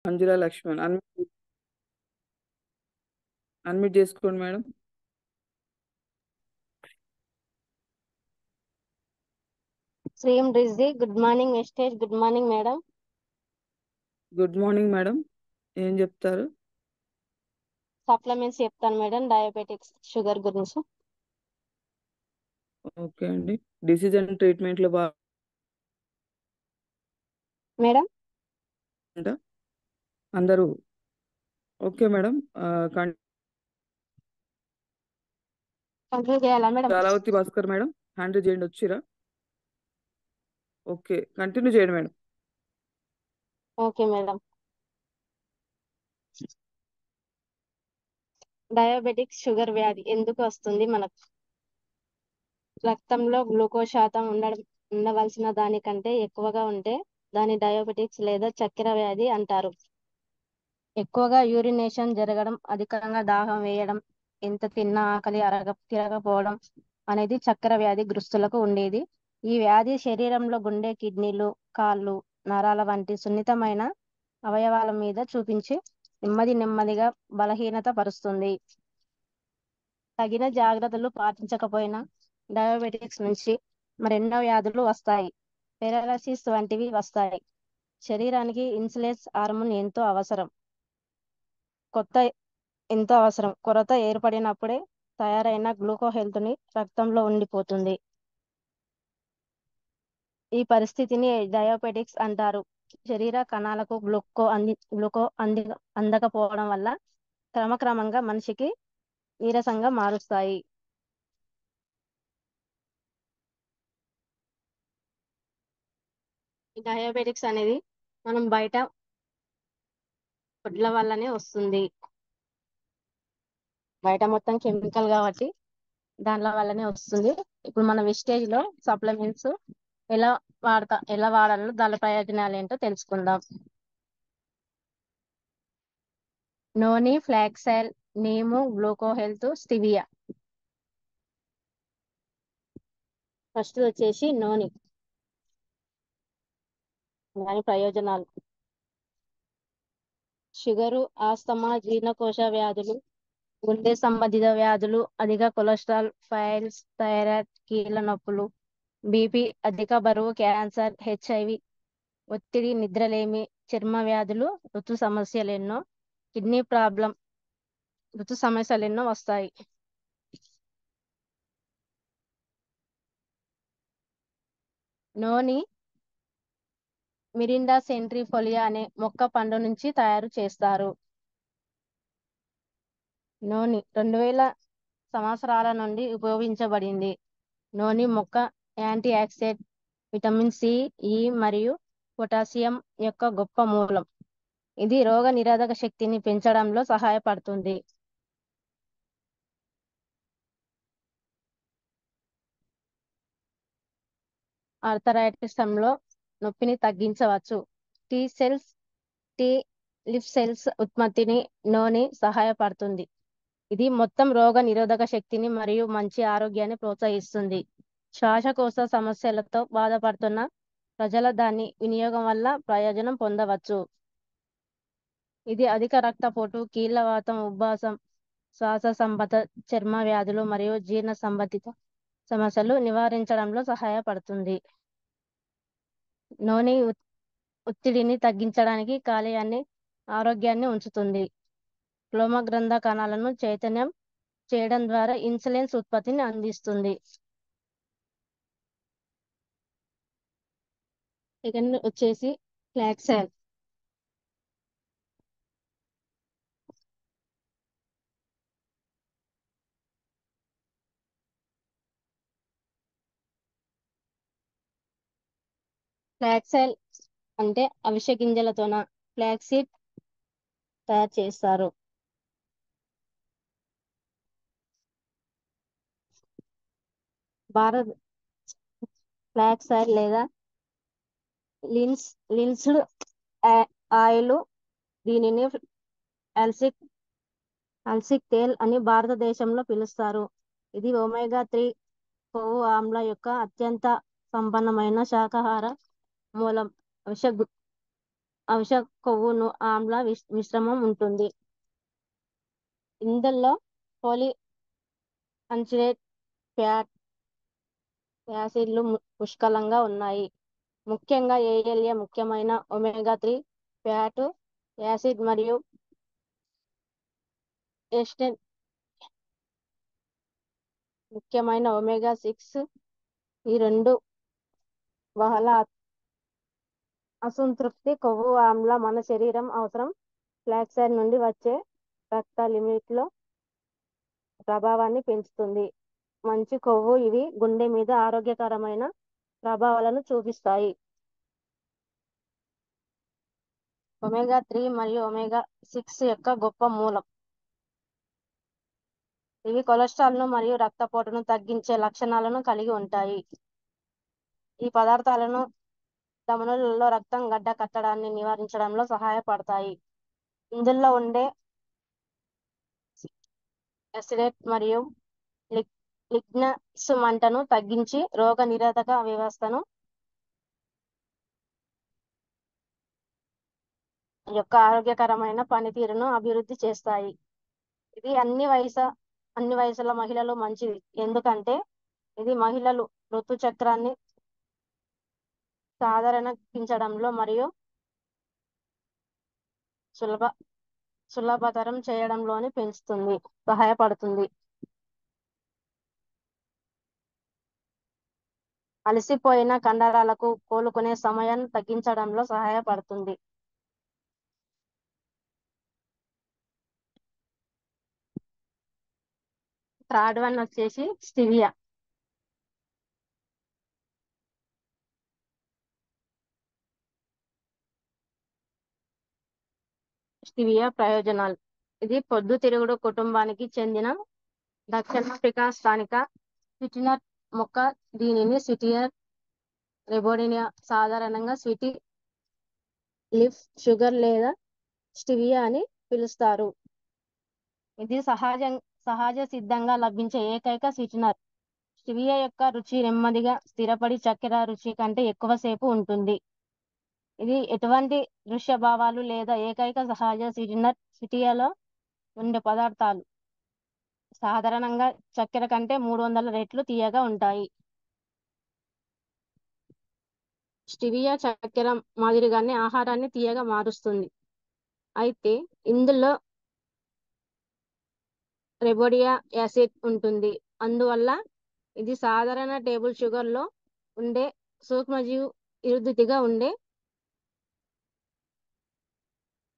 మంజుల Laxman unmute చేసుకోండి madam. శ్రీం రిజ్ది good morning Vestige. Good morning madam. Good morning madam. ఏం చెప్తారు? సప్లిమెంట్స్ చెప్తాను మేడం, డయాబెటిక్స్ షుగర్ గురించి. ఓకే అండి. డిసీజ్ అండ్ ట్రీట్మెంట్లో మేడం అందరూ ఓకే మేడం. కంటిన్యూ చేయాలా madam? Kalavathi Bhaskar madam handle చేయండి. వచ్చిరా? ఓకే, కంటిన్యూ చేయండి madam. Okay madam. Diabetics sugar వ్యాధి ఎందుకు వస్తుంది మనకు? రక్తంలో గ్లూకోజ్ శాతం ఉండవలసిన దానికంటే ఎక్కువగా ఉంటే దాని డయాబెటిక్స్ లేదా చక్కెర వ్యాధి అంటారు. ఎక్కువగా యూరినేషన్ జరగడం, అధికంగా దాహం వేయడం, ఎంత తిన్నా ఆకలి తిరగపోవడం అనేది చక్కెర వ్యాధి గ్రస్తులకు ఉండేది. ఈ వ్యాధి శరీరంలో గుండె, కిడ్నీలు, కాళ్ళు, నరాల వంటి సున్నితమైన అవయవాల మీద చూపించి నెమ్మదిగా బలహీనత పరుస్తుంది. తగిన జాగ్రత్తలు పాటించకపోయినా డయాబెటిక్స్ నుంచి మరెన్నో వ్యాధులు వస్తాయి. పెరాలసిస్ వంటివి వస్తాయి. శరీరానికి ఇన్సులిన్ హార్మోన్ ఎంతో అవసరం. కొరత ఏర్పడినప్పుడే తయారైన గ్లూకోహెల్త్ని రక్తంలో ఉండిపోతుంది. ఈ పరిస్థితిని డయాబెటిక్స్ అంటారు. శరీర కణాలకు గ్లూకో అందకపోవడం వల్ల క్రమక్రమంగా మనిషికి నీరసంగా మారుస్తాయి. ఈ డయాబెటిక్స్ అనేది మనం బయట ఫుడ్ల వల్లనే వస్తుంది. బయట మొత్తం కెమికల్ కాబట్టి దానిల వల్లనే వస్తుంది. ఇప్పుడు మన వెస్టేజ్ లో సప్లిమెంట్స్ ఎలా వాడాలో దాని ప్రయోజనాలు ఏంటో తెలుసుకుందాం. నోని, ఫ్లాక్సెల్, నీము, గ్లూకోహెల్త్, స్టివియా. ఫస్ట్ వచ్చేసి నోని, దాని ప్రయోజనాలు. షుగరు, ఆస్తమా, జీర్ణకోశ వ్యాధులు, గుండె సంబంధిత వ్యాధులు, అధిక కొలెస్ట్రాల్, ఫైల్స్, థైరాయిడ్, కీళ్ళ నొప్పులు, బీపీ, అధిక బరువు, క్యాన్సర్, HIV, ఒత్తిడి, నిద్రలేమి, చర్మ వ్యాధులు, ఋతు సమస్యలు ఎన్నో వస్తాయి. నోని మిరిండా సెంట్రిఫోలియా అనే మొక్క పండు నుంచి తయారు చేస్తారు. నోని 2000 సంవత్సరాల నుండి ఉపయోగించబడింది. నోని మొక్క యాంటీ ఆక్సిడెంట్, విటమిన్ సి, ఈ మరియు పొటాషియం యొక్క గొప్ప మూలం. ఇది రోగ నిరోధక శక్తిని పెంచడంలో సహాయపడుతుంది. ఆర్థరైటిస్లో నొప్పిని తగ్గించవచ్చు. టీ లిఫ్ సెల్స్ ఉత్పత్తిని నోని సహాయపడుతుంది. ఇది మొత్తం రోగ నిరోధక శక్తిని మరియు మంచి ఆరోగ్యాన్ని ప్రోత్సహిస్తుంది. శ్వాసకోశ సమస్యలతో బాధపడుతున్న ప్రజల దాని వినియోగం వల్ల ప్రయోజనం పొందవచ్చు. ఇది అధిక రక్తపోటు, కీళ్లవాతం, ఉబ్బసం, శ్వాస సంబంధ చర్మ వ్యాధులు మరియు జీర్ణ సంబంధిత సమస్యలు నివారించడంలో సహాయపడుతుంది. నోని ఒత్తిడిని తగ్గించడానికి, కాలేయాన్ని ఆరోగ్యాన్ని ఉంచుతుంది. క్లోమగ్రంథ కణాలను చైతన్యం చేయడం ద్వారా ఇన్సులిన్ ఉత్పత్తిని అందిస్తుంది. సెకండ్ వచ్చేసి ఫ్లాక్సెల్. ఫ్లాక్సెల్ అంటే అవిసె గింజలతోన ఫ్లాక్సీడ్ తయారు చేస్తారు. భారత్ ఫ్లాక్సైడ్ లేదా లిన్స్డ్ ఆయిల్, దీనిని అల్సిక్ తేల్ అని భారతదేశంలో పిలుస్తారు. ఇది ఒమేగా 3 కొవ్వు ఆమ్ల యొక్క అత్యంత సంపన్నమైన శాకాహార మూలం. అవిశ కొవ్వు ఆమ్ల మిశ్రమం ఉంటుంది. ఇందులో పోలి అన్సాచురేటెడ్ ఫ్యాట్ యాసిడ్లు పుష్కలంగా ఉన్నాయి. ముఖ్యంగా ALA, ముఖ్యమైన omega-3 ఫ్యాట్ యాసిడ్ మరియు ఎస్టెన్ ముఖ్యమైన omega-6. ఈ రెండు బహుళ అసంతృప్తి కొవ్వు ఆమ్ల మన శరీరం అవసరం ఫ్లాక్సైడ్ నుండి వచ్చే రక్త లిమిట్లో ప్రభావాన్ని పెంచుతుంది. మంచి కొవ్వు ఇవి గుండె మీద ఆరోగ్యకరమైన ప్రభావాలను చూపిస్తాయి. omega-3 మరియు omega-6 యొక్క గొప్ప మూలం. ఇవి కొలెస్ట్రాల్ను మరియు రక్తపోటును తగ్గించే లక్షణాలను కలిగి ఉంటాయి. ఈ పదార్థాలను ధమనులలో రక్తం గడ్డ కట్టడాన్ని నివారించడంలో సహాయపడతాయి. ఇందులో ఉండే ఎసిడేట్ మరియు లిగ్నస్ మంటను తగ్గించి రోగ నిరోధక వ్యవస్థను యొక్క ఆరోగ్యకరమైన పనితీరును అభివృద్ధి చేస్తాయి. ఇది అన్ని వయసుల మహిళలు మంచిది, ఎందుకంటే ఇది మహిళలు ఋతుచక్రాన్ని సాధారణీకరించడంలో మరియు సులభతరం చేయడంలోని సహాయపడుతుంది. అలసిపోయిన కండరాలకు కోలుకునే సమయాన్ని తగ్గించడంలో సహాయపడుతుంది. థర్డ్ వన్ వచ్చేసి స్టివియా. స్టివియా ప్రయోజనాలు. ఇది పొద్దుతిరుగుడు కుటుంబానికి చెందిన దక్షిణాఫ్రికా స్థానిక స్వీటనర్ మొక్క. దీనిని స్వీటియర్ రెబోడినియా, సాధారణంగా స్వీటీ లీఫ్ షుగర్ లేదా స్టివియా అని పిలుస్తారు. ఇది సహజ సిద్ధంగా లభించే ఏకైక స్వీటనర్. స్టివియా యొక్క రుచి నెమ్మదిగా స్థిరపడి చక్కెర రుచి కంటే ఎక్కువసేపు ఉంటుంది. ఇది ఎటువంటి దృశ్య భావాలు లేదా ఏకైక సహజ స్వీటనర్. స్టివియాలో ఉండే పదార్థాలు సాధారణంగా చక్కెర కంటే 300 రెట్లు తీయగా ఉంటాయి. స్టివియా చక్కెర మాదిరిగానే ఆహారాన్ని తీయగా మారుస్తుంది. అయితే ఇందులో రెబోడియా యాసిడ్ ఉంటుంది. అందువల్ల ఇది సాధారణ టేబుల్ షుగర్ లో ఉండే సూక్ష్మజీవి విరుద్ధంగా ఉండే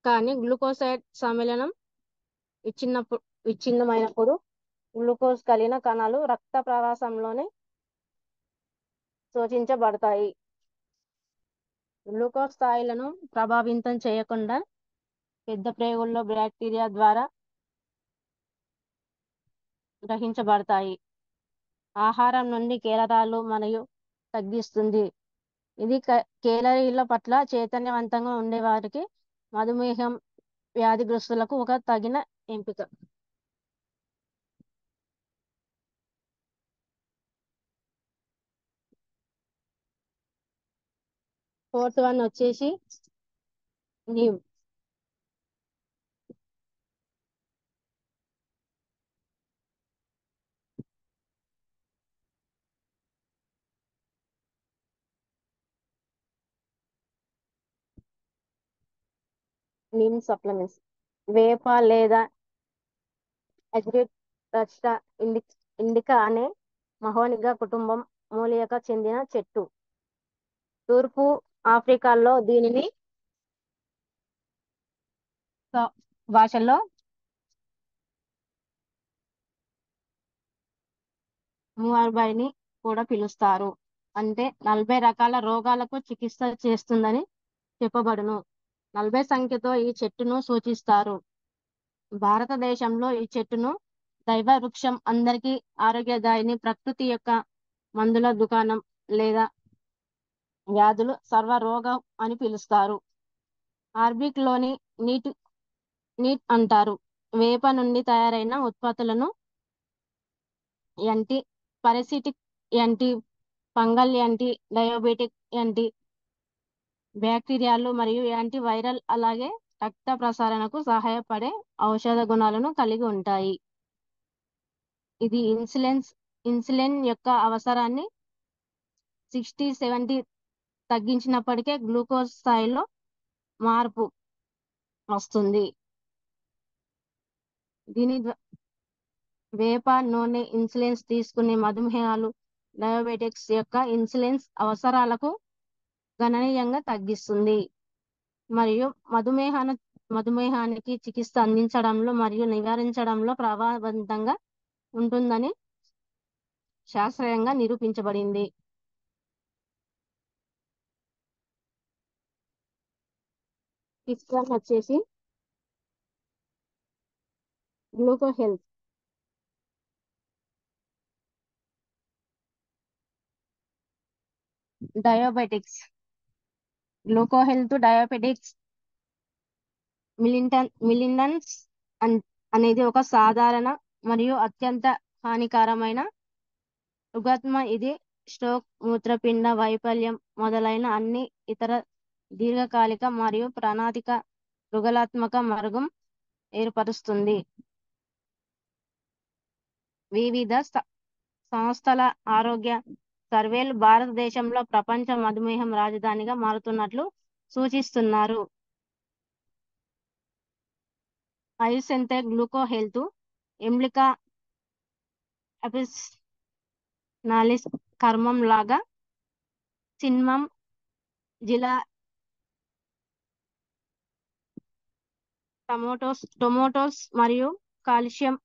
కానీ గ్లూకోసైడ్ సమ్మేళనం విచ్ఛిన్నమైనప్పుడు గ్లూకోజ్ కలిగిన కణాలు రక్త ప్రవాసంలోనే శోషించబడతాయి. గ్లూకోజ్ స్థాయిలను ప్రభావితం చేయకుండా పెద్ద ప్రేగుల్లో బ్యాక్టీరియా ద్వారా గ్రహించబడతాయి. ఆహారం నుండి కేలరీలు మరియు తగ్గిస్తుంది. ఇది కేలరీల పట్ల చైతన్యవంతంగా ఉండేవారికి మధుమేహం వ్యాధిగ్రస్తులకు ఒక తగిన ఎంపిక. ఫోర్త్ వన్ వచ్చేసి నీమ్. నీమ్ సప్లిమెంట్స్ వేప లేదా అగ్రిటస్టా ఇండికా అనే మహోనిగా కుటుంబం మూలికకు చెందిన చెట్టు. తూర్పు ఆఫ్రికాలో దీనిని భాషల్లో ముఆర్బైని కూడా పిలుస్తారు. అంటే 40 రకాల రోగాలకు చికిత్స చేస్తుందని చెప్పబడును. 40 సంఖ్యతో ఈ చెట్టును సూచిస్తారు. భారతదేశంలో ఈ చెట్టును దైవ వృక్షం, అందరికీ ఆరోగ్యదాయిని, ప్రకృతి యొక్క మందుల దుకాణం లేదా వ్యాధులు సర్వరోగం అని పిలుస్తారు. అరబిక్ లోని నీట్ అంటారు. వేప నుండి తయారైన ఉత్పత్తులను anti parasitic, anti fungal, anti diabetic, anti బ్యాక్టీరియాలు మరియు యాంటీవైరల్ అలాగే రక్త ప్రసారణకు సహాయపడే ఔషధ గుణాలను కలిగి ఉంటాయి. ఇది ఇన్సులిన్ యొక్క అవసరాన్ని 60-70 తగ్గించినప్పటికే గ్లూకోజ్ స్థాయిలో మార్పు వస్తుంది. దీని వేప నూనె ఇన్సులిన్స్ తీసుకునే మధుమేహాలు డయాబెటిక్స్ యొక్క ఇన్సులిన్స్ అవసరాలకు గణనీయంగా తగ్గిస్తుంది మరియు మధుమేహానికి చికిత్స అందించడంలో మరియు నివారించడంలో ప్రభావవంతంగా ఉంటుందని శాస్త్రీయంగా నిరూపించబడింది. ఫిఫ్త్ వన్ వచ్చేసి గ్లూకో హెల్త్. డయాబెటిక్స్. గ్లూకో హెల్త్ డయాబెటిక్స్ మిలిటన్స్ అనేది ఒక సాధారణ మరియు అత్యంత హానికరమైన రుగ్మత. ఇది స్ట్రోక్, మూత్రపిండ వైఫల్యం మొదలైన అన్ని ఇతర దీర్ఘకాలిక మరియు ప్రాణాంతక రుగ్మతలకు మార్గం ఏర్పరుస్తుంది. వివిధ సంస్థల ఆరోగ్య సర్వేలు భారతదేశంలో ప్రపంచ మధుమేహం రాజధానిగా మారుతున్నట్లు సూచిస్తున్నారు. ఐసెంతే గ్లూకో హెల్త్ ఎంబ్లికా అపిస్నాలిస్ కర్మం లాగా సిన్మం జిలా టొమాటోస్ మరియు కాల్షియం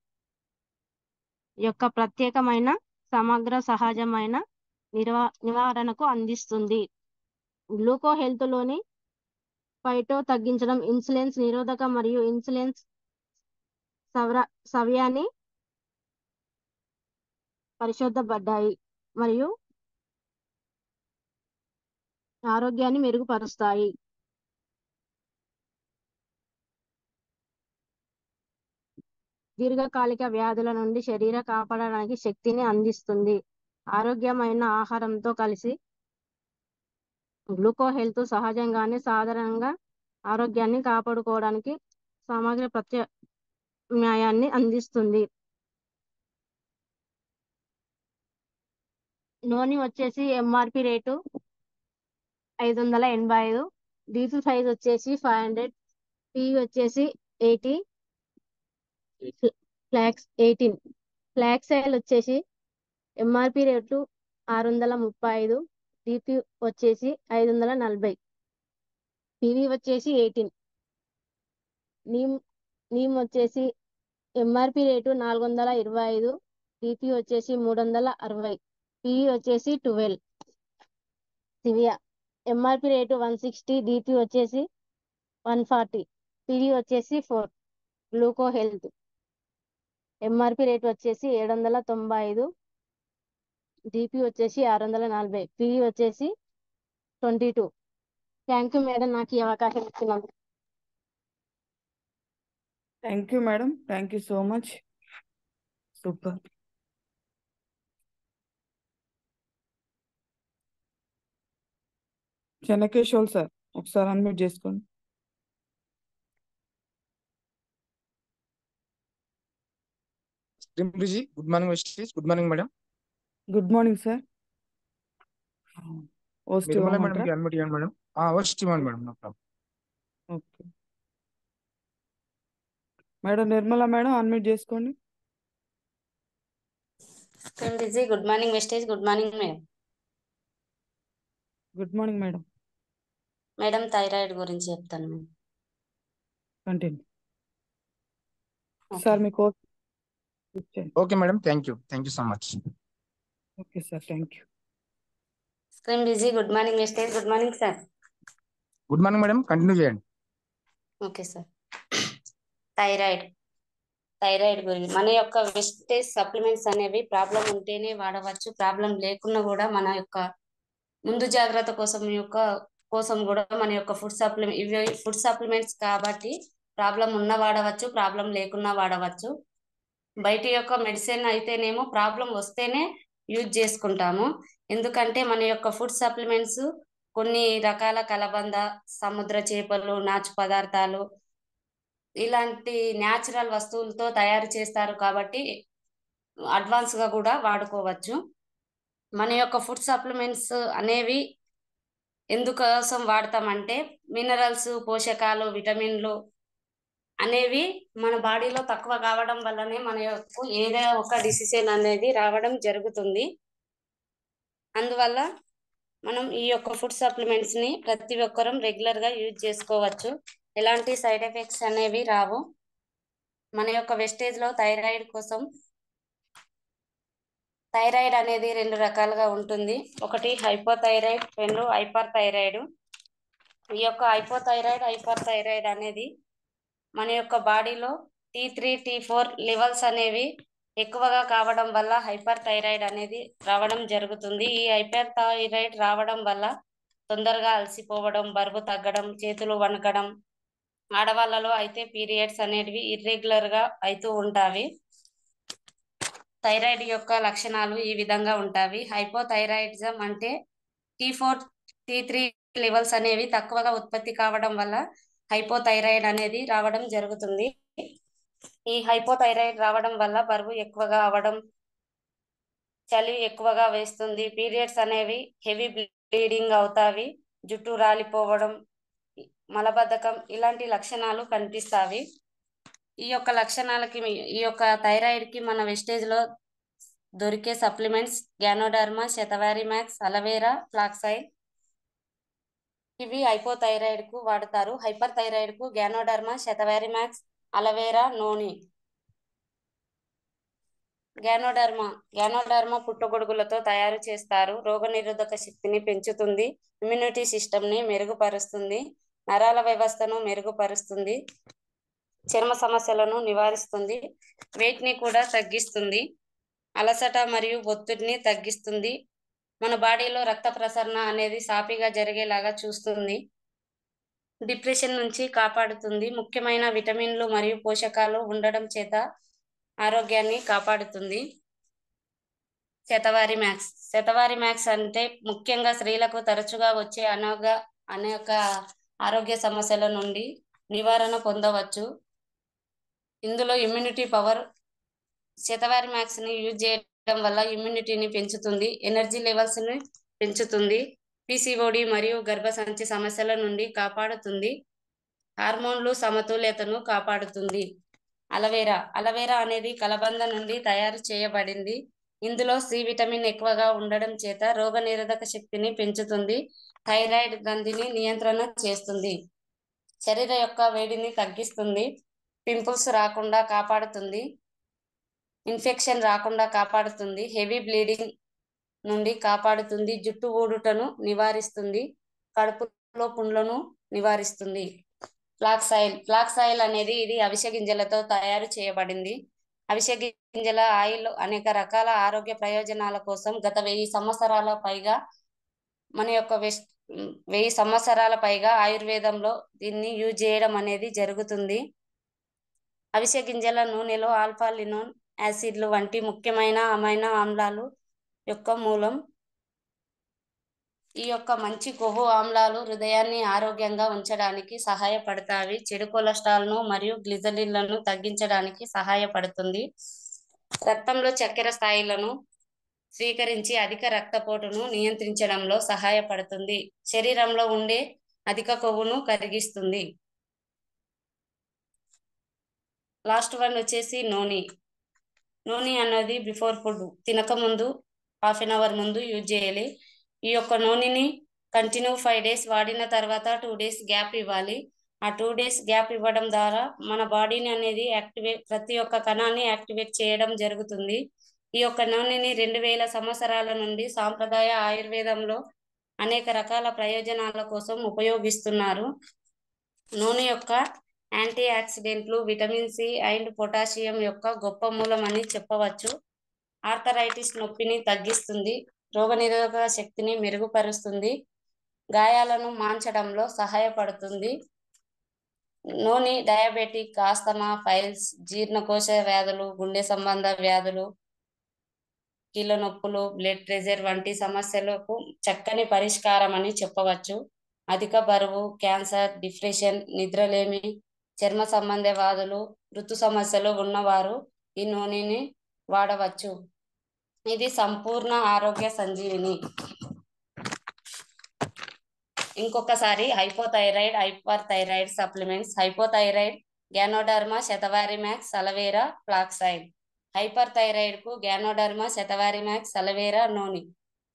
యొక్క ప్రత్యేకమైన సమగ్ర సహజమైన నివారణకు అందిస్తుంది. గ్లూకో హెల్త్ లోని ఫైటో తగ్గించడం, ఇన్సులిన్ నిరోధక మరియు ఇన్సులిన్ సవ్యాన్ని పరిశోధించబడ్డాయి మరియు ఆరోగ్యాన్ని మెరుగుపరుస్తాయి. దీర్ఘకాలిక వ్యాధుల నుండి శరీర కాపాడడానికి శక్తిని అందిస్తుంది. ఆరోగ్యమైన ఆహారంతో కలిసి గ్లూకో హెల్త్ సహజంగానే సాధారణంగా ఆరోగ్యాన్ని కాపాడుకోవడానికి సమగ్ర ప్రత్యామ్నాయాన్ని అందిస్తుంది. నూనె వచ్చేసి ఎంఆర్పి రేటు 585, డీపీ సైజ్ వచ్చేసి 500, పి వచ్చేసి 80, ఫ్లాక్స్ 18. ఫ్లాక్స్ ఆయిల్ వచ్చేసి ఎంఆర్పి రేటు 635, డిపి వచ్చేసి 540, పివి వచ్చేసి 18. నీమ్ వచ్చేసి ఎంఆర్పి రేటు 425, డిపి వచ్చేసి 360, పివి వచ్చేసి 12. సివియా ఎంఆర్పి రేటు 160, డిపి వచ్చేసి 140, పివి వచ్చేసి 4. గ్లూకో హెల్త్ ఎంఆర్పి రేటు వచ్చేసి 795, డిపి వచ్చేసి 640, పివి వచ్చేసి 22. థ్యాంక్ యూ మేడం, నాకు ఈ అవకాశం ఇచ్చినందుకు. Thank you madam, thank you so much. Super. Chennakeshwar sir, ఒకసారి అన్మ్యూట్ చేసుకోండి. Good morning Vestige. Good morning madam. Good morning sir. Nirmala madam కి అన్మ్యూట్ చేయండి మేడం. ఓస్ట్ ఇవ్వండి madam. No problem. Okay madam, Nirmala madam unmute చేసుకోండి. Good morning Vestige. Good morning madam. Good morning madam. Madam thyroid గురించి చెప్తాను madam. Continue sir. మీకు okay madam, thank you so much. Okay sir, thank you. Screen busy. Good morning Vestige. Good morning sir. Good morning madam, continue చేయండి. Okay sir. Thyroid గురించి మన యొక్క wastage supplements అనేవి problem ఉంటేనే వాడవచ్చు, problem లేకున్నా కూడా మన యొక్క ముందు జాగ్రత్త కోసం కూడా మన యొక్క ఫుడ్ సప్లిమెంట్స్ కాబట్టి ప్రాబ్లం ఉన్న వాడవచ్చు, ప్రాబ్లం లేకున్నా వాడవచ్చు. బయట యొక్క మెడిసిన్ అయితేనేమో ప్రాబ్లం వస్తేనే యూజ్ చేసుకుంటాము. ఎందుకంటే మన యొక్క ఫుడ్ సప్లిమెంట్స్ కొన్ని రకాల కలబంద, సముద్ర చేపలు, నాచు పదార్థాలు ఇలాంటి న్యాచురల్ వస్తువులతో తయారు చేస్తారు కాబట్టి అడ్వాన్స్ గా కూడా వాడుకోవచ్చు. మన యొక్క ఫుడ్ సప్లిమెంట్స్ అనేవి ఎందుకోసం వాడతామంటే మినరల్స్, పోషకాలు, విటమిన్లు అనేవి మన బాడీలో తక్కువ కావడం వల్లనే మన యొక్క ఏదో ఒక డిసిషన్ అనేది రావడం జరుగుతుంది. అందువల్ల మనం ఈ యొక్క ఫుడ్ సప్లిమెంట్స్ ని ప్రతి ఒక్కరం రెగ్యులర్ గా యూజ్ చేసుకోవచ్చు. ఎలాంటి సైడ్ ఎఫెక్ట్స్ అనేవి రావు. మన యొక్క వెస్టేజ్ లో థైరాయిడ్ అనేది 2 రకాలుగా ఉంటుంది. ఒకటి హైపోథైరాయిడ్, 2 హైపర్ థైరాయిడ్. ఈ యొక్క హైపర్ థైరాయిడ్ అనేది మన యొక్క బాడీలో T3, T4 లెవెల్స్ అనేవి ఎక్కువగా కావడం వల్ల హైపర్ థైరాయిడ్ అనేది రావడం జరుగుతుంది. ఈ హైపర్ థైరాయిడ్ రావడం వల్ల తొందరగా అలసిపోవడం, బరువు తగ్గడం, చేతులు వణకడం, ఆడవాళ్ళలో అయితే పీరియడ్స్ అనేటివి ఇర్రెగ్యులర్ గా అవుతూ ఉంటాయి. థైరాయిడ్ యొక్క లక్షణాలు ఈ విధంగా ఉంటాయి. హైపోథైరాయిడిజం అంటే T4, T3 లెవెల్స్ అనేవి తక్కువగా ఉత్పత్తి కావడం వల్ల హైపోథైరాయిడ్ అనేది రావడం జరుగుతుంది. ఈ హైపోథైరాయిడ్ రావడం వల్ల బరువు ఎక్కువగా అవడం, చలి ఎక్కువగా వేస్తుంది, పీరియడ్స్ అనేవి హెవీ బ్లీడింగ్ అవుతాయి, జుట్టు రాలిపోవడం, మలబద్ధకం ఇలాంటి లక్షణాలు కనిపిస్తాయి. ఈ యొక్క లక్షణాలకి ఈ యొక్క థైరాయిడ్ కి మన వెస్టేజ్ లో దొరికే supplements ganoderma, Shatavari max, aloe vera, flax oil. ఇవి హైపోథైరాయిడ్ కు వాడతారు. హైపర్ థైరాయిడ్ కు ganoderma, Shatavari max, aloe vera, noni. Ganoderma పుట్టగొడుగులతో తయారు చేస్తారు. రోగనిరోధక శక్తిని పెంచుతుంది, ఇమ్యూనిటీ సిస్టమ్ ని మెరుగుపరుస్తుంది, నరాల వ్యవస్థను మెరుగుపరుస్తుంది, చర్మ సమస్యలను నివారిస్తుంది, వెయిట్ ని కూడా తగ్గిస్తుంది, అలసట మరియు ఒత్తిడిని తగ్గిస్తుంది, మన బాడీలో రక్త ప్రసరణ అనేది సాఫీగా జరిగేలాగా చూస్తుంది, డిప్రెషన్ నుంచి కాపాడుతుంది, ముఖ్యమైన విటమిన్లు మరియు పోషకాలు ఉండడం చేత ఆరోగ్యాన్ని కాపాడుతుంది. శతవారి మ్యాక్స్ అంటే ముఖ్యంగా స్త్రీలకు తరచుగా వచ్చే అనేక ఆరోగ్య సమస్యల నుండి నివారణ పొందవచ్చు. ఇందులో ఇమ్యూనిటీ పవర్, శతవారి మ్యాక్స్ ని యూజ్ చేయడం వల్ల ఇమ్యూనిటీని పెంచుతుంది, ఎనర్జీ లెవెల్స్ ని పెంచుతుంది, PCOD మరియు గర్భసంచి సమస్యల నుండి కాపాడుతుంది, హార్మోన్లు సమతుల్యతను కాపాడుతుంది. అలవేరా అనేది కలబంద నుండి తయారు చేయబడింది. ఇందులో సి విటమిన్ ఎక్కువగా ఉండడం చేత రోగనిరోధక శక్తిని పెంచుతుంది, థైరాయిడ్ గ్రంథిని నియంత్రణ చేస్తుంది, శరీర యొక్క వేడిని తగ్గిస్తుంది, పింపుల్స్ రాకుండా కాపాడుతుంది, ఇన్ఫెక్షన్ రాకుండా కాపాడుతుంది, హెవీ బ్లీడింగ్ నుండి కాపాడుతుంది, జుట్టు ఊడుటను నివారిస్తుంది, కడుపులో పుండ్లను నివారిస్తుంది. ఫ్లాక్సాయిల్ అనేది ఇది అవిసె గింజలతో తయారు చేయబడింది. అవిసె గింజల ఆయిల్ అనేక రకాల ఆరోగ్య ప్రయోజనాల కోసం గత 1000 సంవత్సరాల పైగా మన యొక్క 1000 సంవత్సరాల పైగా ఆయుర్వేదంలో దీన్ని యూజ్ చేయడం అనేది జరుగుతుంది. అవిసె గింజల నూనెలో ఆల్ఫా లినోన్ యాసిడ్లు వంటి ముఖ్యమైన అమైనో ఆమ్లాలు యొక్క మూలం. ఈ యొక్క మంచి కొవ్వు ఆమ్లాలు హృదయాన్ని ఆరోగ్యంగా ఉంచడానికి సహాయపడతాయి, చెడు కొలెస్ట్రాల్ ను మరియు గ్లిజరిన్లను తగ్గించడానికి సహాయపడుతుంది, రక్తంలో చక్కెర స్థాయిలను స్వీకరించి అధిక రక్తపోటును నియంత్రించడంలో సహాయపడుతుంది, శరీరంలో ఉండే అధిక కొవ్వును కరిగిస్తుంది. లాస్ట్ వన్ వచ్చేసి నూనె అన్నది బిఫోర్ ఫుడ్ తినక ముందు ½ an hour ముందు యూజ్ చేయాలి. ఈ యొక్క నూనెని కంటిన్యూ 5 days వాడిన తర్వాత 2 days గ్యాప్ ఇవ్వాలి. ఆ 2 days గ్యాప్ ఇవ్వడం ద్వారా మన బాడీని అనేది ప్రతి ఒక్క కణాన్ని యాక్టివేట్ చేయడం జరుగుతుంది. ఈ యొక్క నూనెని 2000 సంవత్సరాల నుండి సాంప్రదాయ ఆయుర్వేదంలో అనేక రకాల ప్రయోజనాల కోసం ఉపయోగిస్తున్నారు. నూనె యొక్క యాంటీ ఆక్సిడెంట్లు, విటమిన్ సి అండ్ పొటాషియం యొక్క గొప్ప మూలం అని చెప్పవచ్చు. ఆర్థరైటిస్ నొప్పిని తగ్గిస్తుంది, రోగనిరోధక శక్తిని మెరుగుపరుస్తుంది, గాయాలను మాన్చడంలో సహాయపడుతుంది. నూనె డయాబెటిక్, ఆస్తమా, పైల్స్, జీర్ణకోశ వ్యాధులు, గుండె సంబంధ వ్యాధులు, కీళ్ళ నొప్పులు, బ్లడ్ ప్రెషర్ వంటి సమస్యలకు చక్కని పరిష్కారం అని చెప్పవచ్చు. అధిక బరువు, క్యాన్సర్, డిప్రెషన్, నిద్రలేమి, చర్మ సంబంధ వ్యాధులు, ఋతు సమస్యలు ఉన్నవారు ఈ నూనెని వాడవచ్చు. ఇది సంపూర్ణ ఆరోగ్య సంజీవిని. ఇంకొకసారి hypothyroid, hyper thyroid supplements. Hypothyroid ganoderma శతవారిమాక్స్ అలవేరా ఫ్లాక్సైడ్. హైపర్ థైరాయిడ్ కు గ్యానోడర్మా శతవారిమాక్స్ అలవేరా నూనె.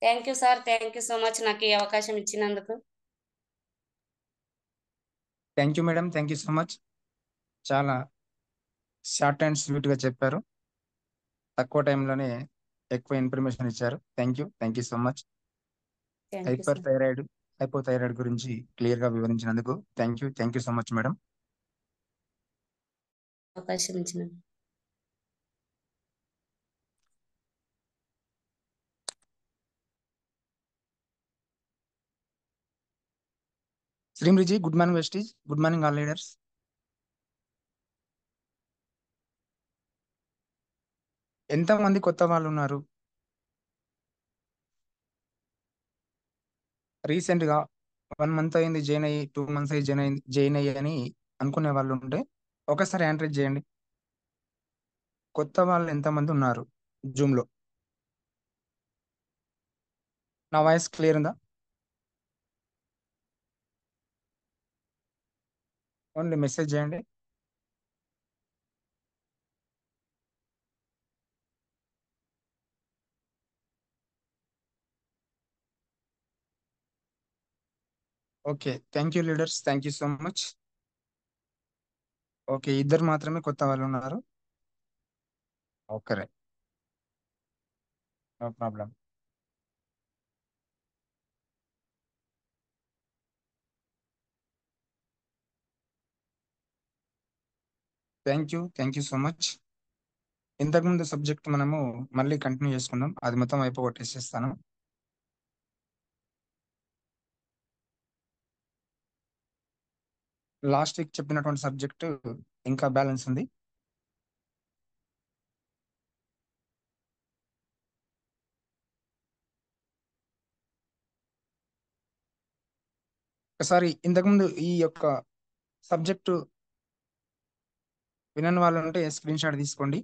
Thank you sir, thank you so much నాకు ఈ అవకాశం ఇచ్చినందుకు. Thank you madam, thank you so much. చాలా షార్ట్ అండ్ స్వీట్గా చెప్పారు. తక్కువ టైంలోనే ఎక్కువ ఇన్ఫర్మేషన్ ఇచ్చారు. Thank you so much. Thank you hyper sir, thyroid, hypothyroid గురించి క్లియర్గా వివరించినందుకు thank you so much madam. అవకాశం ఇచ్చినందుకు. శ్రీమృజి, good morning Vestige. Good morning all leaders. ఎంతమంది కొత్త వాళ్ళు ఉన్నారు? రీసెంట్గా 1 మంత్ అయింది జాయిన్ అయ్యి, 2 మంత్స్ అయ్యి జాయిన్ అయ్యి అని అనుకునే వాళ్ళు ఉంటే ఒకసారి హ్యాండ్ రైజ్ చేయండి. కొత్త వాళ్ళు ఎంతమంది ఉన్నారు జూమ్లో? నా వాయిస్ క్లియర్ ఉందా? ఓన్లీ మెసేజ్ చేయండి. Okay, thank you leaders, thank you so much. Okay, ఇద్దరు మాత్రమే కొత్త వాళ్ళు ఉన్నారు. Okay, right, no problem. Thank you so much. ఇంతకుముందు సబ్జెక్ట్ మనము మళ్ళీ కంటిన్యూ చేసుకుందాం. అది మొత్తం అయిపోగొట్టేసేస్తాను. లాస్ట్ వీక్ చెప్పినటువంటి సబ్జెక్టు ఇంకా బ్యాలెన్స్ ఉంది. ఒకసారి ఇంతకుముందు ఈ యొక్క సబ్జెక్టు వినని వాళ్ళు ఉంటే స్క్రీన్ షాట్ తీసుకోండి.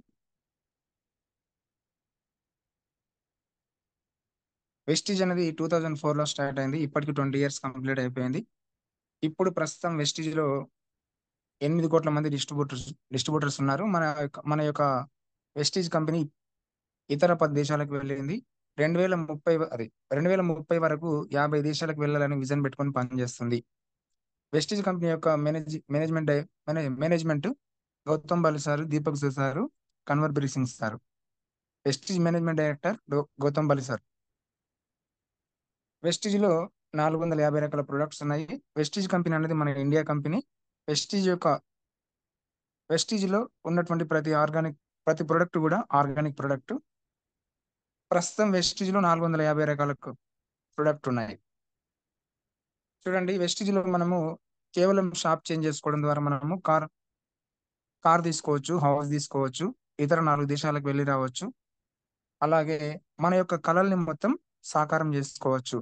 వెస్టీజ్ అనేది 2004లో స్టార్ట్ అయింది. ఇప్పటికి 20 years కంప్లీట్ అయిపోయింది. ఇప్పుడు ప్రస్తుతం వెస్టీజ్లో 8 కోట్ల మంది డిస్ట్రిబ్యూటర్స్ ఉన్నారు. మన యొక్క వెస్టీజ్ కంపెనీ ఇతర 10 దేశాలకు వెళ్ళింది. 2030 వరకు 50 దేశాలకు వెళ్ళాలని విజన్ పెట్టుకొని పనిచేస్తుంది. వెస్టీజ్ కంపెనీ యొక్క మేనేజ్మెంట్ గౌతమ్ బాలి సారు, దీపక్ జో sir, Kanwar Bir Singh sir. Vestige management director Gautam Bali sir. వెస్టీజ్లో 450 రకాల ప్రొడక్ట్స్ ఉన్నాయి. వెస్టీజ్ కంపెనీ అనేది మన ఇండియా కంపెనీ. వెస్టీజ్లో ఉన్నటువంటి ప్రతి ప్రొడక్ట్ కూడా ఆర్గానిక్ ప్రొడక్ట్. ప్రస్తుతం వెస్టీజ్లో 450 రకాల ప్రొడక్ట్ ఉన్నాయి. చూడండి, వెస్టీజ్లో మనము కేవలం షాప్ చేంజ్ చేసుకోవడం ద్వారా మనము కార్ తీసుకోవచ్చు, హౌస్ తీసుకోవచ్చు, ఇతర 4 దేశాలకు వెళ్ళి రావచ్చు. అలాగే మన యొక్క కళల్ని మొత్తం సాకారం చేసుకోవచ్చు.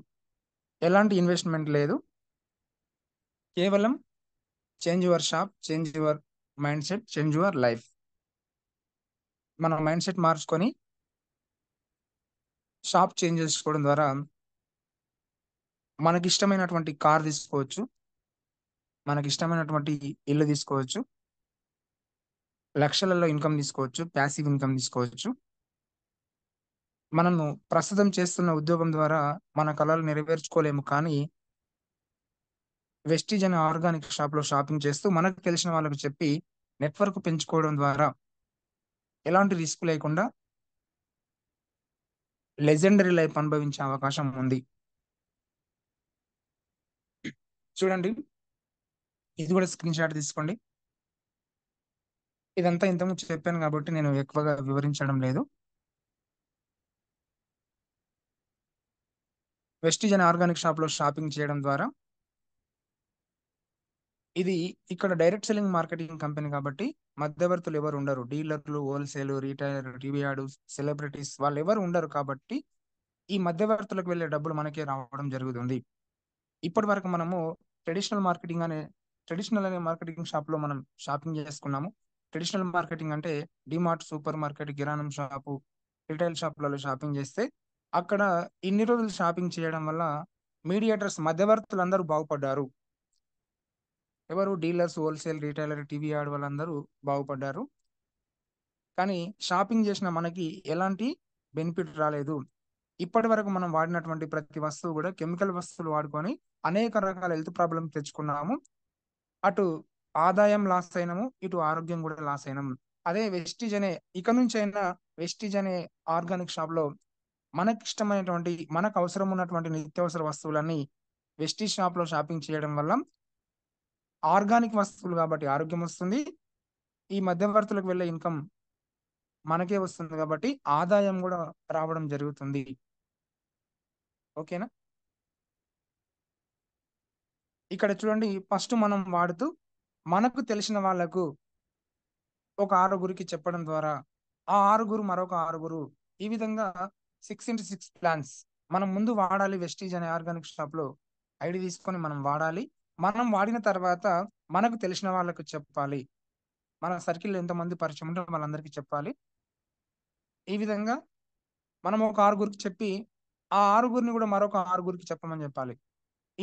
ఎలాంటి ఇన్వెస్ట్మెంట్ లేదు. కేవలం change your shop, change your mind set, change your life. మన మైండ్ సెట్ మార్చుకొని షాప్ చేంజ్ చేసుకోవడం ద్వారా మనకి ఇష్టమైనటువంటి కార్ తీసుకోవచ్చు, మనకి ఇష్టమైనటువంటి ఇల్లు తీసుకోవచ్చు, లక్షలలో ఇన్కమ్ తీసుకోవచ్చు, ప్యాసివ్ ఇన్కమ్ తీసుకోవచ్చు. మనము ప్రస్తుతం చేస్తున్న ఉద్యోగం ద్వారా మన కళలు నెరవేర్చుకోలేము, కానీ వెస్టీజ్ అనే ఆర్గానిక్ షాప్లో షాపింగ్ చేస్తూ మనకు తెలిసిన వాళ్ళకు చెప్పి నెట్వర్క్ పెంచుకోవడం ద్వారా ఎలాంటి రిస్క్ లేకుండా లెజెండరీ లైఫ్ అనుభవించే అవకాశం ఉంది. చూడండి, ఇది కూడా స్క్రీన్ షాట్ తీసుకోండి. ఇదంతా ఇంతకుముందు చెప్పాను కాబట్టి నేను ఎక్కువగా వివరించడం లేదు. వెస్టీజ్ అనే ఆర్గానిక్ షాప్లో షాపింగ్ చేయడం ద్వారా ఇది ఇక్కడ డైరెక్ట్ సెల్లింగ్ మార్కెటింగ్ కంపెనీ కాబట్టి మధ్యవర్తులు ఎవరు ఉండరు. డీలర్లు, wholesale, retailer, TV ad, celebrities వాళ్ళు ఎవరు ఉండరు కాబట్టి ఈ మధ్యవర్తులకు వెళ్ళే డబ్బులు మనకే రావడం జరుగుతుంది. ఇప్పటి వరకు మనము ట్రెడిషనల్ అనే మార్కెటింగ్ షాప్ లో మనం షాపింగ్ చేసుకున్నాము. ట్రెడిషనల్ మార్కెటింగ్ అంటే డిమార్ట్, సూపర్ మార్కెట్, కిరాణం షాపు, రిటైల్ షాపులలో షాపింగ్ చేస్తే అక్కడ ఇన్ని రోజులు షాపింగ్ చేయడం వల్ల మీడియేటర్స్ మధ్యవర్తులు అందరూ బాగుపడ్డారు. ఎవరు? Dealers, wholesale, retailer, TV ad వాళ్ళందరూ బాగుపడ్డారు. కానీ షాపింగ్ చేసిన మనకి ఎలాంటి బెనిఫిట్ రాలేదు. ఇప్పటి వరకు మనం వాడినటువంటి ప్రతి వస్తువు కూడా కెమికల్ వస్తువులు వాడుకొని అనేక రకాల హెల్త్ ప్రాబ్లమ్ తెచ్చుకున్నాము. అటు ఆదాయం లాస్ అయినాము, ఇటు ఆరోగ్యం కూడా లాస్ అయినాము. అదే వెస్టిజ్ అనే ఇక నుంచి అయినా వెస్టిజ్ అనే ఆర్గానిక్ షాప్ లో మనకి ఇష్టమైనటువంటి మనకు అవసరం ఉన్నటువంటి నిత్యావసర వస్తువులన్నీ వెస్టిజ్ షాప్ లో షాపింగ్ చేయడం వల్ల ఆర్గానిక్ వస్తువులు కాబట్టి ఆరోగ్యం వస్తుంది. ఈ మధ్యవర్తులకు వెళ్ళే ఇన్కమ్ మనకే వస్తుంది కాబట్టి ఆదాయం కూడా రావడం జరుగుతుంది. ఓకేనా? ఇక్కడ చూడండి, ఫస్ట్ మనం వాడుతూ మనకు తెలిసిన వాళ్ళకు ఒక 6గురికి చెప్పడం ద్వారా ఆ 6గురు మరొక 6గురు, ఈ విధంగా 6x6 ప్లాన్స్ మనం ముందు వాడాలి. వెస్టీజ్ అనే ఆర్గానిక్ షాప్ లో ఐడి తీసుకొని మనం వాడాలి. మనం వాడిన తర్వాత మనకు తెలిసిన వాళ్ళకు చెప్పాలి. మన సర్కిల్ ఎంతమంది పరిచయం ఉంటే వాళ్ళందరికీ చెప్పాలి. ఈ విధంగా మనం ఒక 6గురికి చెప్పి ఆ 6గురిని కూడా మరొక 6గురికి చెప్పమని చెప్పాలి.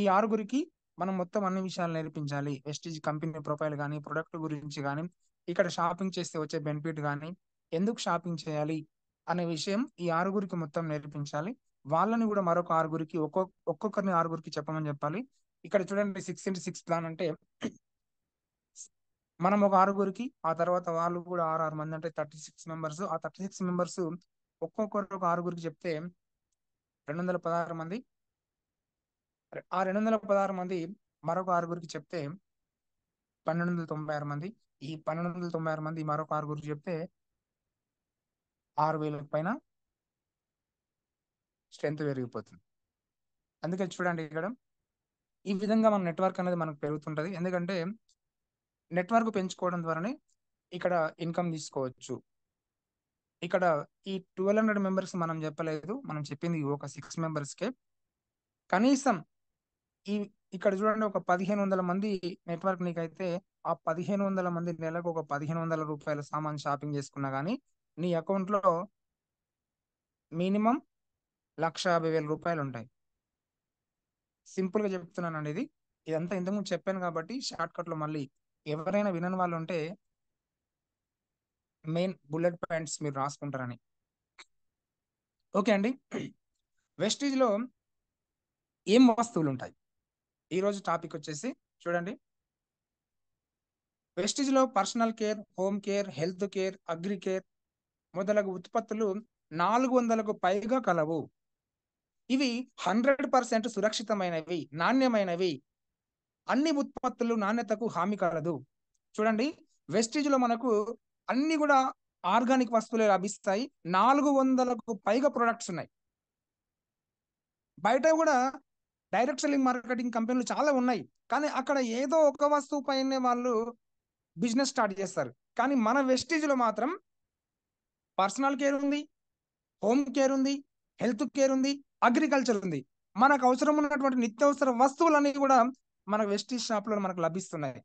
ఈ 6గురికి మనం మొత్తం అన్ని విషయాలు నేర్పించాలి. వెస్టీజ్ కంపెనీ ప్రొఫైల్ కానీ, ప్రొడక్ట్ గురించి కానీ, ఇక్కడ షాపింగ్ చేస్తే వచ్చే బెనిఫిట్ కానీ, ఎందుకు షాపింగ్ చేయాలి అనే విషయం ఈ 6గురికి మొత్తం నేర్పించాలి. వాళ్ళని కూడా మరొక 6గురికి ఒక్కొక్కరిని 6గురికి చెప్పమని చెప్పాలి. ఇక్కడ చూడండి, 6x6 ప్లాన్ అంటే మనం ఒక 6గురికి, ఆ తర్వాత వాళ్ళు కూడా 6 మంది అంటే 36 మెంబర్స్. ఆ 36 మెంబర్స్ ఒక్కొక్కరు ఒక 6గురికి చెప్తే 216 మంది. ఆ 216 మంది మరొక 6గురికి చెప్తే 1296 మంది. ఈ 1296 మంది మరొక 6గురికి చెప్తే 6000 పైన స్ట్రెంత్ పెరిగిపోతుంది. అందుకే చూడండి, ఇక్కడ ఈ విధంగా మన నెట్వర్క్ అనేది మనకు పెరుగుతుంటది. ఎందుకంటే నెట్వర్క్ పెంచుకోవడం ద్వారానే ఇక్కడ ఇన్కమ్ తీసుకోవచ్చు. ఇక్కడ ఈ 1200 మెంబర్స్ మనం చెప్పలేదు, మనం చెప్పింది ఒక 6 మెంబర్స్కే. కనీసం ఇక్కడ చూడండి, ఒక 1500 మంది నెట్వర్క్ నీకైతే ఆ 1500 మంది నెలకు ఒక 1500 రూపాయల సామాన్ షాపింగ్ చేసుకున్నా కానీ నీ అకౌంట్ లో మినిమం 1,50,000 రూపాయలు ఉంటాయి. సింపుల్ గా చెప్తున్నానండి. ఇదంతా ఇంతకుముందు చెప్పాను కాబట్టి షార్ట్ కట్ లో మళ్ళీ ఎవరైనా వినని వాళ్ళు ఉంటే మెయిన్ బుల్లెట్ పాయింట్స్ మీరు రాసుకుంటారని. ఓకే అండి. వెస్టీజ్ లో ఏం వస్తువులు ఉంటాయి? ఈ రోజు టాపిక్ వచ్చేసి చూడండి, వెస్టీజ్ లో personal care, home care, health care, agri care మొదలగు ఉత్పత్తులు 400కు పైగా కలవు. ఇవి 100% సురక్షితమైనవి, నాణ్యమైనవి. అన్ని ఉత్పత్తులు నాణ్యతకు హామీ కలదు. చూడండి, వెస్టీజ్ లో మనకు అన్ని కూడా ఆర్గానిక్ వస్తువులే లభిస్తాయి. 400కు పైగా ప్రొడక్ట్స్ ఉన్నాయి. బయట కూడా డైరెక్ట్ సెల్లింగ్ మార్కెటింగ్ కంపెనీలు చాలా ఉన్నాయి, కానీ అక్కడ ఏదో ఒక వస్తువు పైనే వాళ్ళు బిజినెస్ స్టార్ట్ చేస్తారు. కానీ మన వెస్టీజ్ లో మాత్రం పర్సనల్ కేర్ ఉంది, హోమ్ కేర్ ఉంది, హెల్త్ కేర్ ఉంది, అగ్రికల్చర్ ఉంది. మనకు అవసరం ఉన్నటువంటి నిత్యావసర వస్తువులన్నీ కూడా మన వెస్టీజ్ షాప్ లో మనకు లభిస్తున్నాయి.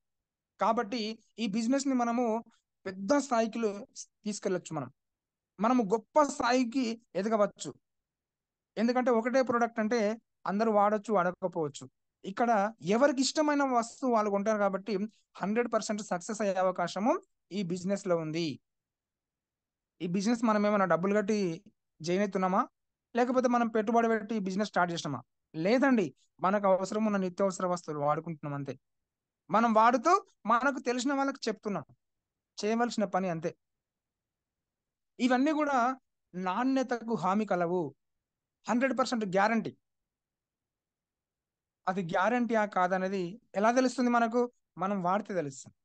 కాబట్టి ఈ బిజినెస్ ని మనము పెద్ద స్థాయికి తీసుకెళ్ళొచ్చు. మనము గొప్ప స్థాయికి ఎదగవచ్చు. ఎందుకంటే ఒకటే ప్రోడక్ట్ అంటే అందరూ వాడచ్చు, వాడకపోవచ్చు. ఇక్కడ ఎవరికి ఇష్టమైన వస్తువు వాళ్ళు కొంటారు కాబట్టి 100% సక్సెస్ అయ్యే అవకాశము ఈ బిజినెస్ లో ఉంది. ఈ బిజినెస్ మనం ఏమైనా డబ్బులు కట్టి జాయిన్ అవుతున్నామా, లేకపోతే మనం పెట్టుబడి పెట్టి బిజినెస్ స్టార్ట్ చేసినామా? లేదండి, మనకు అవసరం ఉన్న నిత్యావసర వస్తువులు వాడుకుంటున్నాం అంతే. మనం వాడుతూ మనకు తెలిసిన వాళ్ళకి చెప్తున్నాం, చేయవలసిన పని అంతే. ఇవన్నీ కూడా నాణ్యతకు హామీ కలవు, 100% గ్యారంటీ. అది గ్యారంటీయా కాదనేది ఎలా తెలుస్తుంది మనకు? మనం వాడితే తెలుస్తుంది.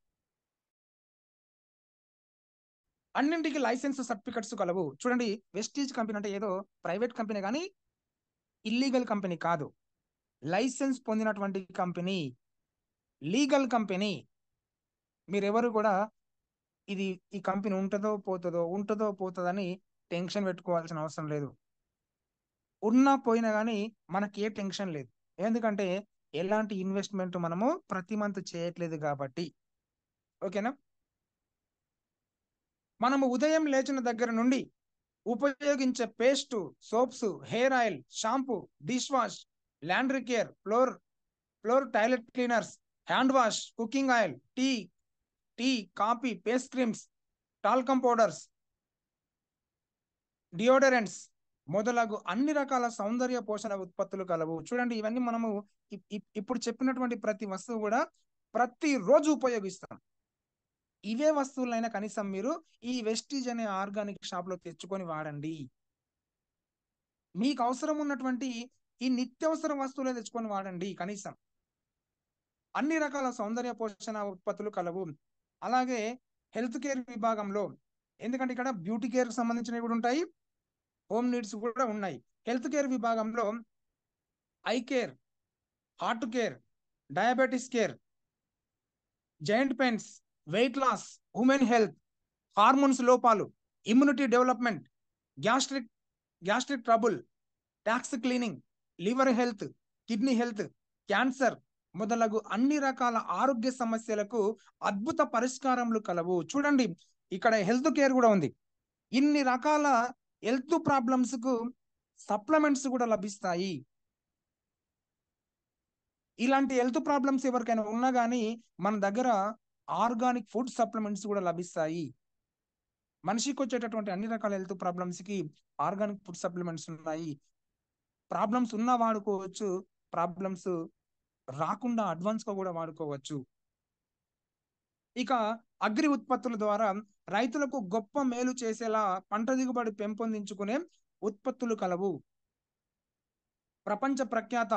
అన్నింటికి లైసెన్స్, సర్టిఫికెట్స్ కలవు. చూడండి, వెస్టీజ్ కంపెనీ అంటే ఏదో ప్రైవేట్ కంపెనీ కానీ ఇల్లీగల్ కంపెనీ కాదు, లైసెన్స్ పొందినటువంటి కంపెనీ. Legal company. మీరెవరు కూడా ఇది ఈ కంపెనీ ఉంటుందో పోతుందని టెన్షన్ పెట్టుకోవాల్సిన అవసరం లేదు. ఉన్నా పోయినా కానీ మనకి ఏ టెన్షన్ లేదు. ఎందుకంటే ఎలాంటి ఇన్వెస్ట్మెంట్ మనము ప్రతి మంత్ చేయట్లేదు కాబట్టి. ఓకేనా? మనము ఉదయం లేచిన దగ్గర నుండి ఉపయోగించే paste, soaps, hair oil, shampoo, dish wash, laundry care, floor toilet cleaners, hand wash, cooking oil, tea, coffee, face creams, talcum powders, deodorants మొదలగు అన్ని రకాల సౌందర్య పోషణ ఉత్పత్తులు కలవు. చూడండి, ఇవన్నీ మనము ఇప్పుడు చెప్పినటువంటి ప్రతి వస్తువు కూడా ప్రతిరోజు ఉపయోగిస్తాం. ఇవే వస్తువులైనా కనీసం మీరు ఈ వెస్టీజ్ అనే ఆర్గానిక్ షాప్ లో తెచ్చుకొని వాడండి. మీకు అవసరం ఉన్నటువంటి ఈ నిత్యావసర వస్తువులే తెచ్చుకొని వాడండి. కనీసం అన్ని రకాల సౌందర్య పోషణ ఉత్పత్తులు కలవు. అలాగే హెల్త్ కేర్ విభాగంలో, ఎందుకంటే ఇక్కడ బ్యూటీ కేర్ కి సంబంధించినవి కూడా ఉంటాయి, హోమ్ నీడ్స్ కూడా ఉన్నాయి. హెల్త్ కేర్ విభాగంలో eye care, heart care, diabetes care, joint pains, weight loss, women health, hormones లోపాలు, immunity development, gastric trouble, tax cleaning, liver health, kidney health, cancer మొదలగు అన్ని రకాల ఆరోగ్య సమస్యలకు అద్భుత పరిష్కారములు కలవు. చూడండి, ఇక్కడ హెల్త్ కేర్ కూడా ఉంది. ఇన్ని రకాల హెల్త్ ప్రాబ్లమ్స్ కు సప్లిమెంట్స్ కూడా లభిస్తాయి. ఇలాంటి హెల్త్ ప్రాబ్లమ్స్ ఎవరికైనా ఉన్నా కానీ మన దగ్గర ఆర్గానిక్ ఫుడ్ సప్లిమెంట్స్ కూడా లభిస్తాయి. మనిషికి వచ్చేటటువంటి అన్ని రకాల హెల్త్ ప్రాబ్లమ్స్ కి ఆర్గానిక్ ఫుడ్ సప్లిమెంట్స్ ఉన్నాయి. ప్రాబ్లమ్స్ ఉన్నా వాడుకోవచ్చు, ప్రాబ్లమ్స్ రాకుండా అడ్వాన్స్ గా కూడా వాడుకోవచ్చు. ఇక అగ్రి ఉత్పత్తుల ద్వారా రైతులకు గొప్ప మేలు చేసేలా పంట దిగుబడి పెంపొందించుకునే ఉత్పత్తులు కలవు. ప్రపంచ ప్రఖ్యాత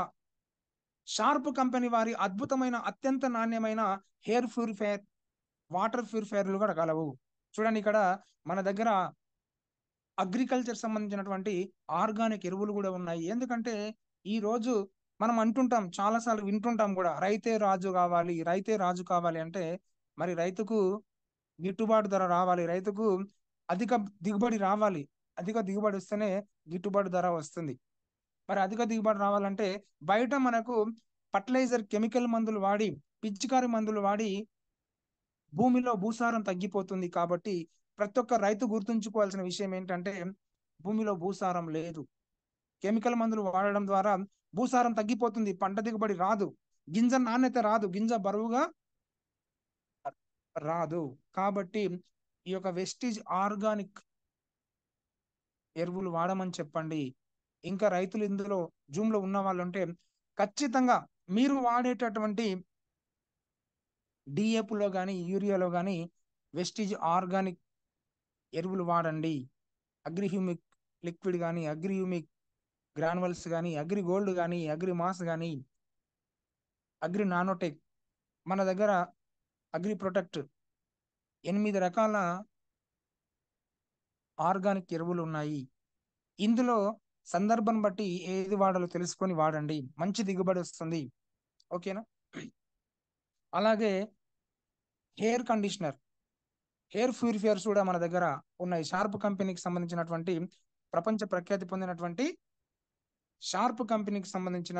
షార్ప్ కంపెనీ వారి అద్భుతమైన అత్యంత నాణ్యమైన హెయిర్ ప్యూరిఫైయర్, వాటర్ ప్యూరిఫైయర్లు కూడా కలవు. చూడండి, ఇక్కడ మన దగ్గర అగ్రికల్చర్ సంబంధించినటువంటి ఆర్గానిక్ ఎరువులు కూడా ఉన్నాయి. ఎందుకంటే ఈ రోజు మనం అంటుంటాం, చాలాసార్లు వింటుంటాం కూడా, రైతే రాజు కావాలి, రైతే రాజు కావాలి అంటే మరి రైతుకు గిట్టుబాటు ధర రావాలి, రైతుకు అధిక దిగుబడి రావాలి. అధిక దిగుబడి వస్తేనే గిట్టుబాటు ధర వస్తుంది. మరి అధిక దిగుబడి రావాలంటే బయట మనకు ఫర్టిలైజర్, కెమికల్ మందులు వాడి, పిచికారి మందులు వాడి భూమిలో భూసారం తగ్గిపోతుంది. కాబట్టి ప్రతి ఒక్క రైతు గుర్తుంచుకోవాల్సిన విషయం ఏంటంటే భూమిలో భూసారం లేదు. కెమికల్ మందులు వాడడం ద్వారా భూసారం తగ్గిపోతుంది, పంట దిగుబడి రాదు, గింజ నాణ్యత రాదు, గింజ బరువుగా రాదు. కాబట్టి ఈ యొక్క వెస్టీజ్ ఆర్గానిక్ ఎరువులు వాడమని చెప్పండి. ఇంకా రైతులు ఇందులో జూమ్ లో ఉన్న వాళ్ళు ఉంటే ఖచ్చితంగా మీరు వాడేటటువంటి డిఏపులో కానీ యూరియాలో కానీ వెస్టీజ్ ఆర్గానిక్ ఎరువులు వాడండి. అగ్రిహ్యూమిక్ లిక్విడ్ కానీ, అగ్రిహ్యూమిక్ గ్రానువల్స్ కానీ, అగ్రి గోల్డ్ కానీ, అగ్రి మాస్ కానీ, అగ్రి నానోటెక్, మన దగ్గర అగ్రి ప్రొటెక్ట్, 8 రకాల ఆర్గానిక్ ఎరువులు ఉన్నాయి. ఇందులో సందర్భం బట్టి ఏది వాడాలో తెలుసుకొని వాడండి, మంచి దిగుబడి వస్తుంది. ఓకేనా? అలాగే హెయిర్ కండిషనర్, హెయిర్ ప్యూరిఫైయర్స్ కూడా మన దగ్గర ఉన్నాయి. షార్ప్ కంపెనీకి సంబంధించినటువంటి ప్రపంచ ప్రఖ్యాతి పొందినటువంటి షార్ప్ కంపెనీకి సంబంధించిన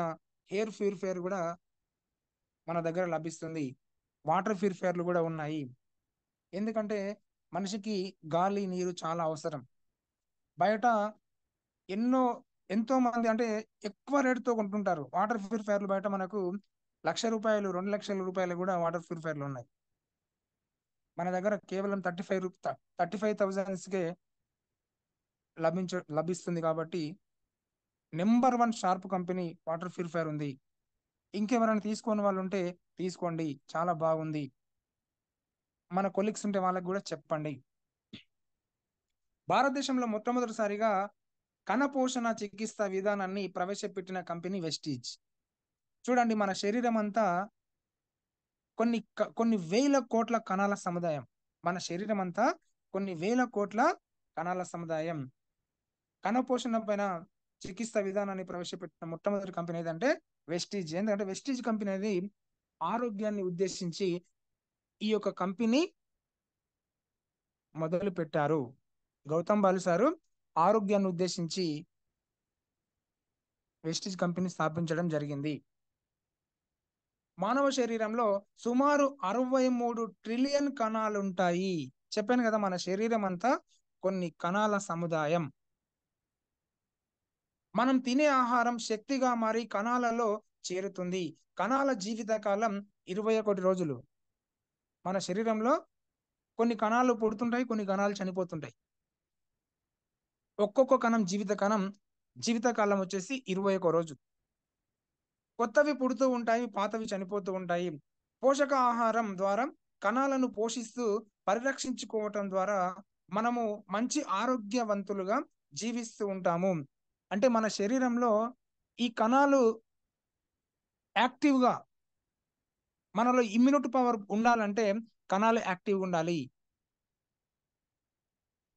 హెయిర్ ప్యూరిఫైయర్ కూడా మన దగ్గర లభిస్తుంది. వాటర్ ప్యూరిఫైయర్లు కూడా ఉన్నాయి. ఎందుకంటే మనిషికి గాలి, నీరు చాలా అవసరం. బయట ఎంతో మంది అంటే ఎక్కువ రేటుతో కొంటుంటారు వాటర్ ప్యూరిఫైయర్లు. బయట మనకు ₹1,00,000, ₹2,00,000 కూడా వాటర్ ప్యూరిఫైయర్లు ఉన్నాయి. మన దగ్గర కేవలం 35,000కే లభిస్తుంది. కాబట్టి number 1 sharp company water purifier ఉంది. ఇంకెవరైనా తీసుకునే వాళ్ళు ఉంటే తీసుకోండి, చాలా బాగుంది. మన కొలీగ్స్ ఉంటే వాళ్ళకి కూడా చెప్పండి. భారతదేశంలో మొట్టమొదటిసారిగా కణపోషణ చికిత్స విధానాన్ని ప్రవేశపెట్టిన కంపెనీ వెస్టీజ్. చూడండి, మన శరీరం అంతా కొన్ని వేల కోట్ల కణాల సముదాయం. మన శరీరం అంతా కొన్ని వేల కోట్ల కణాల సముదాయం. కణపోషణ పైన చికిత్స విధానాన్ని ప్రవేశపెట్టిన మొట్టమొదటి కంపెనీ ఏదంటే వెస్టీజ్. ఎందుకంటే వెస్టీజ్ కంపెనీ అనేది ఆరోగ్యాన్ని ఉద్దేశించి ఈ యొక్క కంపెనీ మొదలు పెట్టారు. గౌతమ్ బాలిసారు ఆరోగ్యాన్ని ఉద్దేశించి వెస్టీజ్ కంపెనీ స్థాపించడం జరిగింది. మానవ శరీరంలో సుమారు 63 ట్రిలియన్ కణాలు ఉంటాయి. చెప్పాను కదా, మన శరీరం అంతా కొన్ని కణాల సముదాయం. మనం తినే ఆహారం శక్తిగా మారి కణాలలో చేరుతుంది. కణాల జీవిత కాలం 21 రోజులు. మన శరీరంలో కొన్ని కణాలు పుడుతుంటాయి, కొన్ని కణాలు చనిపోతుంటాయి. ఒక్కొక్క కణం జీవితకాలం వచ్చేసి 21 రోజు. కొత్తవి పుడుతూ ఉంటాయి, పాతవి చనిపోతూ ఉంటాయి. పోషక ఆహారం ద్వారా కణాలను పోషిస్తూ పరిరక్షించుకోవటం ద్వారా మనము మంచి ఆరోగ్యవంతులుగా జీవిస్తూ ఉంటాము. అంటే మన శరీరంలో ఈ కణాలు యాక్టివ్గా, మనలో ఇమ్యూనిటీ పవర్ ఉండాలంటే కణాలు యాక్టివ్గా ఉండాలి.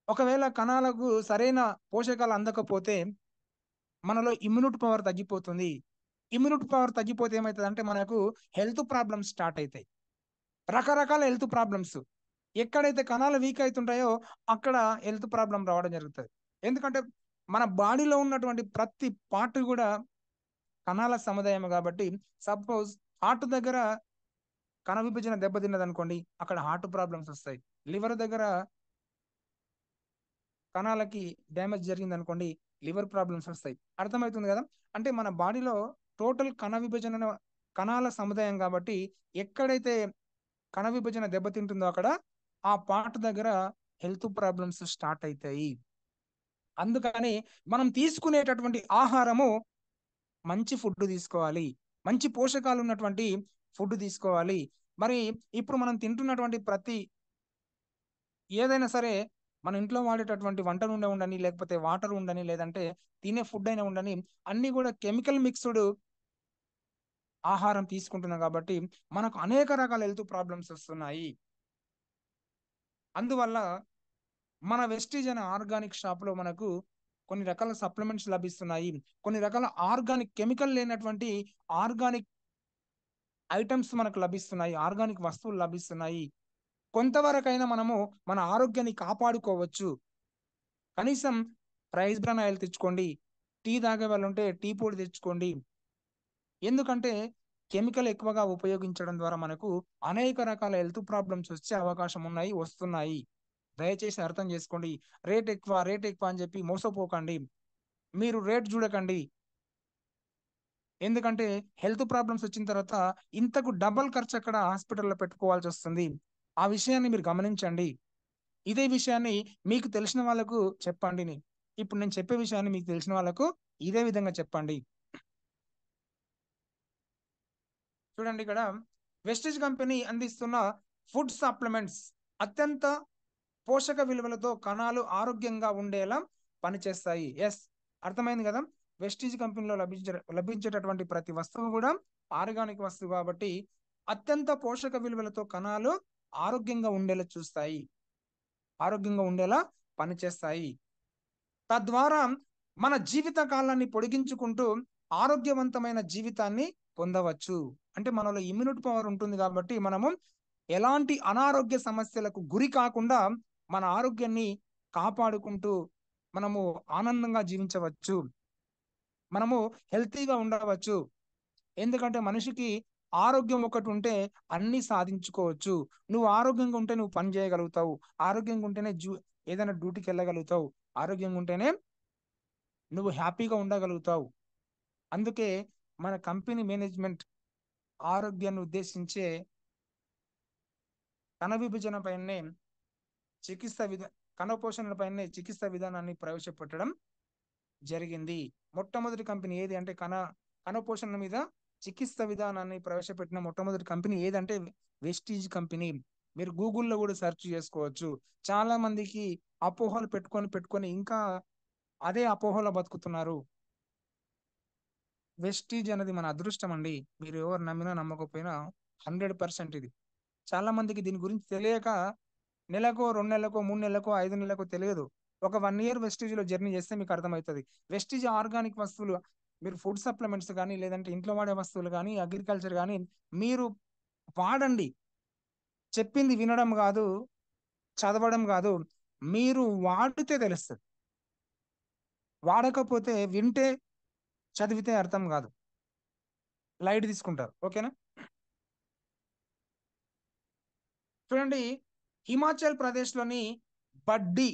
ఒకవేళ కణాలకు సరైన పోషకాలు అందకపోతే మనలో ఇమ్యూనిటీ పవర్ తగ్గిపోతుంది. ఇమ్యూనిటీ పవర్ తగ్గిపోతే ఏమవుతుందంటే మనకు హెల్త్ ప్రాబ్లమ్స్ స్టార్ట్ అవుతాయి. రకరకాల హెల్త్ ప్రాబ్లమ్స్. ఎక్కడైతే కణాలు వీక్ అవుతుంటాయో అక్కడ హెల్త్ ప్రాబ్లం రావడం జరుగుతుంది. ఎందుకంటే మన బాడీలో ఉన్నటువంటి ప్రతి పార్ట్ కూడా కణాల సముదాయం కాబట్టి, సపోజ్ హార్ట్ దగ్గర కణ విభజన దెబ్బతిన్నది అనుకోండి, అక్కడ హార్ట్ ప్రాబ్లమ్స్ వస్తాయి. లివర్ దగ్గర కణాలకి డ్యామేజ్ జరిగింది అనుకోండి, లివర్ ప్రాబ్లమ్స్ వస్తాయి. అర్థమవుతుంది కదా. అంటే మన బాడీలో టోటల్ కణ విభజన కణాల సముదాయం కాబట్టి ఎక్కడైతే కణ విభజన దెబ్బతింటుందో అక్కడ ఆ పార్ట్ దగ్గర హెల్త్ ప్రాబ్లమ్స్ స్టార్ట్ అవుతాయి. అందుకని మనం తీసుకునేటటువంటి ఆహారము మంచి ఫుడ్ తీసుకోవాలి, మంచి పోషకాలు ఉన్నటువంటి ఫుడ్ తీసుకోవాలి. మరి ఇప్పుడు మనం తింటున్నటువంటి ప్రతి ఏదైనా సరే మన ఇంట్లో వాడేటటువంటి వంట నూనె ఉండని, లేకపోతే వాటర్ ఉండని, లేదంటే తినే ఫుడ్ అయినా ఉండని, అన్ని కూడా కెమికల్ మిక్స్డ్ ఆహారం తీసుకుంటున్నాం కాబట్టి మనకు అనేక రకాల హెల్త్ ప్రాబ్లమ్స్ వస్తున్నాయి. అందువల్ల మన వెస్టీజ్ అనే ఆర్గానిక్ షాప్ లో మనకు కొన్ని రకాల సప్లిమెంట్స్ లభిస్తున్నాయి. కొన్ని రకాల ఆర్గానిక్ కెమికల్ లేనటువంటి ఆర్గానిక్ ఐటమ్స్ మనకు లభిస్తున్నాయి, ఆర్గానిక్ వస్తువులు లభిస్తున్నాయి. కొంతవరకైనా మనము మన ఆరోగ్యాన్ని కాపాడుకోవచ్చు. కనీసం రైస్ బ్రాన్ ఆయిల్ తెచ్చుకోండి, టీ తాగే వాళ్ళు ఉంటే టీ పొడి తెచ్చుకోండి. ఎందుకంటే కెమికల్ ఎక్కువగా ఉపయోగించడం ద్వారా మనకు అనేక రకాల హెల్త్ ప్రాబ్లమ్స్ వచ్చే అవకాశం వస్తున్నాయి. దయచేసి అర్థం చేసుకోండి. రేట్ ఎక్కువ అని చెప్పి మోసపోకండి. మీరు రేట్ చూడకండి. ఎందుకంటే హెల్త్ ప్రాబ్లమ్స్ వచ్చిన తర్వాత ఇంతకు డబల్ ఖర్చు అక్కడ హాస్పిటల్లో పెట్టుకోవాల్సి వస్తుంది. ఆ విషయాన్ని మీరు గమనించండి. ఇదే విషయాన్ని మీకు తెలిసిన వాళ్ళకు చెప్పండి. ఇప్పుడు నేను చెప్పే విషయాన్ని మీకు తెలిసిన వాళ్ళకు ఇదే విధంగా చెప్పండి. చూడండి, ఇక్కడ వెస్టీజ్ కంపెనీ అందిస్తున్న ఫుడ్ సప్లిమెంట్స్ అత్యంత పోషక విలువలతో కణాలు ఆరోగ్యంగా ఉండేలా పనిచేస్తాయి. ఎస్, అర్థమైంది కదా. వెస్టీజ్ కంపెనీలో లభించేటటువంటి ప్రతి వస్తువు కూడా ఆర్గానిక్ వస్తువు కాబట్టి అత్యంత పోషక విలువలతో కణాలు ఆరోగ్యంగా ఉండేలా పనిచేస్తాయి. తద్వారా మన జీవిత కాలాన్ని పొడిగించుకుంటూ ఆరోగ్యవంతమైన జీవితాన్ని పొందవచ్చు. అంటే మనలో ఇమ్యూనిటీ పవర్ ఉంటుంది కాబట్టి మనము ఎలాంటి అనారోగ్య సమస్యలకు గురి కాకుండా మన ఆరోగ్యాన్ని కాపాడుకుంటూ మనము ఆనందంగా జీవించవచ్చు, మనము హెల్తీగా ఉండవచ్చు. ఎందుకంటే మనిషికి ఆరోగ్యం ఒకటి ఉంటే అన్ని సాధించుకోవచ్చు. నువ్వు ఆరోగ్యంగా ఉంటే నువ్వు పని చేయగలుగుతావు, ఆరోగ్యంగా ఉంటేనే ఏదైనా డ్యూటీకి వెళ్ళగలుగుతావు, ఆరోగ్యంగా ఉంటేనే నువ్వు హ్యాపీగా ఉండగలుగుతావు. అందుకే మన కంపెనీ మేనేజ్మెంట్ ఆరోగ్యాన్ని ఉద్దేశించే కణ విభజన పైనే కణ పోషణ పైనే చికిత్స విధానాన్ని ప్రవేశపెట్టడం జరిగింది. మొట్టమొదటి కంపెనీ ఏది అంటే కణ పోషణ మీద చికిత్స విధానాన్ని ప్రవేశపెట్టిన మొట్టమొదటి కంపెనీ ఏదంటే వెస్టీజ్ కంపెనీ. మీరు గూగుల్లో కూడా సెర్చ్ చేసుకోవచ్చు. చాలా మందికి అపోహలు పెట్టుకొని ఇంకా అదే అపోహలో బతుకుతున్నారు. వెస్టీజ్ అనేది మన అదృష్టం అండి. మీరు ఎవరు నమ్మినా నమ్మకపోయినా 100% ఇది. చాలా మందికి దీని గురించి తెలియక నెలకో 2 నెలలకో 3 నెలలకో 5 నెలలకో తెలియదు. ఒక 1 ఇయర్ వెస్టీజ్ లో జర్నీ చేస్తే మీకు అర్థమవుతుంది. వెస్టీజ్ ఆర్గానిక్ వస్తువులు, మీరు ఫుడ్ సప్లిమెంట్స్ కానీ, లేదంటే ఇంట్లో వాడే వస్తువులు కానీ, అగ్రికల్చర్ కానీ మీరు వాడండి. చెప్పింది వినడం కాదు, చదవడం కాదు, మీరు వాడితే తెలుస్తుంది. వాడకపోతే వింటే చదివితే అర్థం కాదు, లైట్ తీసుకుంటారు. ఓకేనా? చూడండి, హిమాచల్ ప్రదేశ్లోని బడ్డీ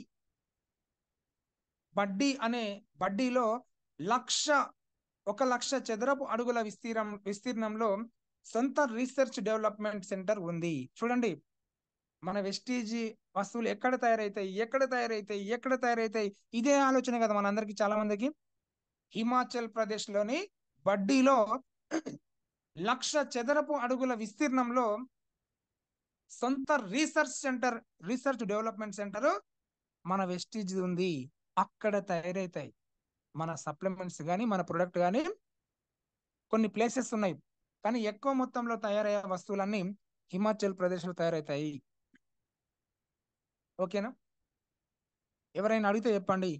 అనే బడ్డీలో 1,00,000 చదరపు అడుగుల విస్తీర్ణంలో సొంత రీసెర్చ్ డెవలప్మెంట్ సెంటర్ ఉంది. చూడండి, మన వెస్టీజ్ వస్తువులు ఎక్కడ తయారైతాయి, ఇదే ఆలోచన కదా మనందరికి, చాలా మందికి. హిమాచల్ ప్రదేశ్ లోని బడ్డీలో 1,00,000 చదరపు అడుగుల విస్తీర్ణంలో సొంత రీసెర్చ్ డెవలప్మెంట్ సెంటర్ మన వెస్టీజ్ ఉంది. అక్కడ తయారైతాయి మన సప్లిమెంట్స్ కానీ, మన ప్రొడక్ట్ కానీ. కొన్ని ప్లేసెస్ ఉన్నాయి, కానీ ఎక్కువ మొత్తంలో తయారయ్యే వస్తువులన్నీ హిమాచల్ ప్రదేశ్లో తయారవుతాయి. ఓకేనా? ఎవరైనా అడిగితే చెప్పండి,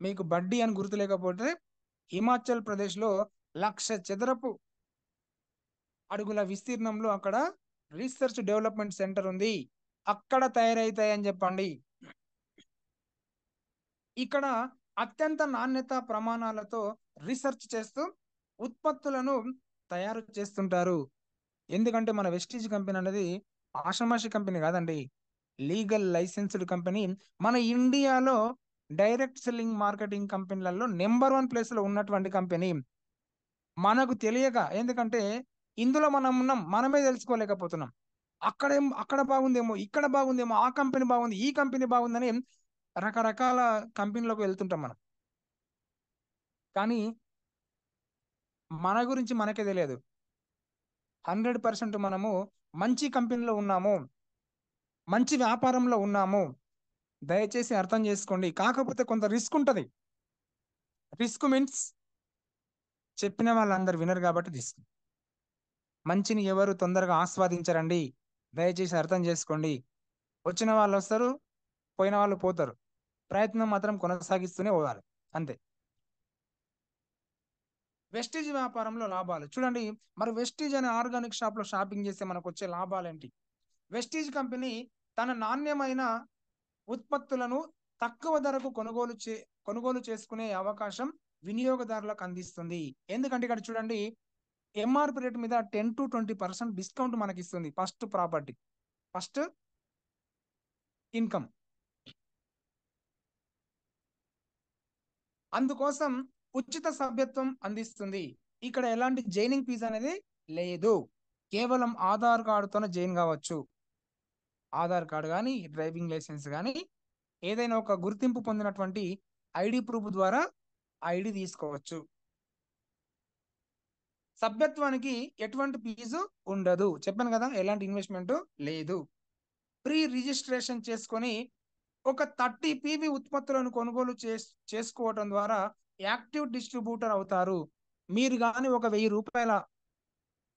మీకు బడ్డీ అని గుర్తు లేకపోతే హిమాచల్ ప్రదేశ్లో 1,00,000 చదరపు అడుగుల విస్తీర్ణంలో అక్కడ రీసెర్చ్ డెవలప్మెంట్ సెంటర్ ఉంది, అక్కడ తయారవుతాయి అని చెప్పండి. ఇక్కడ అత్యంత నాణ్యత ప్రమాణాలతో రీసెర్చ్ చేస్తూ ఉత్పత్తులను తయారు చేస్తుంటారు. ఎందుకంటే మన వెస్టీజ్ కంపెనీ అనేది ఆషామాషి కంపెనీ కాదండి, లీగల్ లైసెన్స్డ్ కంపెనీ. మన ఇండియాలో డైరెక్ట్ సెల్లింగ్ మార్కెటింగ్ కంపెనీలలో నెంబర్ 1 ప్లేస్ లో ఉన్నటువంటి కంపెనీ. మనకు తెలియక, ఎందుకంటే ఇందులో మనం ఉన్నాం, మనమే తెలుసుకోలేకపోతున్నాం. అక్కడ బాగుందేమో, ఇక్కడ బాగుందేమో, ఆ కంపెనీ బాగుంది, ఈ కంపెనీ బాగుందని రకరకాల కంపెనీలకు వెళ్తుంటాం మనం. కానీ మన గురించి మనకే తెలియదు. 100% మనము మంచి కంపెనీలో ఉన్నాము, మంచి వ్యాపారంలో ఉన్నాము. దయచేసి అర్థం చేసుకోండి. కాకపోతే కొంత రిస్క్ ఉంటుంది. రిస్క్ మీన్స్ చెప్పిన వాళ్ళందరూ వినరు కాబట్టి రిస్క్. మంచిని ఎవరు తొందరగా ఆస్వాదించరండి, దయచేసి అర్థం చేసుకోండి. వచ్చిన వాళ్ళు వస్తారు, పోయిన వాళ్ళు పోతారు. ప్రయత్నం మాత్రం కొనసాగిస్తూనే పోవాలి, అంతే. వెస్టీజ్ వ్యాపారంలో లాభాలు చూడండి. మరి వెస్టీజ్ అనే ఆర్గానిక్ షాప్ లో షాపింగ్ చేస్తే మనకు వచ్చే లాభాలు ఏంటి? వెస్టీజ్ కంపెనీ తన నాణ్యమైన ఉత్పత్తులను తక్కువ ధరకు కొనుగోలు చేసుకునే అవకాశం వినియోగదారులకు అందిస్తుంది. ఎందుకంటే ఇక్కడ చూడండి, ఎంఆర్పి రేట్ మీద 10 to 20% డిస్కౌంట్ మనకి ఇస్తుంది. First income. అందుకోసం ఉచిత సభ్యత్వం అందిస్తుంది. ఇక్కడ ఎలాంటి జైనింగ్ ఫీజు అనేది లేదు, కేవలం ఆధార్ కార్డుతోనే జైన్ కావచ్చు. ఆధార్ కార్డు కానీ, డ్రైవింగ్ లైసెన్స్ కానీ, ఏదైనా ఒక గుర్తింపు పొందినటువంటి ఐడి ప్రూఫ్ ద్వారా ఐడి తీసుకోవచ్చు. సభ్యత్వానికి ఎటువంటి ఫీజు ఉండదు, చెప్పాను కదా, ఎలాంటి ఇన్వెస్ట్మెంట్ లేదు. ప్రీ రిజిస్ట్రేషన్ చేసుకొని ఒక 30 PV ఉత్పత్తులను కొనుగోలు చేసుకోవటం ద్వారా యాక్టివ్ డిస్ట్రిబ్యూటర్ అవుతారు. మీరు కానీ ఒక 1,000 రూపాయల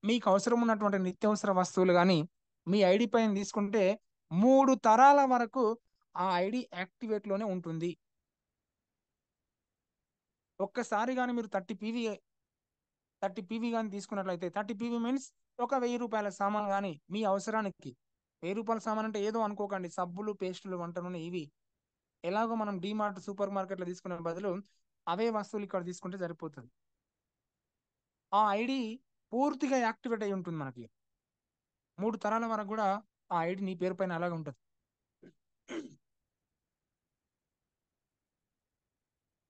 మీకు అవసరం ఉన్నటువంటి నిత్యావసర వస్తువులు కానీ మీ ఐడి పైన తీసుకుంటే 3 తరాల వరకు ఆ ఐడి యాక్టివేట్ లోనే ఉంటుంది. ఒక్కసారి కానీ మీరు 30 PV కానీ తీసుకున్నట్లయితే, 30 PV మీన్స్ ఒక 1,000 రూపాయల సామాన్ కానీ మీ అవసరానికి. 1,000 రూపాయల సామాన్ అంటే ఏదో అనుకోకండి, సబ్బులు, పేస్టులు, వంట నూనె, ఇవి ఎలాగో మనం డిమార్ట్, సూపర్ మార్కెట్లో తీసుకునే బదులు అవే వస్తువులు ఇక్కడ తీసుకుంటే సరిపోతుంది. ఆ ఐడి పూర్తిగా యాక్టివేట్ అయి ఉంటుంది. మనకి 3 తరాల వరకు కూడా ఆ ఐడి నీ పేరు పైన అలాగే ఉంటుంది.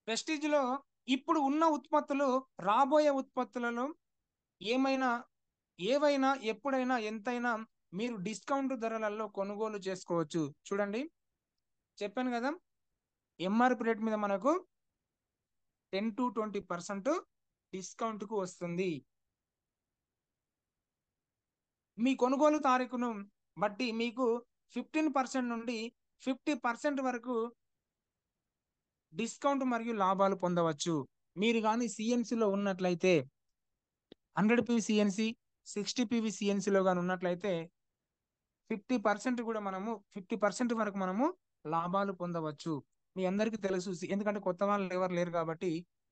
ప్రెస్టీజ్ లో ఇప్పుడు ఉన్న ఉత్పత్తులు రాబోయే ఉత్పత్తులలో ఏవైనా ఎప్పుడైనా ఎంతైనా మీరు డిస్కౌంట్ ధరలలో కొనుగోలు చేసుకోవచ్చు. చూడండి, చెప్పాను కదా, ఎంఆర్పి రేట్ మీద మనకు 10 to 20% డిస్కౌంట్ కు వస్తుంది. మీ కొనుగోలు తారీఖును బట్టి మీకు 15% నుండి 50% వరకు డిస్కౌంట్ మరియు లాభాలు పొందవచ్చు. మీరు కానీ సిఎన్సిలో ఉన్నట్లయితే, 100 PV సిఎన్సి, 60 PV సిఎన్సిలో కానీ ఉన్నట్లయితే 50% వరకు మనము లాభాలు పొందవచ్చు. మీ అందరికీ తెలుసు, ఎందుకంటే కొత్త వాళ్ళు ఎవరు లేరు కాబట్టి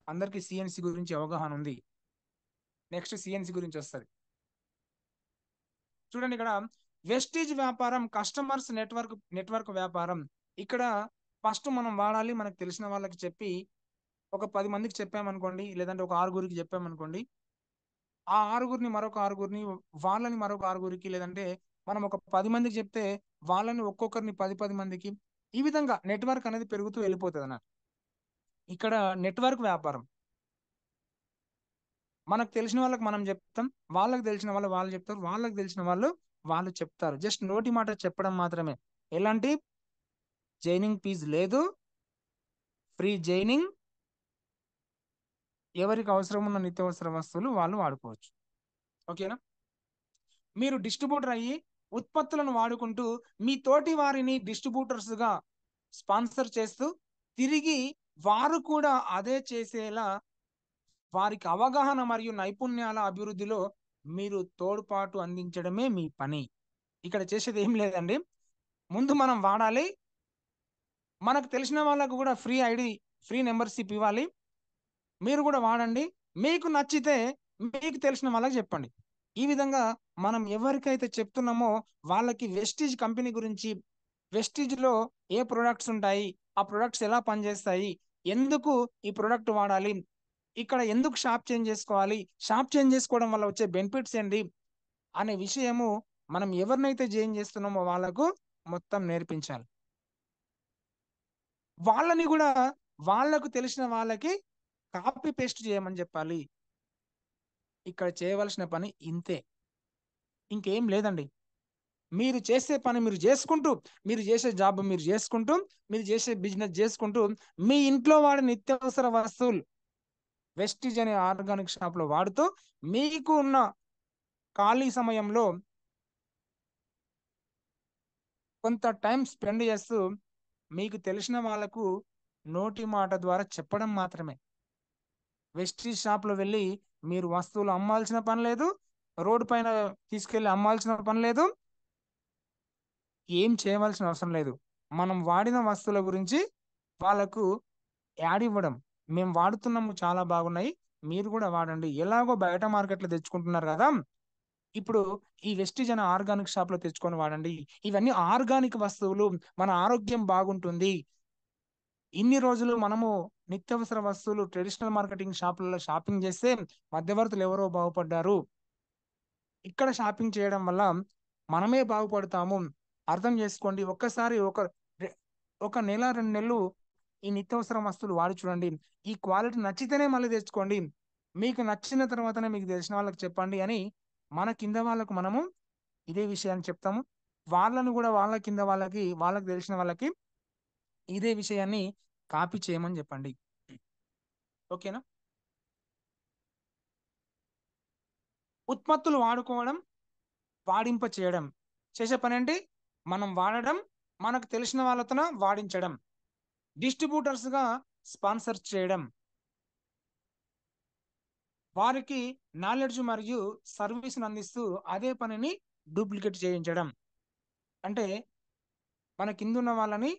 అందరికీ సిఎన్సి గురించి అవగాహన ఉంది. నెక్స్ట్ సిఎన్సి గురించి వస్తుంది. చూడండి ఇక్కడ వెస్టీజ్ వ్యాపారం కస్టమర్స్ నెట్వర్క్ వ్యాపారం. ఇక్కడ ఫస్ట్ మనం వాడాలి, మనకు తెలిసిన వాళ్ళకి చెప్పి ఒక 10 మందికి చెప్పామనుకోండి, లేదంటే ఒక 6గురికి చెప్పామనుకోండి, ఆ 6గురిని మరొక 6గురిని, వాళ్ళని మరొక 6గురికి, లేదంటే మనం ఒక 10 మందికి చెప్తే వాళ్ళని ఒక్కొక్కరిని 10 మందికి, ఈ విధంగా నెట్వర్క్ అనేది పెరుగుతూ వెళ్ళిపోతుంది అన్నమాట. ఇక్కడ నెట్వర్క్ వ్యాపారం. మనకు తెలిసిన వాళ్ళకి మనం చెప్తాం, వాళ్ళకి తెలిసిన వాళ్ళు వాళ్ళు చెప్తారు, వాళ్ళకి తెలిసిన వాళ్ళు వాళ్ళు చెప్తారు. జస్ట్ నోటి మాట చెప్పడం మాత్రమే. ఎలాంటి జైనింగ్ ఫీజు లేదు, ఫ్రీ జైనింగ్. ఎవరికి అవసరం ఉన్న నిత్యావసర వస్తువులు వాళ్ళు వాడుకోవచ్చు. ఓకేనా? మీరు డిస్ట్రిబ్యూటర్ అయ్యి ఉత్పత్తులను వాడుకుంటూ మీ తోటి వారిని డిస్ట్రిబ్యూటర్స్ గా స్పాన్సర్ చేస్తూ తిరిగి వారు కూడా అదే చేసేలా వారికి అవగాహన మరియు నైపుణ్యాల అభివృద్ధిలో మీరు తోడ్పాటు అందించడమే మీ పని. ఇక్కడ చేసేది ఏం లేదండి. ముందు మనం వాడాలి, మనకు తెలిసిన వాళ్ళకు కూడా ఫ్రీ మెంబర్షిప్ ఇవ్వాలి, మీరు కూడా వాడండి, మీకు నచ్చితే మీకు తెలిసిన వాళ్ళకి చెప్పండి. ఈ విధంగా మనం ఎవరికైతే చెప్తున్నామో వాళ్ళకి వెస్టీజ్ కంపెనీ గురించి, వెస్టీజ్ లో ఏ ప్రొడక్ట్స్ ఉంటాయి, ఆ ప్రొడక్ట్స్ ఎలా పనిచేస్తాయి, ఎందుకు ఈ ప్రొడక్ట్ వాడాలి, ఇక్కడ ఎందుకు షాప్ చేంజ్ చేసుకోవాలి, షాప్ చేంజ్ చేసుకోవడం వల్ల వచ్చే బెనిఫిట్స్ ఏంటి అనే విషయము మనం ఎవరినైతే జాయిన్ చేస్తున్నామో వాళ్ళకు మొత్తం నేర్పించాలి. వాళ్ళని కూడా వాళ్ళకు తెలిసిన వాళ్ళకి కాపీ పేస్ట్ చేయమని చెప్పాలి. ఇక్కడ చేయవలసిన పని ఇంతే, ఇంకేం లేదండి. మీరు చేసే పని మీరు చేసుకుంటూ, మీరు చేసే జాబ్ మీరు చేసుకుంటూ, మీరు చేసే బిజినెస్ చేసుకుంటూ, మీ ఇంట్లో వాడే నిత్యావసర వస్తువులు వెస్టీజ్ అనే ఆర్గానిక్ షాప్ లో వాడుతూ మీకు ఉన్న ఖాళీ సమయంలో కొంత టైం స్పెండ్ చేస్తూ మీకు తెలిసిన వాళ్ళకు నోటి మాట ద్వారా చెప్పడం మాత్రమే. వెస్టీజ్ షాప్ లో వెళ్ళి మీరు వస్తువులు అమ్మాల్సిన పని లేదు, రోడ్డు పైన తీసుకెళ్లి అమ్మాల్సిన పని లేదు, ఏం చేయవలసిన అవసరం లేదు. మనం వాడిన వస్తువుల గురించి వాళ్ళకు యాడ్ ఇవ్వడం, మేము వాడుతున్నాము, చాలా బాగున్నాయి, మీరు కూడా వాడండి. ఎలాగో బయట మార్కెట్లో తెచ్చుకుంటున్నారు కదా, ఇప్పుడు ఈ వెస్టీజ్ అనే ఆర్గానిక్ షాప్ లో తెచ్చుకొని వాడండి. ఇవన్నీ ఆర్గానిక్ వస్తువులు, మన ఆరోగ్యం బాగుంటుంది. ఇన్ని రోజులు మనము నిత్యావసర వస్తువులు ట్రెడిషనల్ మార్కెటింగ్ షాపులలో షాపింగ్ చేస్తే మధ్యవర్తులు ఎవరో బాగుపడ్డారు. ఇక్కడ షాపింగ్ చేయడం వల్ల మనమే బాగుపడతాము. అర్థం చేసుకోండి. ఒక్కసారి ఒక నెల 2 నెలలు ఈ నిత్యావసర వస్తువులు వాడి చూడండి. ఈ క్వాలిటీ నచ్చితేనే మళ్ళీ తెచ్చుకోండి. మీకు నచ్చిన తర్వాతనే మీకు తెలిసిన వాళ్ళకి చెప్పండి అని మన కింద వాళ్ళకు మనము ఇదే విషయాన్ని చెప్తాము. వాళ్ళను కూడా వాళ్ళ కింద వాళ్ళకి తెలిసిన వాళ్ళకి ఇదే విషయాన్ని కాపీ చేయమని చెప్పండి. ఓకేనా? ఉత్పత్తులు వాడుకోవడం, వాడింప చేయడం. చేసే పని ఏంటి? మనం వాడడం, మనకు తెలిసిన వాళ్ళతో వాడించడం, డిస్ట్రిబ్యూటర్స్ గా స్పాన్సర్ చేయడం, వారికి నాలెడ్జ్ మరియు సర్వీస్ని అందిస్తూ అదే పనిని డూప్లికేట్ చేయించడం. అంటే మన కిందున్న వాళ్ళని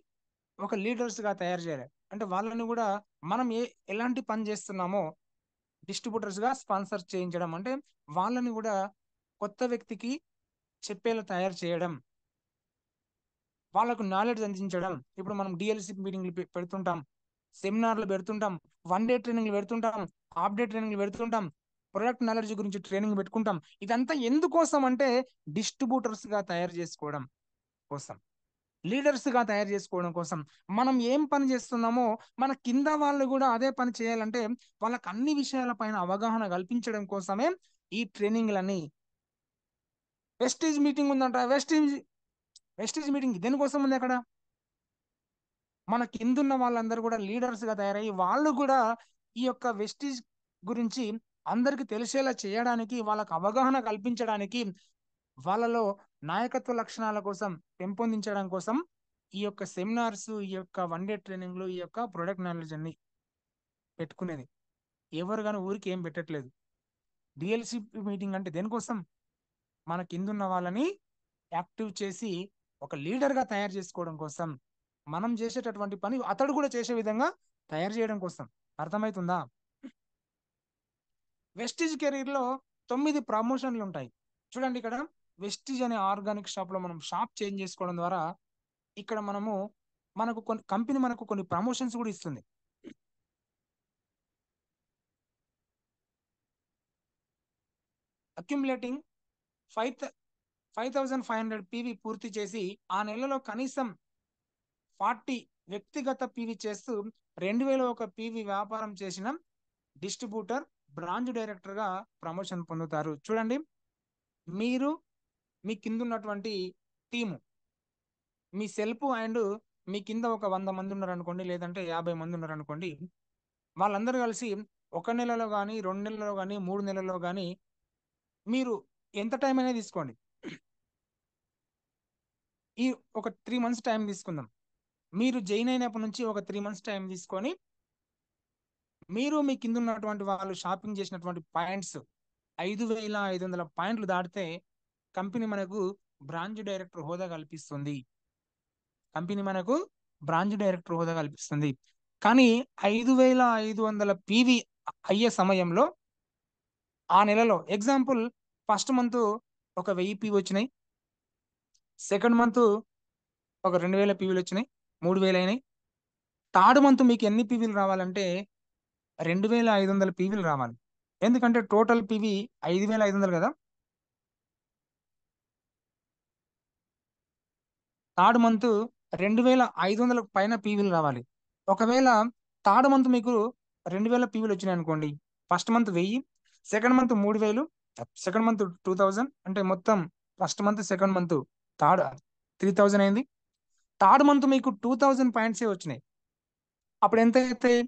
ఒక లీడర్స్ గా తయారు చేయాలి. అంటే వాళ్ళని కూడా మనం ఎలాంటి పని చేస్తున్నామో డిస్ట్రిబ్యూటర్స్ గా స్పాన్సర్ చేయించడం, అంటే వాళ్ళని కూడా కొత్త వ్యక్తికి చెప్పేలా తయారు చేయడం, వాళ్ళకు నాలెడ్జ్ అందించడం. ఇప్పుడు మనం డిఎల్సి మీటింగ్లు పెడుతుంటాం, సెమినార్లు పెడుతుంటాం, 1 డే ట్రైనింగ్లు పెడుతుంటాం, హాఫ్ డే ట్రైనింగ్లు పెడుతుంటాం, ప్రొడక్ట్ నాలెడ్జ్ గురించి ట్రైనింగ్ పెట్టుకుంటాం. ఇదంతా ఎందుకోసం అంటే డిస్ట్రిబ్యూటర్స్ గా తయారు చేసుకోవడం కోసం, లీడర్స్ గా తయారు చేసుకోవడం కోసం. మనం ఏం పని చేస్తున్నామో మన కింద వాళ్ళు కూడా అదే పని చేయాలంటే వాళ్ళకి అన్ని విషయాల పైన అవగాహన కల్పించడం కోసమే ఈ ట్రైనింగ్లన్నీ. వెస్టీజ్ మీటింగ్ ఉందంట, వెస్టీజ్ మీటింగ్ దేనికోసం ఉంది? అక్కడ మన కిందున్న వాళ్ళందరూ కూడా లీడర్స్ గా తయారయ్యి వాళ్ళు కూడా ఈ యొక్క వెస్టీజ్ గురించి అందరికి తెలిసేలా చేయడానికి, వాళ్ళకు అవగాహన కల్పించడానికి, వాళ్ళలో నాయకత్వ లక్షణాల కోసం పెంపొందించడం కోసం ఈ యొక్క సెమినార్స్, ఈ యొక్క 1 డే ట్రైనింగ్లు, ఈ యొక్క ప్రొడక్ట్ నాలెడ్జ్ అన్ని పెట్టుకునేది. ఎవరు కానీ ఊరికి ఏం పెట్టట్లేదు. డిఎల్సి మీటింగ్ అంటే దేనికోసం? మన కిందున్న వాళ్ళని యాక్టివ్ చేసి ఒక లీడర్ గా తయారు చేసుకోవడం కోసం. మనం చేసేటటువంటి పని అతడు కూడా చేసే విధంగా తయారు చేయడం కోసం. అర్థమవుతుందా? వెస్టీజ్ కెరీర్ లో 9 ప్రమోషన్లు ఉంటాయి. చూడండి ఇక్కడ వెస్టిజ్ అనే ఆర్గానిక్ షాప్ లో మనం షాప్ చేంజ్ చేసుకోవడం ద్వారా ఇక్కడ మనకు కొన్ని కంపెనీ మనకు కొన్ని ప్రమోషన్స్ కూడా ఇస్తుంది. అక్యుములేటింగ్ 5500 పీవీ పూర్తి చేసి ఆ నెలలో కనీసం 40 వ్యక్తిగత పీవీ చేస్తూ 2001 పీవీ వ్యాపారం చేసిన డిస్ట్రిబ్యూటర్ బ్రాంచ్ డైరెక్టర్ గా ప్రమోషన్ పొందుతారు. చూడండి, మీరు మీ కింద ఉన్నటువంటి టీము, మీ సెల్ఫ్ అండ్ మీ కింద ఒక 100 మంది ఉన్నారనుకోండి, లేదంటే 50 మంది ఉన్నారనుకోండి, వాళ్ళందరూ కలిసి 1 నెలలో కానీ 2 నెలల్లో కానీ 3 నెలల్లో కానీ మీరు ఎంత టైం అనేది తీసుకోండి. ఈ ఒక 3 మంత్స్ టైం తీసుకుందాం. మీరు జాయిన్ అయినప్పటి నుంచి ఒక 3 మంత్స్ టైం తీసుకొని మీరు మీ కింద ఉన్నటువంటి వాళ్ళు షాపింగ్ చేసినటువంటి పాయింట్స్ 5500 పాయింట్లు దాటితే కంపెనీ మనకు బ్రాంచ్ డైరెక్టర్ హోదా కల్పిస్తుంది. కానీ 5500 పీవీ అయ్యే సమయంలో ఆ నెలలో ఎగ్జాంపుల్ ఫస్ట్ మంత్ ఒక 1000 పీవీ వచ్చినాయి, సెకండ్ మంత్ ఒక 2000 పీవీలు వచ్చినాయి, 3000 అయినాయి. థర్డ్ మంత్ మీకు ఎన్ని పీవీలు రావాలంటే 2500 పీవీలు రావాలి. ఎందుకంటే టోటల్ పీవీ 5500 కదా. థర్డ్ మంత్ 2500 పైన పీవీలు రావాలి. ఒకవేళ థర్డ్ మంత్ మీకు 2000 పీవీలు వచ్చినాయి అనుకోండి, first month 1000, second month 3000, second month 2000, అంటే మొత్తం first month second month third 3000 అయింది. థర్డ్ మంత్ మీకు 2000 పాయింట్సే వచ్చినాయి. అప్పుడు ఎంత అవుతాయి?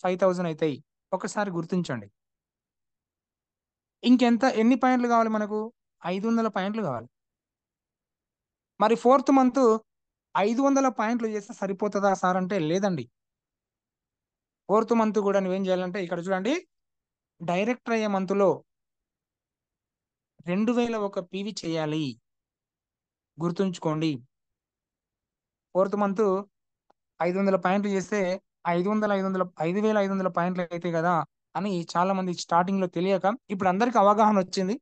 5000 అవుతాయి. ఒకసారి గుర్తించండి. ఎన్ని పాయింట్లు కావాలి మనకు? 500 పాయింట్లు కావాలి. మరి ఫోర్త్ మంత్ 500 పాయింట్లు చేస్తే సరిపోతుందా సార్ అంటే లేదండి. ఫోర్త్ మంత్ కూడా నువ్వేం చేయాలంటే ఇక్కడ చూడండి, డైరెక్టర్ అయ్యే మంత్లో 2001 పీవీ చేయాలి. గుర్తుంచుకోండి, ఫోర్త్ మంత్ 500 పాయింట్లు చేస్తే 5500 పాయింట్లు అయితే కదా అని చాలా మంది స్టార్టింగ్ లో తెలియక, ఇప్పుడు అందరికి అవగాహన వచ్చింది.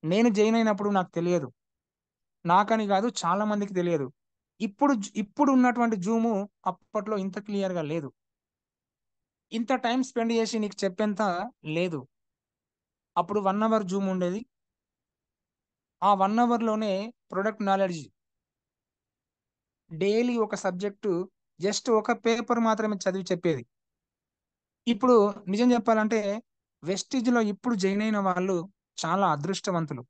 నేను జాయిన్ అయినప్పుడు నాకు తెలియదు, నాకని కాదు చాలా మందికి తెలియదు. ఇప్పుడు ఉన్నటువంటి జూము అప్పట్లో ఇంత క్లియర్ గా లేదు, ఇంత టైం స్పెండ్ చేసి నీకు చెప్పేంత లేదు. అప్పుడు 1 అవర్ జూమ్ ఉండేది. ఆ 1 అవర్ లోనే ప్రొడక్ట్ నాలెడ్జ్ డైలీ ఒక సబ్జెక్టు జస్ట్ ఒక పేపర్ మాత్రమే చదివి చెప్పేది. ఇప్పుడు నిజం చెప్పాలంటే వెస్టిజ్ లో ఇప్పుడు జాయిన్ అయిన వాళ్ళు చాలా అదృష్టవంతులు.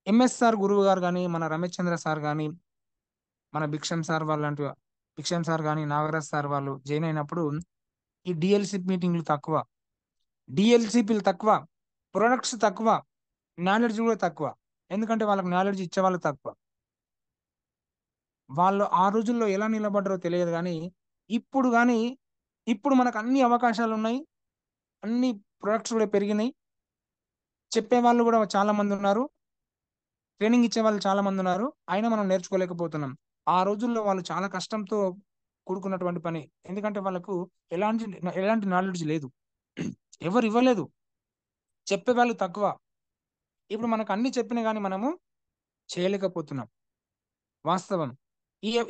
ఎంఎస్ఆర్ గురువు గారు కానీ, మన రమేష్ చంద్ర సార్ కానీ, మన భిక్షం సార్ వాళ్ళు భిక్షం సార్ కానీ, నాగరాజ్ సార్ వాళ్ళు జాయిన్ అయినప్పుడు ఈ డిఎల్సిపి మీటింగ్లు తక్కువ, డిఎల్సిపిలు తక్కువ, ప్రొడక్ట్స్ తక్కువ, నాలెడ్జ్ కూడా తక్కువ. ఎందుకంటే వాళ్ళకి నాలెడ్జ్ ఇచ్చేవాళ్ళు తక్కువ. వాళ్ళు ఆ రోజుల్లో ఎలా నిలబడ్డారో తెలియదు. కానీ ఇప్పుడు మనకు అన్ని అవకాశాలు ఉన్నాయి, అన్ని ప్రొడక్ట్స్ కూడా పెరిగినాయి, చెప్పేవాళ్ళు కూడా చాలా మంది ఉన్నారు, ట్రైనింగ్ ఇచ్చే వాళ్ళు చాలా మంది ఉన్నారు. అయినా మనం నేర్చుకోలేకపోతున్నాం. ఆ రోజుల్లో వాళ్ళు చాలా కష్టంతో కూడుకున్నటువంటి పని. ఎందుకంటే వాళ్ళకు ఎలాంటి నాలెడ్జ్ లేదు, ఎవరు ఇవ్వలేదు, చెప్పేవాళ్ళు తక్కువ. ఇప్పుడు మనకు అన్ని చెప్పినా కానీ మనము చేయలేకపోతున్నాం. వాస్తవం.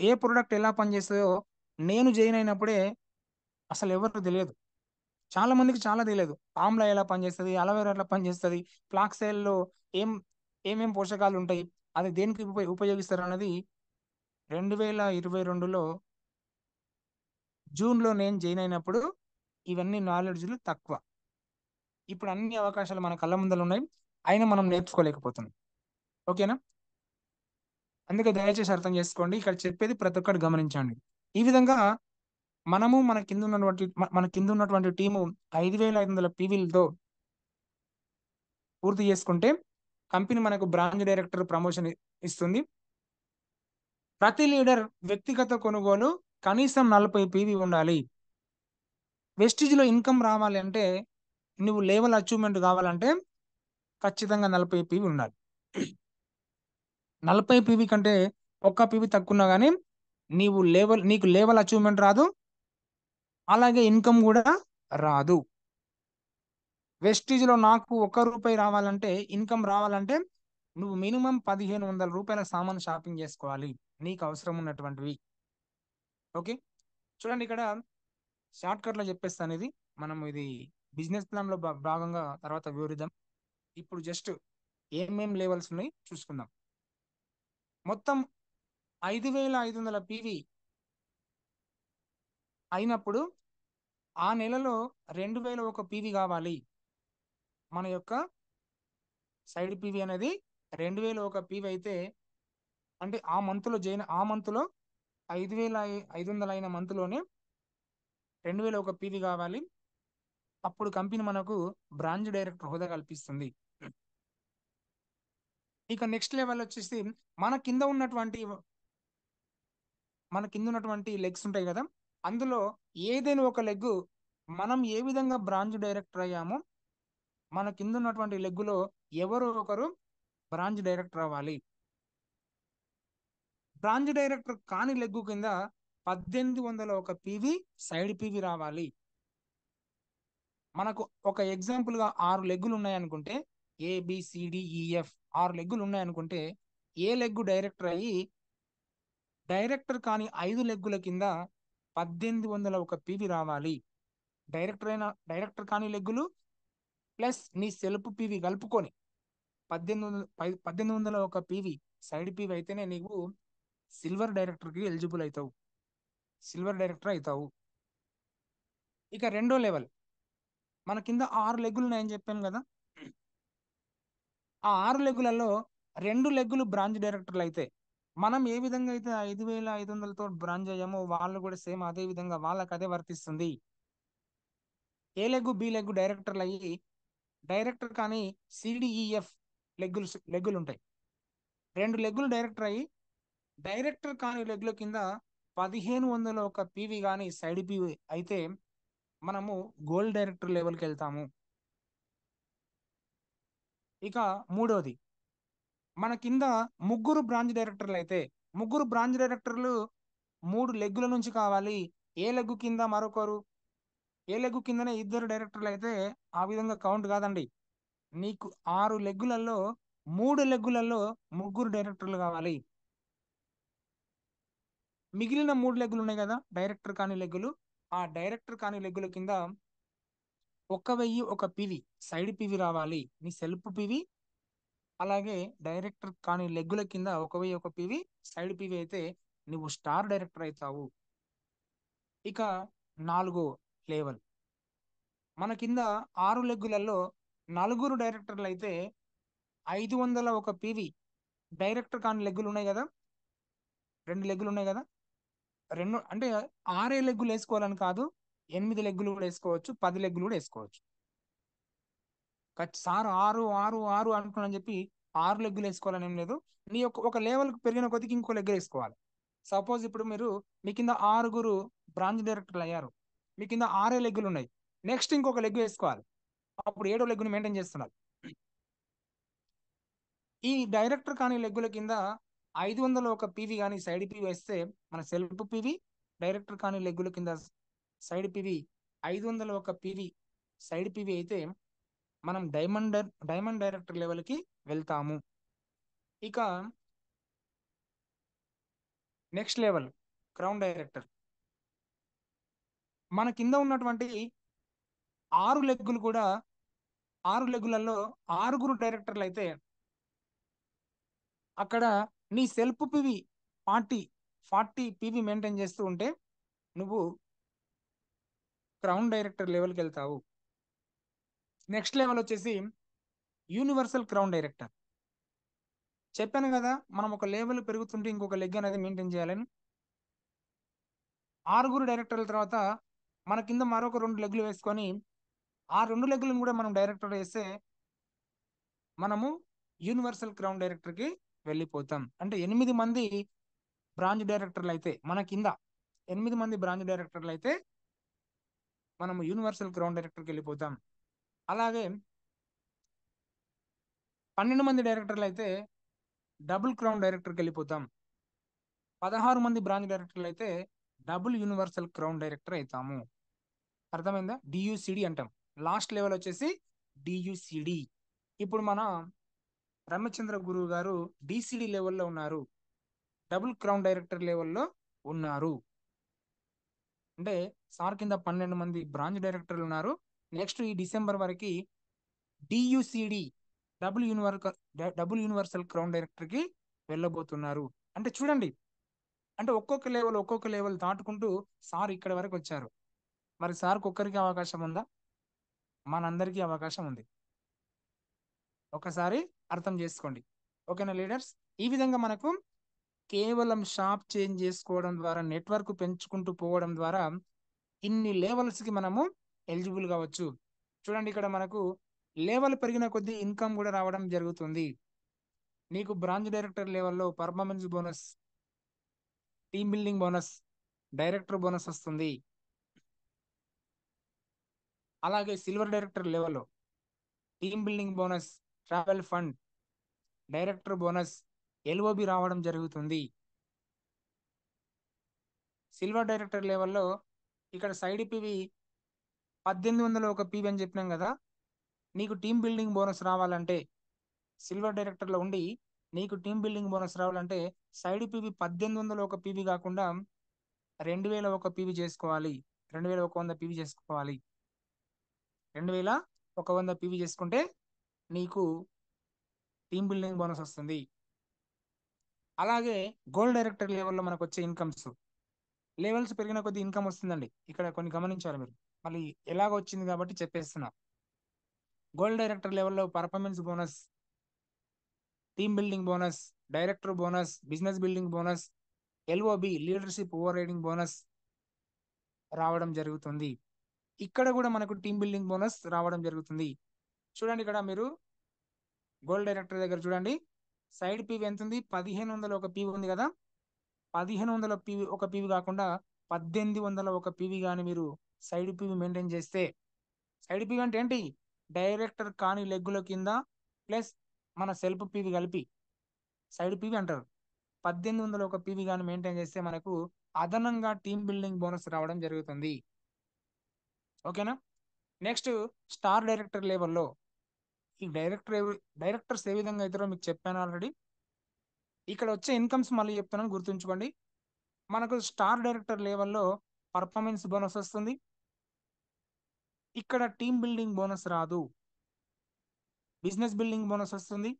ఏ ప్రోడక్ట్ ఎలా పనిచేస్తుందో నేను జాయిన్ అయినప్పుడే అసలు ఎవరికి తెలియదు, చాలా మందికి చాలా తెలియదు. ఆమ్లా ఎలా పనిచేస్తుంది, అలోవెరా ఎలా పనిచేస్తుంది, ఫ్లాక్సైల్లో ఏమేం పోషకాలు ఉంటాయి, అది దేనికి ఉపయోగిస్తారు అన్నది 2022లో జూన్లో నేను జాయిన్ అయినప్పుడు ఇవన్నీ నాలెడ్జ్లు తక్కువ. ఇప్పుడు అన్ని అవకాశాలు మన కళ్ళ ముందర ఉన్నాయి, అయినా మనం నేర్చుకోలేకపోతున్నాం. ఓకేనా? అందుకే దయచేసి అర్థం చేసుకోండి, ఇక్కడ చెప్పేది ప్రతి ఒక్కటి గమనించండి. ఈ విధంగా మన కింద ఉన్నటువంటి టీము 5500 పీవీలతో పూర్తి చేసుకుంటే కంపెనీ మనకు బ్రాంచ్ డైరెక్టర్ ప్రమోషన్ ఇస్తుంది. ప్రతి లీడర్ వ్యక్తిగత కొనుగోలు కనీసం 40 పీవీ ఉండాలి. వెస్టిజ్ లో ఇన్కమ్ రావాలి అంటే, నువ్వు లెవెల్ అచీవ్మెంట్ కావాలంటే ఖచ్చితంగా 40 పీవీ ఉండాలి. 40 పీవీ కంటే ఒక్క పీవీ తక్కువ కానీ నీకు లెవెల్ అచీవ్మెంట్ రాదు, అలాగే ఇన్కమ్ కూడా రాదు. వెస్టిజ్ లో నాకు 1 రూపాయి రావాలంటే, ఇన్కమ్ రావాలంటే నువ్వు మినిమం 1500 రూపాయల సామాన్ షాపింగ్ చేసుకోవాలి నీకు అవసరం ఉన్నటువంటివి. ఓకే, చూడండి ఇక్కడ షార్ట్ కట్ లో చెప్పేస్తాను. ఇది మనం ఇది బిజినెస్ ప్లాన్ లో భాగంగా తర్వాత వివరిద్దాం. ఇప్పుడు జస్ట్ ఏమేం లెవెల్స్ ఉన్నాయి చూసుకుందాం. మొత్తం 5500 పీవీ అయినప్పుడు ఆ నెలలో 2001 పీవీ కావాలి. మన యొక్క సైడ్ పీవీ అనేది 2001 పీవీ అయితే, అంటే ఆ మంత్లో ఆ మంత్లో 5500 అయిన మంత్లోనే 2001 పీవీ కావాలి. అప్పుడు కంపెనీ మనకు బ్రాంచ్ డైరెక్టర్ హోదా కల్పిస్తుంది. ఇక నెక్స్ట్ లెవెల్ వచ్చేసి మన కింద ఉన్నటువంటి లెగ్స్ ఉంటాయి కదా, అందులో ఏదైనా ఒక లెగ్ మనం ఏ విధంగా బ్రాంచ్ డైరెక్టర్ అయ్యామో మన కింద ఉన్నటువంటి లెగ్గులో ఎవరో ఒకరు బ్రాంచ్ డైరెక్టర్ అవ్వాలి. బ్రాంచ్ డైరెక్టర్ కాని లెగ్గు కింద 1801 పీవీ సైడ్ పీవీ రావాలి. మనకు ఒక ఎగ్జాంపుల్ గా 6 లెగ్గులు ఉన్నాయనుకుంటే, ఏబిసిడిఈఎఫ్ 6 లెగ్గులు ఉన్నాయనుకుంటే, ఏ లెగ్గు డైరెక్టర్ అయ్యి డైరెక్టర్ కాని 5 లెగ్గుల కింద 1801 పీవీ రావాలి. డైరెక్టర్ కాని లెగ్గులు ప్లస్ నీ సెల్ఫ్ పీవీ కలుపుకొని 1801 పీవీ సైడ్ పీవీ అయితేనే నీవు సిల్వర్ డైరెక్టర్ కి ఎలిజిబుల్ అవుతావు, సిల్వర్ డైరెక్టర్ అవుతావు. ఇక రెండో లెవెల్, మన కింద 6 లెగ్గులు ఉన్నాయని చెప్పాను కదా, ఆ 6 లెగ్గులలో 2 లెగ్గులు బ్రాంచ్ డైరెక్టర్లు అయితే మనం ఏ విధంగా అయితే 5500తో బ్రాంచ్ అయ్యామో వాళ్ళు కూడా సేమ్ అదే విధంగా వాళ్ళకి అదే వర్తిస్తుంది. ఏ లెగ్గు బి లెగ్గు డైరెక్టర్లు అయ్యి డైరెక్టర్ కానీ సిడిఈఎఫ్ లెగ్గులు ఉంటాయి. 2 లెగ్గులు డైరెక్టర్ అయ్యి డైరెక్టర్ కాని లెగ్గుల కింద 1501 పీవీ కానీ సైడ్ పీవీ అయితే మనము గోల్డ్ డైరెక్టర్ లెవెల్కి వెళ్తాము. ఇక మూడోది, మన కింద ముగ్గురు బ్రాంచ్ డైరెక్టర్లు అయితే ముగ్గురు బ్రాంచ్ డైరెక్టర్లు 3 లెగ్గుల నుంచి కావాలి. ఏ లెగ్గు కింద మరొకరు, ఏ లెగ్గు కిందనే 2 డైరెక్టర్లు అయితే ఆ విధంగా కౌంట్ కాదండి. నీకు 6 లెగ్గులలో 3 లెగ్గులలో ముగ్గురు డైరెక్టర్లు కావాలి. మిగిలిన 3 లెగ్గులు ఉన్నాయి కదా డైరెక్టర్ కాని లెగ్గులు, ఆ డైరెక్టర్ కాని లెగ్గుల కింద 1001 పీవీ సైడ్ పీవీ రావాలి. నీ సెల్ఫ్ పీవీ అలాగే డైరెక్టర్ కాని లెగ్గుల కింద 1001 పీవీ సైడ్ పీవీ అయితే నువ్వు స్టార్ డైరెక్టర్ అవుతావు. ఇక నాలుగో లెవెల్, మన కింద 6 లెగ్గులలో 4 డైరెక్టర్లు అయితే 501 పీవీ డైరెక్టర్ కాని లెగ్గులు ఉన్నాయి కదా, 2 లెగ్గులు ఉన్నాయి కదా, రెండు అంటే 6 లెగ్గులు వేసుకోవాలని కాదు, 8 లెగ్గులు కూడా వేసుకోవచ్చు, 10 లెగ్గులు కూడా వేసుకోవచ్చు. సార్ 6 6 6 అనుకున్నాను చెప్పి 6 లెగ్గులు వేసుకోవాలని ఏం లేదు. నీ ఒక లెవెల్ పెరిగిన కొద్దికి ఇంకో లెగ్ వేసుకోవాలి. సపోజ్ ఇప్పుడు మీ కింద 6 బ్రాంచ్ డైరెక్టర్లు అయ్యారు, మీ కింద 6 లెగ్గులు ఉన్నాయి, నెక్స్ట్ ఇంకొక లెగ్ వేసుకోవాలి, అప్పుడు 7వ లెగ్గుని మెయింటైన్ చేస్తున్నారు. ఈ డైరెక్టర్ కానీ లెగ్గుల కింద 501 పీవీ కానీ సైడ్ పీవీ వేస్తే మన సెల్ఫ్ పీవీ, డైరెక్టర్ కానీ లెగ్గుల కింద side PV 501 PV side PV అయితే మనం డైమండ్ డైరెక్టర్ లెవెల్కి వెళ్తాము. ఇక నెక్స్ట్ లెవెల్ క్రౌన్ డైరెక్టర్, మన కింద ఉన్నటువంటి 6 లెగ్గులు కూడా 6 లెగ్గులలో 6 డైరెక్టర్లు అయితే అక్కడ నీ సెల్ఫ్ పీవీ 40 పీవీ మెయింటైన్ చేస్తూ ఉంటే నువ్వు క్రౌన్ డైరెక్టర్ లెవెల్కి వెళ్తావు. నెక్స్ట్ లెవెల్ వచ్చేసి యూనివర్సల్ క్రౌన్ డైరెక్టర్. చెప్పాను కదా మనం ఒక లెవెల్ పెరుగుతుంటే ఇంకొక లెగ్ అనేది మెయింటైన్ చేయాలని. 6 డైరెక్టర్ల తర్వాత మన కింద మరొక 2 లెగ్లు వేసుకొని ఆ 2 లెగ్లను కూడా మనం డైరెక్టర్ వేస్తే మనము యూనివర్సల్ క్రౌన్ డైరెక్టర్కి వెళ్ళిపోతాం. అంటే 8 మంది బ్రాంచ్ డైరెక్టర్లు అయితే మన కింద 8 మంది బ్రాంచ్ డైరెక్టర్లు అయితే మనము యూనివర్సల్ క్రౌన్ డైరెక్టర్కి వెళ్ళిపోతాం. అలాగే 12 మంది డైరెక్టర్లు అయితే డబుల్ క్రౌన్ డైరెక్టర్కి వెళ్ళిపోతాం. 16 మంది బ్రాంచ్ డైరెక్టర్లు అయితే డబుల్ యూనివర్సల్ క్రౌన్ డైరెక్టర్ అవుతాము. అర్థమైందా? డియుసిడి అంటాం. లాస్ట్ లెవెల్ వచ్చేసి డియుసిడి. ఇప్పుడు మన రామచంద్ర గురువు గారు డిసిడి లెవెల్లో ఉన్నారు, డబుల్ క్రౌన్ డైరెక్టర్ లెవెల్లో ఉన్నారు. అంటే సార్ కింద 12 మంది బ్రాంచ్ డైరెక్టర్లు ఉన్నారు. నెక్స్ట్ ఈ డిసెంబర్ వరకు డియుసిడి డబుల్ యూనివర్సల్ క్రౌన్ డైరెక్టర్ కి వెళ్ళబోతున్నారు. అంటే చూడండి, అంటే ఒక్కొక్క లెవెల్ దాటుకుంటూ సార్ ఇక్కడ వరకు వచ్చారు. మరి సార్కి ఒక్కరికి అవకాశం ఉందా? మనందరికీ అవకాశం ఉంది. ఒకసారి అర్థం చేసుకోండి. ఓకేనా లీడర్స్? ఈ విధంగా మనకు కేవలం షాప్ చేంజ్ చేసుకోవడం ద్వారా, నెట్వర్క్ పెంచుకుంటూ పోవడం ద్వారా ఇన్ని లెవెల్స్ కి మనము ఎలిజిబుల్ కావచ్చు. చూడండి, ఇక్కడ మనకు లెవెల్ పెరిగిన కొద్దీ ఇన్కమ్ కూడా రావడం జరుగుతుంది. నీకు బ్రాంచ్ డైరెక్టర్ లెవెల్లో performance bonus, team building bonus, director bonus వస్తుంది. అలాగే సిల్వర్ డైరెక్టర్ లెవెల్లో team building bonus, travel fund, director bonus, LOB రావడం జరుగుతుంది. సిల్వర్ డైరెక్టర్ లెవెల్లో ఇక్కడ సైడ్ పివి 1800 ఒక పివి అని చెప్పినాం కదా. నీకు టీమ్ బిల్డింగ్ బోనస్ రావాలంటే, సిల్వర్ డైరెక్టర్లో ఉండి నీకు టీమ్ బిల్డింగ్ బోనస్ రావాలంటే సైడ్ పివి 1800 ఒక పివి కాకుండా 2000 ఒక పివి చేసుకోవాలి. 2100 పివి చేసుకోవాలి. 2100 పివి చేసుకుంటే నీకు టీమ్ బిల్డింగ్ బోనస్ వస్తుంది. అలాగే గోల్డ్ డైరెక్టర్ లెవెల్లో మనకు వచ్చే ఇన్కమ్స్, లెవెల్స్ పెరిగిన కొద్ది ఇన్కమ్ వస్తుందండి. ఇక్కడ కొన్ని గమనించాలి మీరు. మళ్ళీ ఎలాగ వచ్చింది కాబట్టి చెప్పేస్తున్నా. గోల్డ్ డైరెక్టర్ లెవెల్లో performance bonus, team building bonus, director bonus, business building bonus, LOB leadership over riding bonus రావడం జరుగుతుంది. ఇక్కడ కూడా మనకు టీమ్ బిల్డింగ్ బోనస్ రావడం జరుగుతుంది. చూడండి, ఇక్కడ మీరు గోల్డ్ డైరెక్టర్ దగ్గర చూడండి, సైడ్ పీవీ ఎంత ఉంది? 1500 ఒక పీవీ ఉంది కదా. 1500 పీవీ ఒక పీవీ కాకుండా 1800 ఒక పీవీ కానీ మీరు సైడ్ పీవీ మెయింటైన్ చేస్తే, సైడ్ పీవీ అంటే ఏంటి? డైరెక్టర్ కాని లెగ్గుల కింద ప్లస్ మన సెల్ఫ్ పీవీ కలిపి సైడ్ పీవీ అంటారు. 1800 ఒక పీవీ కానీ మెయింటైన్ చేస్తే మనకు అదనంగా టీమ్ బిల్డింగ్ బోనస్ రావడం జరుగుతుంది. ఓకేనా? నెక్స్ట్ స్టార్ డైరెక్టర్ లెవెల్లో ఈ డైరెక్టర్స్ ఏ విధంగా అవుతారో మీకు చెప్పాను ఆల్రెడీ. ఇక్కడ వచ్చే ఇన్కమ్స్ మళ్ళీ చెప్తున్నాను, గుర్తుంచుకోండి. మనకు స్టార్ డైరెక్టర్ లెవెల్లో పర్ఫార్మెన్స్ బోనస్ వస్తుంది. ఇక్కడ టీమ్ బిల్డింగ్ బోనస్ రాదు. బిజినెస్ బిల్డింగ్ బోనస్ వస్తుంది,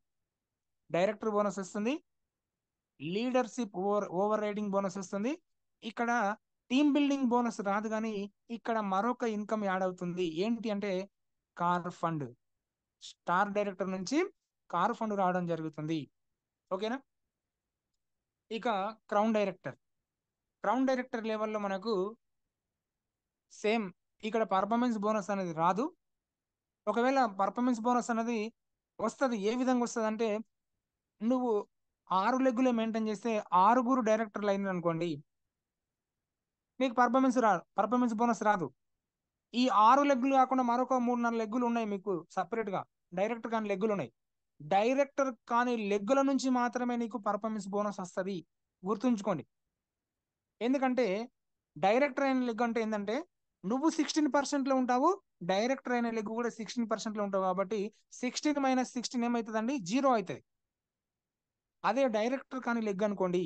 డైరెక్టర్ బోనస్ వస్తుంది, లీడర్షిప్ ఓవర్ రైడింగ్ బోనస్ వస్తుంది. ఇక్కడ టీమ్ బిల్డింగ్ బోనస్ రాదు, కానీ ఇక్కడ మరొక ఇన్కమ్ యాడ్ అవుతుంది. ఏంటి అంటే కార్ ఫండ్. స్టార్ డైరెక్టర్ నుంచి కార్ ఫండ్ రావడం జరుగుతుంది. ఓకేనా? ఇక క్రౌన్ డైరెక్టర్ లెవెల్లో మనకు సేమ్ ఇక్కడ పర్ఫార్మెన్స్ బోనస్ అనేది రాదు. ఒకవేళ పర్ఫార్మెన్స్ బోనస్ అనేది వస్తుంది, ఏ విధంగా వస్తుంది అంటే, నువ్వు 6 లెగ్గులే మెయింటైన్ చేస్తే 6 డైరెక్టర్లు అయింది అనుకోండి, నీకు పర్ఫార్మెన్స్ బోనస్ రాదు. ఈ 6 లెగ్గులు కాకుండా మరొక 3-4 లెగ్గులు ఉన్నాయి మీకు సపరేట్ గా, డైరెక్టర్ కాని లెగ్గులు ఉన్నాయి. డైరెక్టర్ కాని లెగ్గుల నుంచి మాత్రమే నీకు పర్ఫార్మెన్స్ బోనస్ వస్తుంది. గుర్తుంచుకోండి. ఎందుకంటే డైరెక్టర్ అయిన లెగ్ అంటే ఏంటంటే, నువ్వు 16% లో ఉంటావు, డైరెక్టర్ అయిన లెగ్ కూడా 16% లో ఉంటావు. కాబట్టి 16 - 16 ఏమవుతుందండి? 0 అవుతుంది. అదే డైరెక్టర్ కాని లెగ్ అనుకోండి,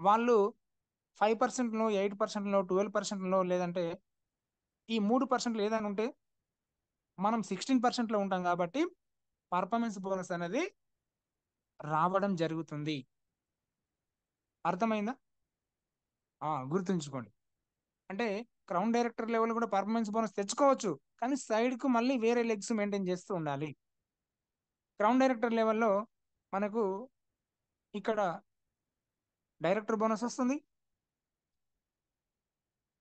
వాళ్ళు 5%లో, 8%లో, 12%లో, లేదంటే ఈ 3% ఏదైనా ఉంటే మనం 16% లో ఉంటాం. కాబట్టి పర్ఫార్మెన్స్ బోనస్ అనేది రావడం జరుగుతుంది. అర్థమైందా? గుర్తుంచుకోండి. అంటే క్రౌన్ డైరెక్టర్ లెవెల్ కూడా పర్ఫార్మెన్స్ బోనస్ తెచ్చుకోవచ్చు, కానీ సైడ్ కు మళ్ళీ వేరే లెగ్స్ మెయింటైన్ చేస్తూ ఉండాలి. క్రౌన్ డైరెక్టర్ లెవెల్లో మనకు ఇక్కడ డైరెక్టర్ బోనస్ వస్తుంది,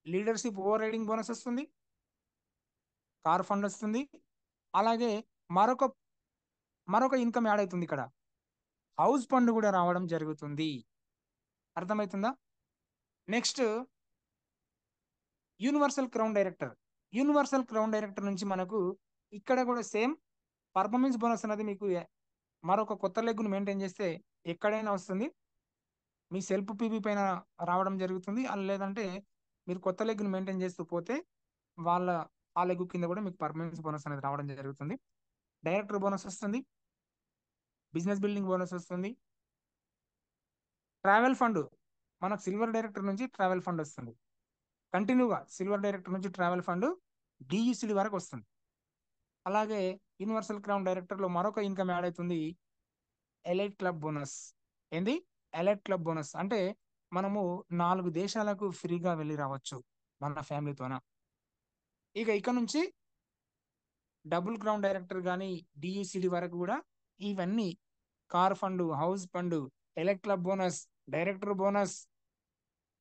లీడర్షిప్ ఓవర్ రైడింగ్ బోనస్ వస్తుంది, కార్ ఫండ్ వస్తుంది. అలాగే మరొక ఇన్కమ్ యాడ్ అవుతుంది. ఇక్కడ హౌస్ ఫండ్ కూడా రావడం జరుగుతుంది. అర్థమవుతుందా? నెక్స్ట్ యూనివర్సల్ క్రౌన్ డైరెక్టర్ నుంచి మనకు ఇక్కడ కూడా సేమ్ పర్ఫార్మెన్స్ బోనస్ అనేది మీకు మరొక కొత్త లెగ్గును మెయింటైన్ చేస్తే ఎక్కడైనా వస్తుంది. మీ సెల్ఫ్ పీవీ పైన రావడం జరుగుతుంది. లేదంటే మీరు కొత్త లెగ్గును మెయింటైన్ చేస్తూ పోతే ఆ లెగ్ కింద కూడా మీకు పర్ఫార్మెన్స్ బోనస్ అనేది రావడం జరుగుతుంది. డైరెక్టర్ బోనస్ వస్తుంది, బిజినెస్ బిల్డింగ్ బోనస్ వస్తుంది. ట్రావెల్ ఫండ్ మనకు సిల్వర్ డైరెక్టర్ నుంచి ట్రావెల్ ఫండ్ వస్తుంది. కంటిన్యూగా సిల్వర్ డైరెక్టర్ నుంచి ట్రావెల్ ఫండ్ డిఈసిడి వరకు వస్తుంది. అలాగే యూనివర్సల్ క్రౌన్ డైరెక్టర్ లో మరొక ఇన్కమ్ యాడ్ అవుతుంది, ఎలైట్ క్లబ్ బోనస్. ఏంది? ఎలైట్ క్లబ్ బోనస్ అంటే మనము 4 దేశాలకు ఫ్రీగా వెళ్ళి రావచ్చు మన ఫ్యామిలీతోన. ఇక నుంచి డబుల్ క్రౌన్ డైరెక్టర్ కానీ డిఈసిడి వరకు కూడా ఇవన్నీ car fund, house fund, elite club bonus, director bonus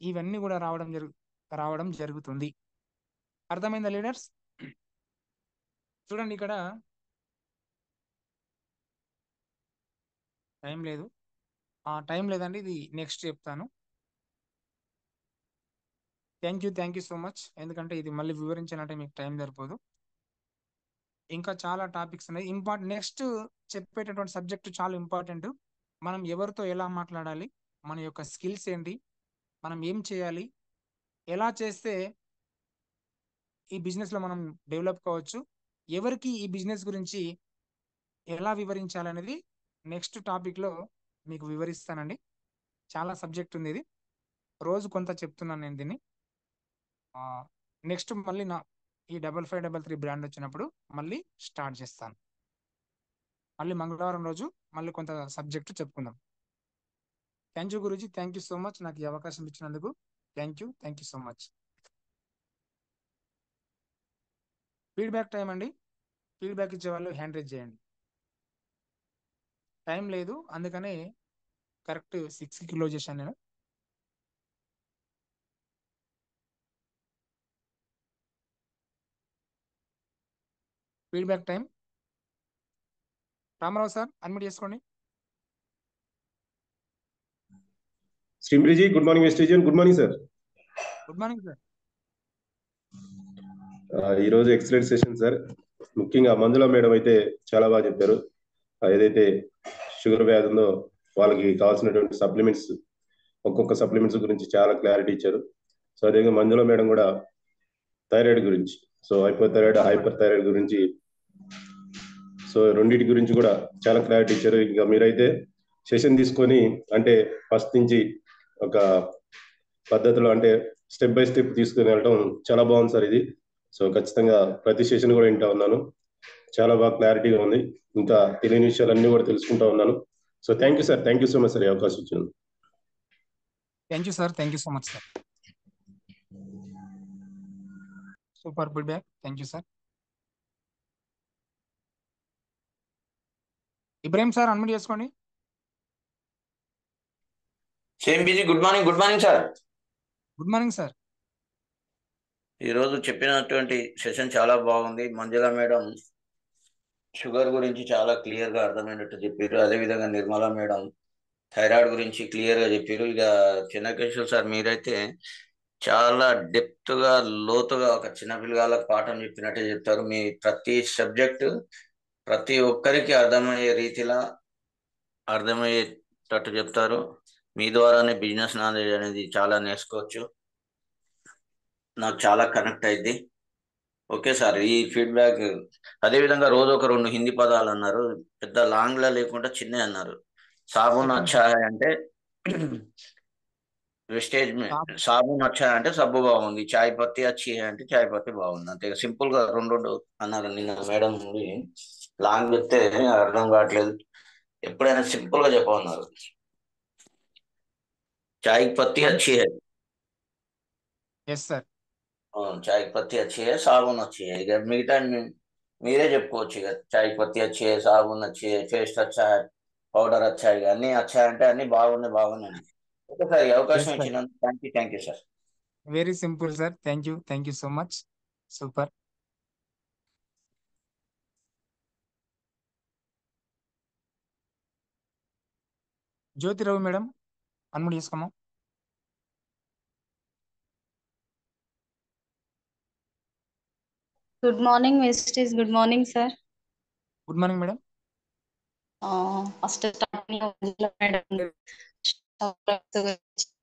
ఇవన్నీ కూడా రావడం జరుగుతుంది. అర్థమైందా లీడర్స్? చూడండి, ఇక్కడ టైం లేదండి, ఇది నెక్స్ట్ చెప్తాను. Thank you so much. ఎందుకంటే ఇది మళ్ళీ వివరించాలంటే మీకు టైం సరిపోదు. ఇంకా చాలా టాపిక్స్ ఉన్నాయి. నెక్స్ట్ చెప్పేటటువంటి సబ్జెక్ట్ చాలా ఇంపార్టెంట్. మనం ఎవరితో ఎలా మాట్లాడాలి, మన యొక్క స్కిల్స్ ఏంటి, మనం ఏం చేయాలి, ఎలా చేస్తే ఈ బిజినెస్ లో మనం డెవలప్ కావచ్చు, ఎవరికి ఈ బిజినెస్ గురించి ఎలా వివరించాలనేది నెక్స్ట్ టాపిక్ లో మీకు వివరిస్తానండి. చాలా సబ్జెక్ట్ ఉంది, ఇది రోజు కొంత చెప్తున్నాను నేను దీన్ని. నెక్స్ట్ మళ్ళీ ఈ 5533 బ్రాండ్ వచ్చినప్పుడు మళ్ళీ స్టార్ట్ చేస్తాను. మళ్ళీ మంగళవారం రోజు మళ్ళీ కొంత సబ్జెక్టు చెప్పుకుందాం. థ్యాంక్ యూ గురూజీ, థ్యాంక్ యూ సో మచ్ నాకు ఈ అవకాశం ఇచ్చినందుకు. Thank you so much. Feedback time అండి. ఫీడ్బ్యాక్ ఇచ్చే వాళ్ళు హ్యాండ్ రైజ్ చేయండి. టైం లేదు, అందుకనే కరెక్ట్ 6కి క్లోజ్ చేశాను నేను. Feedback time. Ramarao sir unmute చేసుకోండి. శ్రీమ్రిజీ, good morning. Vestigian, good morning sir. Good morning sir. ఈరోజు ఎక్సలెంట్ సెషన్ సార్. ముఖ్యంగా మంజుల మేడం అయితే చాలా బాగా చెప్పారు. ఏదైతే షుగర్ వ్యాధి ఉందో వాళ్ళకి కావాల్సినటువంటి సప్లిమెంట్స్, ఒక్కొక్క సప్లిమెంట్స్ గురించి చాలా క్లారిటీ ఇచ్చారు. సో అదేవిధంగా మంజుల మేడం కూడా థైరాయిడ్ గురించి, సో హైపోథైరాయిడ్, హైపర్ థైరాయిడ్ గురించి, సో రెండింటి గురించి కూడా చాలా క్లారిటీ ఇచ్చారు. ఇంకా మీరైతే సెషన్ తీసుకొని అంటే ఫస్ట్ నుంచి ఒక పద్ధతిలో అంటే స్టెప్ బై స్టెప్ తీసుకుని వెళ్ళడం చాలా బాగుంది సార్ ఇది. సో ఖచ్చితంగా ప్రతి సెషన్ కూడా వింటా ఉన్నాను, చాలా బాగా క్లారిటీగా ఉంది. ఇంకా తెలియని విషయాలన్నీ కూడా తెలుసుకుంటా ఉన్నాను. So thank you sir, thank you so much sir ఈ అవకాశం ఇచ్చినందుకు. Thank you sir, thank you so much sir. Super feedback, thank you sir. Ibrahim sir unmute చేసుకోండి. సేమ్ బిజీ, good morning sir. Good morning sir. ఈరోజు చెప్పినటువంటి సెషన్ చాలా బాగుంది. మంజుల మేడం షుగర్ గురించి చాలా క్లియర్ గా అర్థమైనట్టు చెప్పారు. అదేవిధంగా నిర్మల మేడం థైరాయిడ్ గురించి క్లియర్ గా చెప్పారు. ఇక చిన్నకేశ్వర్ సార్ మీరైతే చాలా డెప్త్ గా, లోతుగా ఒక చిన్న పిల్లగాళ్ళకి పాఠం చెప్పినట్టే చెప్తారు. మీ ప్రతి సబ్జెక్టు ప్రతి ఒక్కరికి అర్థమయ్యే రీతిలా అర్థమయ్యేటట్టు చెప్తారు. మీ ద్వారానే బిజినెస్ నాలెడ్జ్ అనేది చాలా నేర్చుకోవచ్చు. నాకు చాలా కనెక్ట్ అయింది. ఓకే సార్, ఈ ఫీడ్బ్యాక్. అదేవిధంగా రోజు ఒక 2 హిందీ పదాలు అన్నారు, పెద్ద లాంగ్ లా లేకుండా చిన్న అన్నారు. సాబున్ అచ్చా హై అంటే వెస్టేజ్, సాబున్ అచ్చా అంటే సబ్బు బాగుంది, చాయ్ పత్తి అచ్చి అంటే చాయ్ పత్తి బాగుంది. అంతే సింపుల్ గా 2 అన్నారు. నిన్న మేడం లాంగ్ చెప్తే అర్థం కావట్లేదు, ఎప్పుడైనా సింపుల్ గా చెప్పమన్నారు. చాయ్ పత్తి అచ్చి హై. Yes sir. చాయ్ పత్తి అచ్చి హై, సాబున్ అచ్చి హై. ఇక మిగతా మీరే చెప్పుకోవచ్చు. ఇక చాయ్ పత్తి అచ్చి హై, సాబున్ అచ్చి హై, పేస్ట్ అచ్చా హై, పౌడర్ అచ్చా హై, అన్ని అచ్చా అంటే అన్ని బాగున్నాయి. ఓకే సార్, ఈ అవకాశం ఇచ్చినందుకు thank you sir. Very simple sir. Thank you so much. Super. Jyotirao madam unmute చేసుకోమా. Good morning Vestige, good morning sir. Good morning madam. First starting madam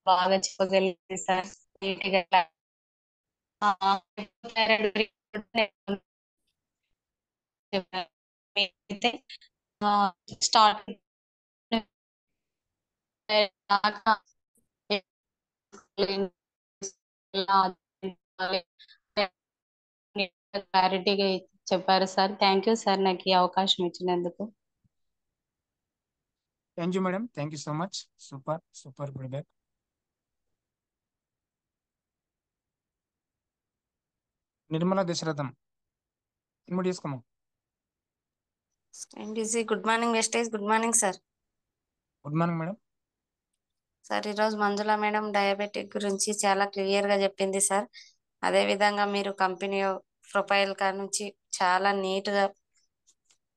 బాగా చెప్పగలిగింది సార్. స్టార్ట్ క్లారిటీగా చెప్పారు సార్. థ్యాంక్ యూ సార్ నాకు ఈ అవకాశం ఇచ్చినందుకు. Thank you madam, thank you so much. Super super feedback. Nirmala Dasaratham, invite చేసుకోమా. Good morning Vestige. Good morning sir. Good morning madam. Sir ఈరోజు మంజుల మేడం డయాబెటిక్ గురించి చాలా క్లియర్ గా చెప్పింది సార్. అదే విధంగా మీరు కంపెనీ ప్రొఫైల్ కాడ నుంచి చాలా నీట్ గా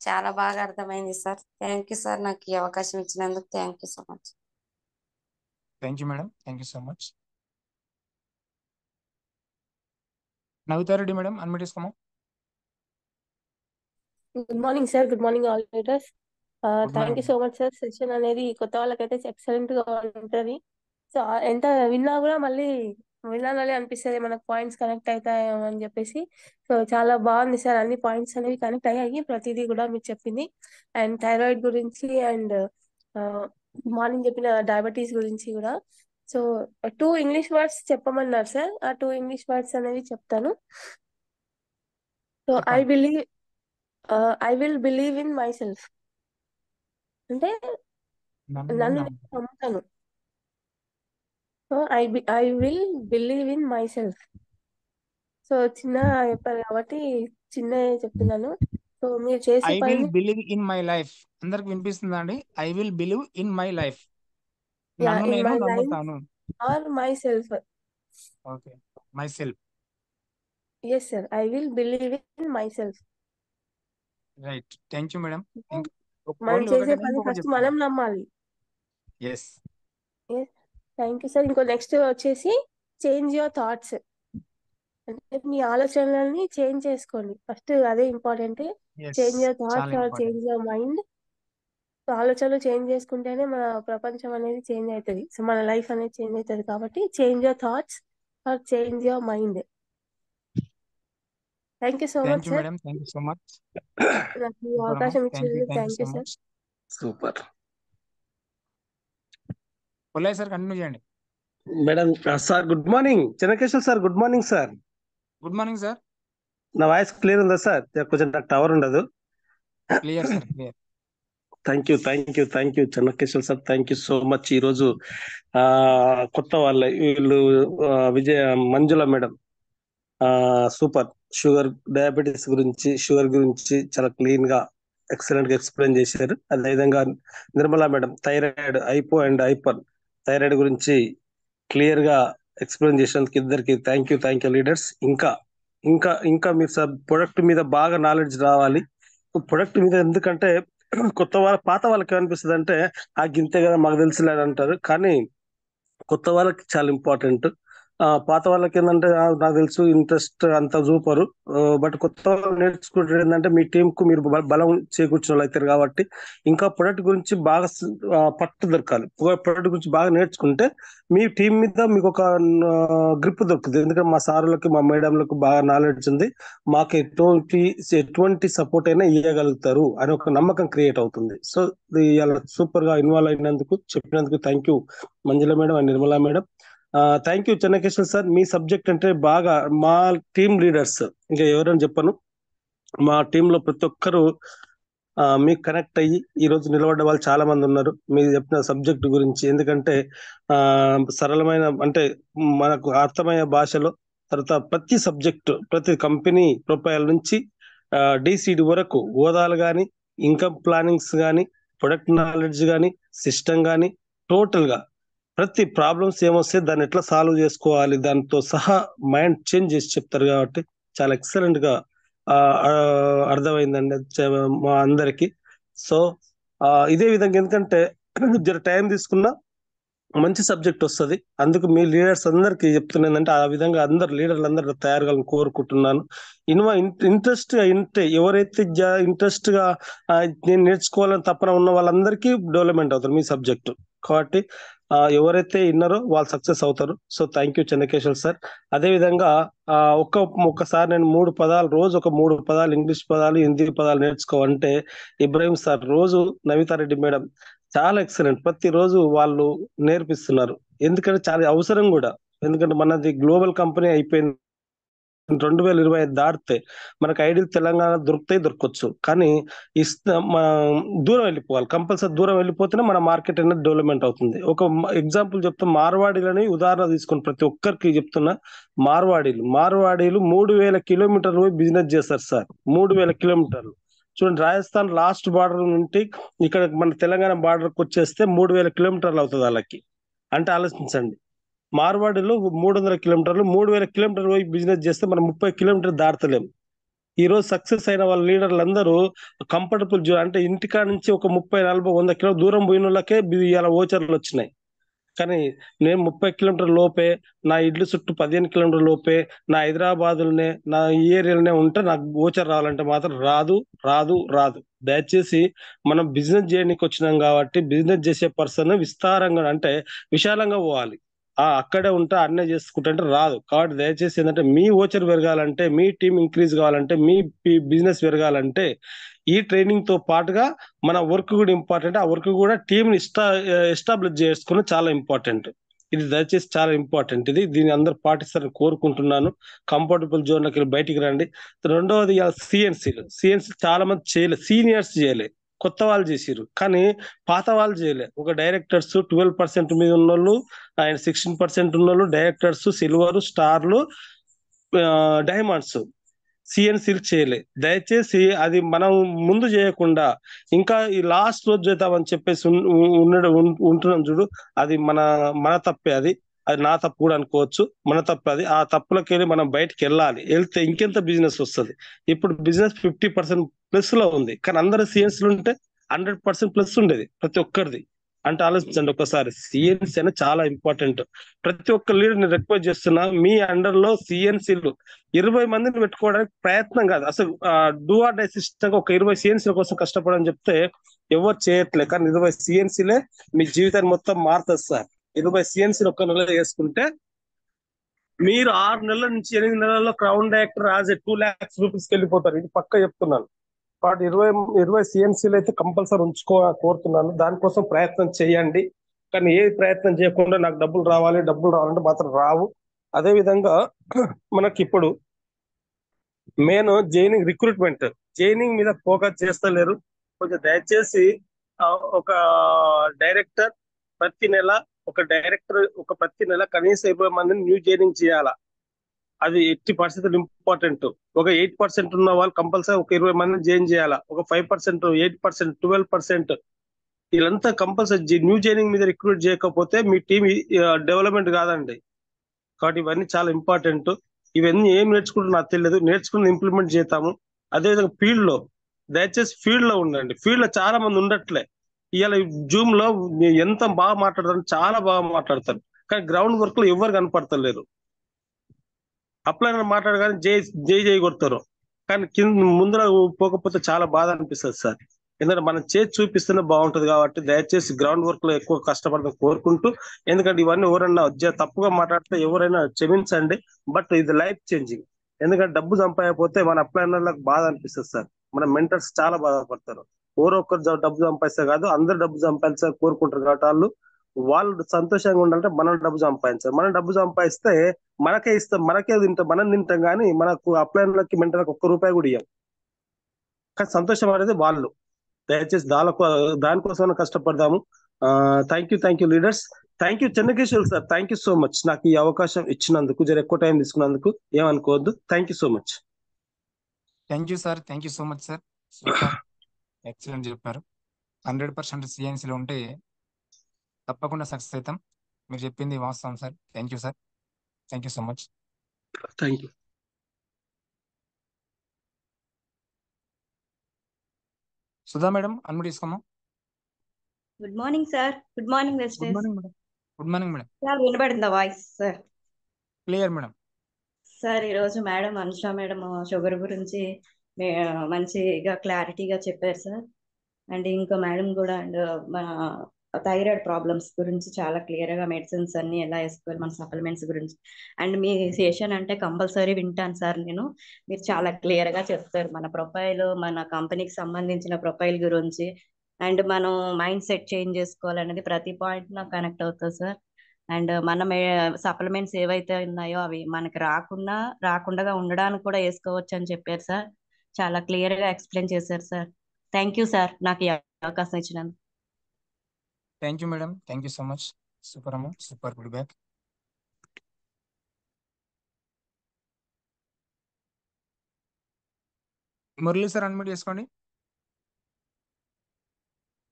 చాలా బాగా అర్థమైంది సార్. థ్యాంక్ యూ సార్ నాకు ఈ అవకాశం ఇచ్చినందుకు. Thank you so much. Thank you madam, thank you so much. Navitha Reddy madam, unmute చేసుకోమా. Good morning sir. Good morning all leaders. Good thank you morning. So much sir. Session అనేది కొత్త వాళ్ళకైతే excellent గా ఉంటుంది. సో ఎంత విన్నా కూడా మళ్ళీ వినాలని అనిపిస్తుంది, మనకు పాయింట్స్ కనెక్ట్ అవుతాయేమో అని చెప్పేసి. సో చాలా బాగుంది సార్, అన్ని పాయింట్స్ అనేవి కనెక్ట్ అయ్యాయి, ప్రతిదీ కూడా మీరు చెప్పింది. అండ్ థైరాయిడ్ గురించి అండ్ మార్నింగ్ చెప్పిన డయాబెటీస్ గురించి కూడా. సో 2 ఇంగ్లీష్ వర్డ్స్ చెప్పమన్నారు సార్. ఆ 2 ఇంగ్లీష్ వర్డ్స్ అనేవి చెప్తాను. So I will believe in my self అంటే నన్ను నేను నమ్ముతాను. So I will believe in my self. So చిన్న చెప్పారు కాబట్టి చిన్న చెప్తున్నాను. సో మీరు చేసే ఐ విల్ పనిని బిలీవ్ ఇన్ మై లైఫ్. అందరికి వినిపిస్తుందా అండి? I will believe in my life, నన్ను ఇన్ నేను మై లైఫ్ నమ్ముతాను. Or myself. Okay, myself. Yes sir, I will believe in myself. Right, thank you madam. ఇంకా మనం only చేసే ఒకటే పని ఇంకొకటి ఫస్ట్ చెప్తాను. మనం నమ్మాలి. Yes, thank you sir. ఇంకో నెక్స్ట్ వచ్చేసి చేంజ్ యువర్ థాట్స్. అంటే మీ ఆలోచనలని చేంజ్ చేసుకోండి ఫస్ట్, అదే ఇంపార్టెంట్. ఎస్, చేంజ్ యువర్ చాలా thoughts are important. Change your mind. So ఆలోచనలు చేంజ్ చేసుకుంటేనే మన ప్రపంచం అనేది చేంజ్ అవుతుంది. సో మన లైఫ్ అనేది చేంజ్ అవుతుంది. కాబట్టి change your thoughts or change your mind. Thank you so thank much you sir. Madam, thank you so much. నాకు ఈ అవకాశం ఇచ్చినందుకు thank you thank you so sir. Much. Super Pullaiah sir, continue చేయండి. Madam. Sir good morning. Chennakeshwar sir good morning sir. Good morning sir. నా voice clear ఉందా sir? కొంచెం నాకు tower ఉండదు. Clear sir, clear. Thank you Chennakeshwar sir. Thank you so much. ఈరోజు కొత్త వాళ్ళ వీళ్ళు మంజుల మేడం సూపర్. డయాబెటీస్ గురించి చాలా క్లీన్ గా ఎక్సలెంట్ గా ఎక్స్ప్లెయిన్ చేశారు. అదేవిధంగా Nirmala madam thyroid, hypo and hyper thyroid గురించి క్లియర్ గా ఎక్స్ప్లెయిన్ చేసినందుకు ఇద్దరికి థ్యాంక్ యూ లీడర్స్. ఇంకా మీరు ప్రొడక్ట్ మీద బాగా నాలెడ్జ్ రావాలి. ప్రొడక్ట్ మీద ఎందుకంటే పాత వాళ్ళకి ఏమనిపిస్తుంది అంటే ఆ గింతే కదా మాకు తెలిసిలేదు అంటారు, కానీ కొత్త వాళ్ళకి చాలా ఇంపార్టెంట్. పాత వాళ్ళకి ఏంటంటే నాకు తెలుసు ఇంట్రెస్ట్ అంత చూపరు. బట్ కొత్త వాళ్ళు నేర్చుకుంటే ఏంటంటే మీ టీం కు మీరు బలం చేకూర్చిన వాళ్ళు అవుతారు. కాబట్టి ఇంకా ప్రొడక్ట్ గురించి బాగా పట్టు దొరకాలి. ప్రొడక్ట్ గురించి బాగా నేర్చుకుంటే మీ టీం మీద మీకు ఒక గ్రిప్ దొరుకుతుంది. ఎందుకంటే మా సారులకు మా మేడంలకు బాగా నాలెడ్జ్ ఉంది, మాకు ఎటువంటి సపోర్ట్ అయినా ఇవ్వగలుగుతారు అని ఒక నమ్మకం క్రియేట్ అవుతుంది. సో ఇలా సూపర్ గా ఇన్వాల్వ్ అయినందుకు చెప్పినందుకు thank you Manjula madam and Nirmala madam. Thank you Chennakeshwar sir. Me subject అంటే బాగా మా టీమ్ లీడర్స్ ఇంకా ఎవరైనా చెప్పను, మా టీమ్ లో ప్రతి ఒక్కరు మీకు కనెక్ట్ అయ్యి ఈ రోజు నిలబడ్డ వాళ్ళు చాలా మంది ఉన్నారు. మీరు చెప్పిన సబ్జెక్ట్ గురించి, ఎందుకంటే సరళమైన అంటే మనకు అర్థమయ్యే భాషలో, తర్వాత ప్రతి సబ్జెక్టు ప్రతి కంపెనీ ప్రొఫైల్ నుంచి డిసిడి వరకు హోదాలు కానీ, ఇన్కమ్ ప్లానింగ్స్ కానీ, ప్రొడక్ట్ నాలెడ్జ్ కానీ, సిస్టమ్ కానీ, టోటల్ గా ప్రతి ప్రాబ్లమ్స్ ఏమొస్తే దాన్ని ఎట్లా సాల్వ్ చేసుకోవాలి దాంతో సహా మైండ్ చేంజ్ చేసి చెప్తారు. కాబట్టి చాలా ఎక్సలెంట్ గా అర్థమైందండి మా అందరికి. సో ఇదే విధంగా ఎందుకంటే జర టైం తీసుకున్నా మంచి సబ్జెక్ట్ వస్తుంది. అందుకు మీ లీడర్స్ అందరికి చెప్తున్నదంటే ఆ విధంగా లీడర్లు అందరూ తయారుగా కోరుకుంటున్నాను. ఇంట్రెస్ట్ గా ఎవరైతే ఇంట్రెస్ట్ గా నేను నేర్చుకోవాలని తపన ఉన్న వాళ్ళందరికీ డెవలప్మెంట్ అవుతారు మీ సబ్జెక్టు. కాబట్టి ఎవరైతే విన్నారో వాళ్ళు సక్సెస్ అవుతారు. So thank you Chennakeshwar sir. అదే విధంగా ఒక్కసారి నేను 3 పదాలు రోజు ఒక 3 పదాలు ఇంగ్లీష్ పదాలు, హిందీ పదాలు నేర్చుకోవాలంటే ఇబ్రాహిం సార్ రోజు నవితారెడ్డి మేడం చాలా ఎక్సలెంట్. ప్రతిరోజు వాళ్ళు నేర్పిస్తున్నారు. ఎందుకంటే చాలా అవసరం కూడా. ఎందుకంటే మనది గ్లోబల్ కంపెనీ అయిపోయింది. 2025 దాటితే మనకు ఐడియల్ తెలంగాణ దొరకొచ్చు. కానీ దూరం వెళ్ళిపోవాలి. కంపల్సరీ దూరం వెళ్ళిపోతేనే మన మార్కెట్ అనేది డెవలప్మెంట్ అవుతుంది. ఒక ఎగ్జాంపుల్ చెప్తా, మార్వాడీలని ఉదాహరణ తీసుకొని ప్రతి ఒక్కరికి చెప్తున్నా. మార్వాడీలు 3000 కిలోమీటర్లు బిజినెస్ చేస్తారు సార్. 3000 కిలోమీటర్లు. చూడండి, రాజస్థాన్ లాస్ట్ బార్డర్ నుండి ఇక్కడ మన తెలంగాణ బార్డర్కి వచ్చేస్తే 3000 కిలోమీటర్లు అవుతుంది వాళ్ళకి. అంటే ఆలోచించండి, మార్వాడిలో 300 కిలోమీటర్లు, 3000 కిలోమీటర్లు పోయి బిజినెస్ చేస్తే మనం 30 కిలోమీటర్లు దాటలేం. ఈ రోజు సక్సెస్ అయిన వాళ్ళ లీడర్లు అందరూ కంఫర్టబుల్ అంటే ఇంటికాడ నుంచి ఒక 30, 40, 100 కిలో దూరం పోయిన వాళ్ళకే ఇలా ఓచర్లు వచ్చినాయి. కానీ నేను 30 కిలోమీటర్ లోపే, నా ఇల్లు చుట్టూ 15 కిలోమీటర్ లోపే, నా హైదరాబాద్లోనే, నా ఈ ఏరియాలోనే ఉంటే నాకు ఓచర్ రావాలంటే మాత్రం రాదు. దయచేసి మనం బిజినెస్ చేయడానికి వచ్చినాం కాబట్టి బిజినెస్ చేసే పర్సన్ విస్తారంగా అంటే విశాలంగా పోవాలి. అక్కడే ఉంటా అన్నే చేసుకుంటా అంటే రాదు. కాబట్టి దయచేసి ఏంటంటే మీ ఓచర్ పెరగాలంటే, మీ టీం ఇంక్రీజ్ కావాలంటే, మీ బిజినెస్ పెరగాలంటే ఈ ట్రైనింగ్ తో పాటుగా మన వర్క్ కూడా ఇంపార్టెంట్. ఆ వర్క్ కూడా టీమ్ ఎస్టాబ్లిష్ చేసుకుని చాలా ఇంపార్టెంట్. ఇది దయచేసి చాలా ఇంపార్టెంట్. దీన్ని అందరూ పాటిస్తారని కోరుకుంటున్నాను. కంఫర్టబుల్ జోన్ లోకి బయటికి రండి. రెండవది సిఎన్సీ చాలా మంది చేయలేదు, సీనియర్స్ చేయలే, కొత్త వాళ్ళు చేసిరు. కానీ పాత వాళ్ళు చేయలే. ఒక డైరెక్టర్స్ 12% మీద ఉన్నోళ్ళు, ఆయన 16% ఉన్నోళ్ళు, డైరెక్టర్స్ సిల్వర్, స్టార్లు, డైమండ్స్, సిఎన్సీలు చేయలే. దయచేసి అది మనం ముందు చేయకుండా ఇంకా ఈ లాస్ట్ రోజు చేద్దామని చెప్పేసి ఉంటున్నాం చూడు, అది మన తప్పే. అది నా తప్పు కూడా అనుకోవచ్చు, మన తప్పే అది. ఆ తప్పులకి వెళ్ళి మనం బయటకు వెళ్తే ఇంకెంత బిజినెస్ వస్తుంది. ఇప్పుడు బిజినెస్ 50% ప్లస్ లో ఉంది, కానీ అందరు సిఎన్సీలు ఉంటే 100% ప్లస్ ఉండేది ప్రతి ఒక్కరిది. అంటే ఆలోచించండి ఒకసారి. సిఎన్సీ అనేది చాలా ఇంపార్టెంట్. ప్రతి ఒక్క లీడర్ ని రిక్వెస్ట్ చేస్తున్నా, మీ అండర్ లో సిఎన్సీలు 20 మందిని పెట్టుకోవడానికి ప్రయత్నం కాదు అసలు. డూ ఆర్ డై సిస్టమ్ ఒక 20 సిఎన్సీల కోసం కష్టపడని చెప్తే ఎవరు చేయట్లేదు. కానీ 20 సిఎన్సీలే మీ జీవితాన్ని మొత్తం మారుతుంది సార్. 20 సిఎన్సీలు ఒక్క నెల చేసుకుంటే మీరు 6 నెలల నుంచి 8 నెలల్లో క్రౌన్ డైరెక్టర్ రాజే 2 lakhs రూపీస్కి వెళ్ళిపోతారు. ఇది పక్క చెప్తున్నాను. కాబట్టి 20 సిఎన్సీలు అయితే కంపల్సరీ కోరుతున్నాను. దానికోసం ప్రయత్నం చేయండి. కానీ ఏ ప్రయత్నం చేయకుండా నాకు డబ్బులు రావాలంటే మాత్రం రావు. అదే విధంగా మనకి ఇప్పుడు మెయిన్ జైనింగ్ మీద ఫోకస్ చేస్తలేరు. కొంచెం దయచేసి ఒక డైరెక్టర్ ప్రతి నెల కనీసం 20 మందిని న్యూ జైనింగ్ చేయాలా. అది 80% ఇంపార్టెంట్. ఒక 8% ఉన్న వాళ్ళు కంపల్సరీ ఒక 20 మందిని జాయిన్ చేయాలా. ఒక 5%, 8%, 12% వీళ్ళంతా కంపల్సరీ న్యూ జైనింగ్ మీద రిక్రూట్ చేయకపోతే మీ టీం డెవలప్మెంట్ కాదండి. కాబట్టి ఇవన్నీ చాలా ఇంపార్టెంట్. ఇవన్నీ ఏం నేర్చుకుంటూ నాకు తెలియదు, నేర్చుకుని ఇంప్లిమెంట్ చేస్తాము. అదేవిధంగా దయచేసి ఫీల్డ్ లో ఉండండి. ఫీల్డ్ లో చాలా మంది ఉండట్లే. ఇవాళ జూమ్ లో ఎంత బాగా మాట్లాడతారు, చాలా బాగా మాట్లాడతారు, కానీ గ్రౌండ్ వర్క్ లో ఎవరు కనపడతలేరు. అప్లైన్ మాట్లాడగానే జై కొడతారు, కానీ కింద ముందర పోకపోతే చాలా బాధ అనిపిస్తుంది సార్. ఎందుకంటే మనం చేసి చూపిస్తేనే బాగుంటది. కాబట్టి దయచేసి గ్రౌండ్ వర్క్ లో ఎక్కువ కష్టపడడం కోరుకుంటూ, ఎందుకంటే ఇవన్నీ ఎవరైనా తప్పుగా మాట్లాడితే ఎవరైనా క్షమించండి. బట్ ఇది లైఫ్ చేంజింగ్. ఎందుకంటే డబ్బు సంపాదకపోతే మన అప్లైనర్లకు బాధ అనిపిస్తుంది సార్. మన మెంటర్స్ చాలా బాధపడతారు. ఎవరో ఒక్కరు డబ్బు సంపాదిస్తే కాదు, అందరు డబ్బు సంపాదించాలని కోరుకుంటారు. కాబట్టి వాళ్ళు సంతోషంగా ఉండాలంటే మనం డబ్బు సంపాదించాలి. మనం డబ్బు సంపాదిస్తే మనకే ఇస్తాం, మనం తింటాం. కానీ మనకు అప్లైనర్లకి మెంటర్లకు ₹1 కూడా ఇవ్వం. కానీ సంతోషం అనేది వాళ్ళు. దయచేసి దానికోసం కష్టపడదాము. Thank you leaders. Thank you Chennakeshwar sir. Thank you so much. నాకు ఈ అవకాశం ఇచ్చినందుకు, ఎక్కువ టైం తీసుకున్నందుకు ఏమనుకోవద్దు. Thank you so much. Thank you sir. Thank you so much sir. Super, excellent చెప్పారు. 100% సిఎన్సీలో ఉంటే తప్పకుండా సక్సెస్ అవుతాం. మీరు చెప్పింది వాస్తవం sir. Thank you sir. Thank you so much. Thank you. Sudha madam, unmute తీసుకోమా. Good morning sir. Good morning good morning madam. Good morning madam. Sir వినబడిందా voice sir? Clear madam. Sir ఈరోజు మేడం అనుష మేడం షుగర్ గురించి మంచిగా క్లారిటీగా చెప్పారు sir. And ఇంకా madam కూడా and మన థైరాయిడ్ ప్రాబ్లమ్స్ గురించి చాలా క్లియర్గా మెడిసిన్స్ అన్ని ఎలా వేసుకోవాలి, మన సప్లిమెంట్స్ గురించి. అండ్ మీ సెషన్ అంటే కంపల్సరీ వింటాను సార్ నేను. మీరు చాలా క్లియర్గా చెప్తారు మన ప్రొఫైల్, మన కంపెనీకి సంబంధించిన ప్రొఫైల్ గురించి. అండ్ మనం మైండ్ సెట్ చేంజ్ చేసుకోవాలనేది ప్రతి పాయింట్ నాకు కనెక్ట్ అవుతుంది సార్. అండ్ మన సప్లిమెంట్స్ ఏవైతే ఉన్నాయో అవి మనకి రాకుండా ఉండడానికి కూడా వేసుకోవచ్చు అని చెప్పారు సార్. చాలా క్లియర్ గా ఎక్స్ప్లెయిన్ చేశారు సార్. థ్యాంక్ యూ సార్ నాకు ఈ అవకాశం ఇచ్చినందుకు. Thank you madam, thank you so much. Super అమ్మ, super feedback. Murali sir unmute చేసుకోండి.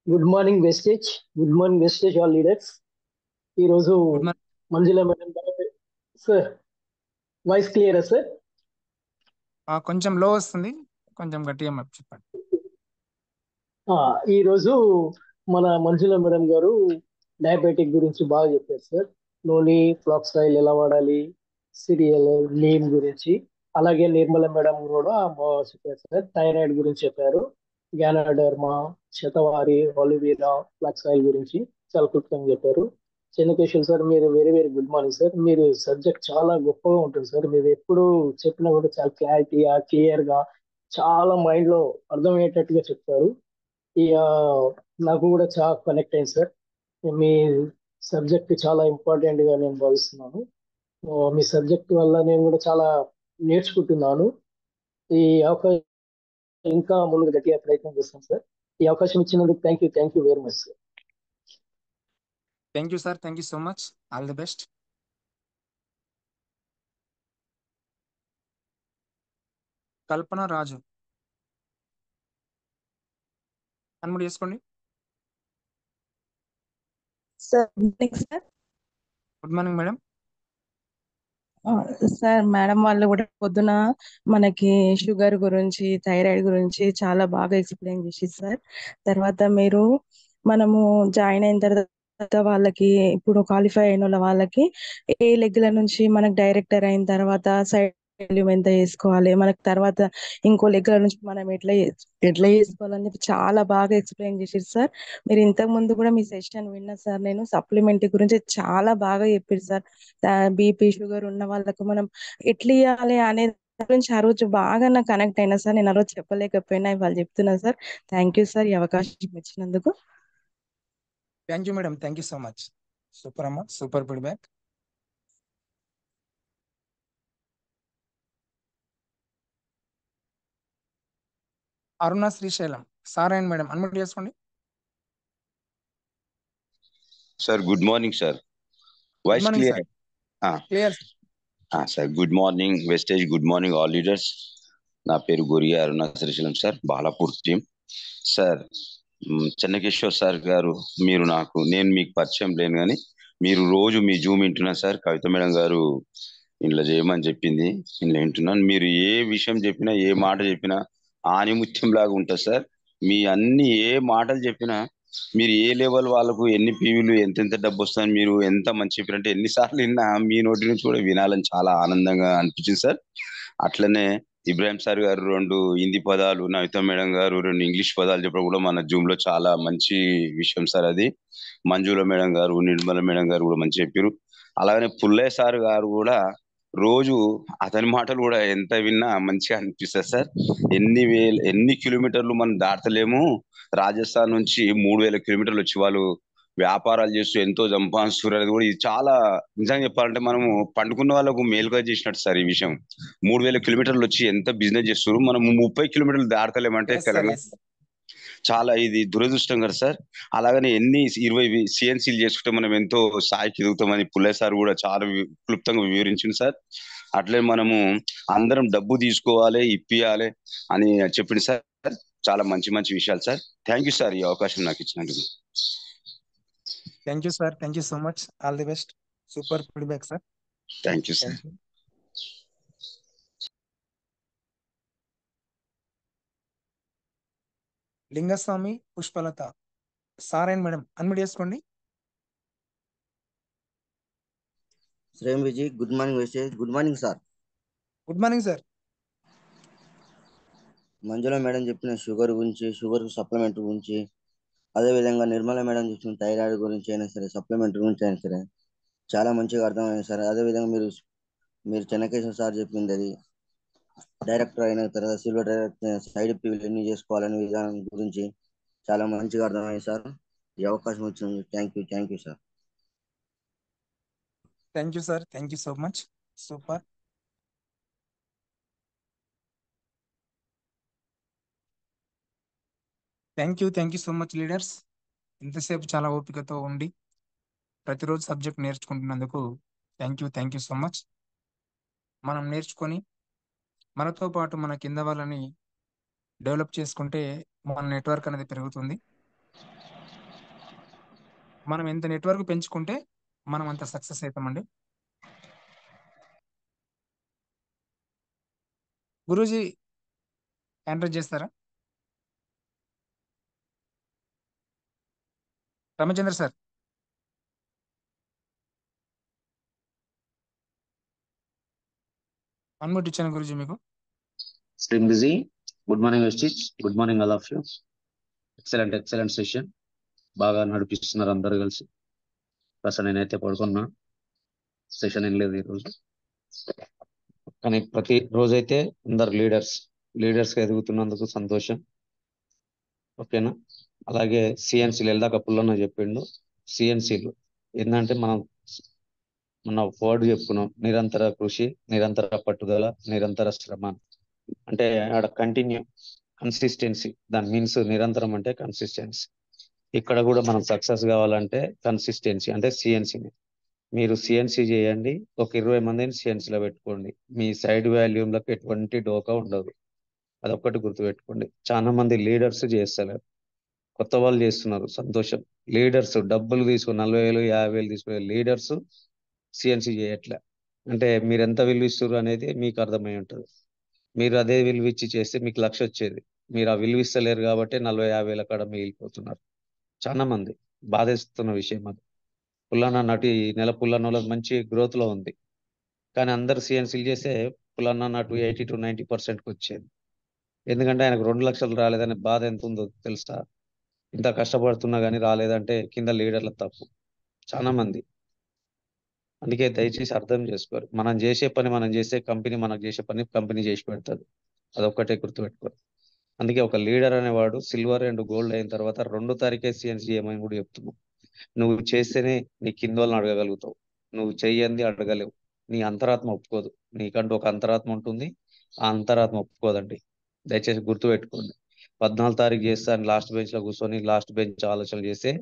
Good morning Vestige, good morning Vestige all leaders. ఈరోజు good morning Manjula madam sir, voice క్లియరా సార్? కొంచెం లో వస్తుంది, కొంచెం గట్టిగా చెప్పండి. ఈరోజు మన మంజుల మేడం గారు డయాబెటిక్ గురించి బాగా చెప్పారు సార్. నూనె, ఫ్లాక్స్ ఆయిల్ ఎలా వాడాలి, సిరియల్, నీమ్ గురించి. అలాగే నిర్మల మేడం కూడా బాగా చెప్పారు సార్. థైరాయిడ్ గురించి చెప్పారు. Ganoderma, shatavari, aloe vera, flax oil గురించి చాలా క్లుప్తంగా చెప్పారు. చెన్నకేశ్వర్ సార్, మీరు very very good morning sir. మీరు సబ్జెక్ట్ చాలా గొప్పగా ఉంటుంది సార్. మీరు ఎప్పుడు చెప్పినా కూడా చాలా క్లారిటీగా, క్లియర్గా, చాలా మైండ్లో అర్థమయ్యేటట్టుగా చెప్తారు. ఇక నాకు కూడా చాలా కనెక్ట్ అయింది సార్. మీ సబ్జెక్ట్ చాలా ఇంపార్టెంట్ గా నేను భావిస్తున్నాను. మీ సబ్జెక్ట్ వల్ల నేను కూడా చాలా నేర్చుకుంటున్నాను. ఈ అవకాశం ఇంకా ముందుకు గట్టిగా ప్రయత్నం చేస్తాను సార్. ఈ అవకాశం ఇచ్చినందుకు thank you very much sir. Thank you sir, thank you so much. All the best. Kalpana Raju unmute చేసుకోండి. Sir good morning sir. Good morning madam. Sir madam వాళ్ళు కూడా పొద్దున మనకి షుగర్ గురించి, థైరాయిడ్ గురించి చాలా బాగా ఎక్స్ప్లెయిన్ చేసి సార్. తర్వాత మనము జాయిన్ అయిన తర్వాత వాళ్ళకి, ఇప్పుడు క్వాలిఫై అయిన వాళ్ళకి ఏ లెగ్ల నుంచి మనకు డైరెక్టర్ అయిన తర్వాత సైడ్ ఎంత చేసుకోవాలి, మనకు తర్వాత ఇంకో లెగ్ల నుంచి మనం ఎట్లా చేసుకోవాలని చెప్పి చాలా బాగా ఎక్స్ప్లెయిన్ చేసారు సార్. మీరు ఇంతకు ముందు కూడా మీ సెషన్ విన్నా సార్. నేను సప్లిమెంట్ గురించి చాలా బాగా చెప్పారు సార్. బీపీ, షుగర్ ఉన్న వాళ్ళకు మనం ఎట్లా ఇవ్వాలి అనే గురించి ఆ రోజు బాగా నాకు కనెక్ట్ అయినా సార్. నేను ఆ రోజు చెప్పలేకపోయినా ఇవాళ చెప్తున్నా సార్. థ్యాంక్ యూ సార్ ఈ అవకాశం ఇచ్చినందుకు. Thank you madam, thank you so much. Super అమ్మ, super feedback. Aruna Srisailam sir and madam unmute చేసుకోండి. Sir good morning sir. Good voice morning clear? Sir. Clear sir good morning Vestige, good morning all leaders. నా పేరు Goriya Aruna Srisailam sir, Balapur team. Sir Chennakeshwar sir గారు, నేను మీకు పరిచయం లేను కానీ మీరు రోజు మీ జూమ్ వింటున్నా సార్. కవిత మేడం గారు ఇంట్లో చేయమని చెప్పింది, ఇంట్లో వింటున్నాను. మీరు ఏ విషయం చెప్పినా, ఏ మాట చెప్పినా ఆనిముత్యం లాగా ఉంటుంది సార్. మీ ఏ మాటలు చెప్పినా, మీరు ఏ లెవెల్ వాళ్ళకు ఎన్ని పీవీలు, ఎంతెంత డబ్బు వస్తుందని మీరు ఎంత మంచి చెప్పారంటే ఎన్నిసార్లు విన్నా మీ నోటి నుంచి కూడా వినాలని చాలా ఆనందంగా అనిపించింది సార్. అట్లనే ఇబ్రాహిం సార్ గారు 2 హిందీ పదాలు, నవిత మేడం గారు 2 ఇంగ్లీష్ పదాలు చెప్పడం కూడా మన జూమ్ లో చాలా మంచి విషయం సార్. అది మంజుల మేడం గారు, నిర్మల మేడం గారు కూడా మంచి చెప్పారు. అలాగనే పుల్లయ్య సార్ గారు కూడా రోజు అతని మాటలు కూడా ఎంత విన్నా మంచిగా అనిపిస్తుంది సార్. ఎన్ని కిలోమీటర్లు మనం దాటలేము. రాజస్థాన్ నుంచి 3000 కిలోమీటర్లు వచ్చి వాళ్ళు వ్యాపారాలు చేస్తూ ఎంతో సంపాదిస్తున్నారు. అనేది కూడా ఇది చాలా నిజంగా చెప్పాలంటే మనము పండుకున్న వాళ్ళకు మేలుగా చేసినట్టు సార్. ఈ విషయం 3000 కిలోమీటర్లు వచ్చి ఎంత బిజినెస్ చేస్తారు, మనం 30 కిలోమీటర్లు దాటలేమంటే తెలంగాణ చాలా ఇది దురదృష్టం కదా సార్. అలాగనే 20 సిఎన్సీలు చేసుకుంటే మనం ఎంతో స్థాయికి ఎదుగుతామని పుల్లయ్య సార్ కూడా చాలా క్లుప్తంగా వివరించింది సార్. అట్లే మనము అందరం డబ్బు తీసుకోవాలి, ఇప్పియాలి అని చెప్పింది సార్. చాలా మంచి మంచి విషయాలు సార్. థ్యాంక్ యూ సార్ ఈ అవకాశం నాకు ఇచ్చినందుకు. Thank you sir, thank you so much. All the best. Super feedback sir. Thank you sir. Lingaswamy Pushpalatha sir and madam unmute చేసుకోండి. శ్రేమ్ Vijay, good morning Vestige. Good morning sir. Good morning sir. Manjula madam చెప్పిన sugar గురించి, sugar supplement గురించి, అదేవిధంగా Nirmala madam చెప్పిన thyroid గురించి అయినా సరే, సప్లిమెంట్ గురించి అయినా సరే చాలా మంచిగా అర్థమైంది సార్. అదేవిధంగా మీరు చెన్నకేశ్వర సార్ చెప్పింది, అది డైరెక్టర్ అయిన తర్వాత సిల్వర్ డైరెక్టర్ సైడ్ పీవీలు ఎన్ని చేసుకోవాలనే విధానం గురించి చాలా మంచిగా అర్థమైంది సార్. ఈ అవకాశం వచ్చింది. Thank you sir. Thank you sir, thank you so much. Super. Thank you so much leaders. ఇంతసేపు చాలా ఓపికతో ఉండి ప్రతిరోజు సబ్జెక్ట్ నేర్చుకుంటున్నందుకు థ్యాంక్ యూ సో మచ్. మనం నేర్చుకొని మనతో పాటు మన కింద వాళ్ళని డెవలప్ చేసుకుంటే మన నెట్వర్క్ అనేది పెరుగుతుంది. మనం ఎంత నెట్వర్క్ పెంచుకుంటే మనం అంత సక్సెస్ అవుతామండి. గురూజీ ఎంటర్ చేస్తారా? రామచంద్ర సార్. అన్మ్యూట్ ఇచ్చాను గురూజీ మీకు. Stream busy. Good morning, Vestige. Good morning, all of you. Excellent session. బాగా నడిపిస్తున్నారు అందరు కలిసి. ప్రస్తుతం నేనైతే పడుకున్నా, సెషన్ ఏం లేదు ఈరోజు. కానీ ప్రతి రోజైతే అందరు లీడర్స్ ఎదుగుతున్నందుకు సంతోషం. ఓకేనా? అలాగే సిఎన్సీలు వెళ్దాక పుల్లన్న చెప్పిండు. సిఎన్సీలు ఏంటంటే మన వర్డ్ చెప్పుకున్నాం, నిరంతర కృషి, నిరంతర పట్టుదల, నిరంతర శ్రమ. అంటే ఆడ కన్సిస్టెన్సీ, దాని మీన్స్ నిరంతరం అంటే కన్సిస్టెన్సీ. ఇక్కడ కూడా మనం సక్సెస్ కావాలంటే కన్సిస్టెన్సీ అంటే సిఎన్సీని. మీరు సిఎన్సీ చేయండి, ఒక 20 మందిని సిఎన్సీలో పెట్టుకోండి, మీ సైడ్ వాల్యూమ్లకు ఎటువంటి డోకా ఉండదు. అదొక్కటి గుర్తుపెట్టుకోండి. చాలా మంది లీడర్స్ చేస్తలేరు, కొత్త వాళ్ళు చేస్తున్నారు, సంతోషం. లీడర్స్ డబ్బులు తీసుకుని 40,000 50,000 తీసుకునే లీడర్స్ సిఎన్సీ చేయట్లే. అంటే మీరు ఎంత విలువ ఇస్తారు అనేది మీకు అర్థమై ఉంటుంది. మీరు అదే విలువ ఇచ్చి చేస్తే మీకు లక్ష వచ్చేది. మీరు ఆ విలువ ఇస్తలేరు కాబట్టి 40,000-50,000 కాడ మిగిలిపోతున్నారు. చాలా మంది బాధేస్తున్న విషయం అది. పుల్లన్న నటు ఈ నెల పుల్లన్న వాళ్ళకి మంచి గ్రోత్ లో ఉంది, కానీ అందరు సిఎన్సీలు చేస్తే పుల్లన్న నటు 80-90% వచ్చేది. ఎందుకంటే ఆయనకు 2 లక్షలు రాలేదనే బాధ ఎంత ఉందో తెలుసా? ఇంత కష్టపడుతున్నా కానీ రాలేదంటే కింద లీడర్ల తప్పు చాలా మంది. అందుకే దయచేసి అర్థం చేసుకోరు. మనం చేసే పని మనం చేస్తే కంపెనీ మనకు చేసే పని కంపెనీ చేసి పెడుతుంది. అదొక్కటే గుర్తుపెట్టుకోరు. అందుకే ఒక లీడర్ అనేవాడు సిల్వర్ అండ్ గోల్డ్ అయిన తర్వాత 2వ తారీఖే సిఎన్సీ చేయమని కూడా చెప్తున్నావు. నువ్వు చేస్తేనే నీ కింద వాళ్ళని అడగగలుగుతావు, నువ్వు చెయ్యంది అడగలేవు. నీ అంతరాత్మ ఒప్పుకోదు. నీకంటూ ఒక అంతరాత్మ ఉంటుంది, ఆ అంతరాత్మ ఒప్పుకోదండి. దయచేసి గుర్తుపెట్టుకోండి. 14వ తారీఖు చేస్తాను లాస్ట్ బెంచ్ లో కూర్చొని లాస్ట్ బెంచ్ ఆలోచనలు చేస్తే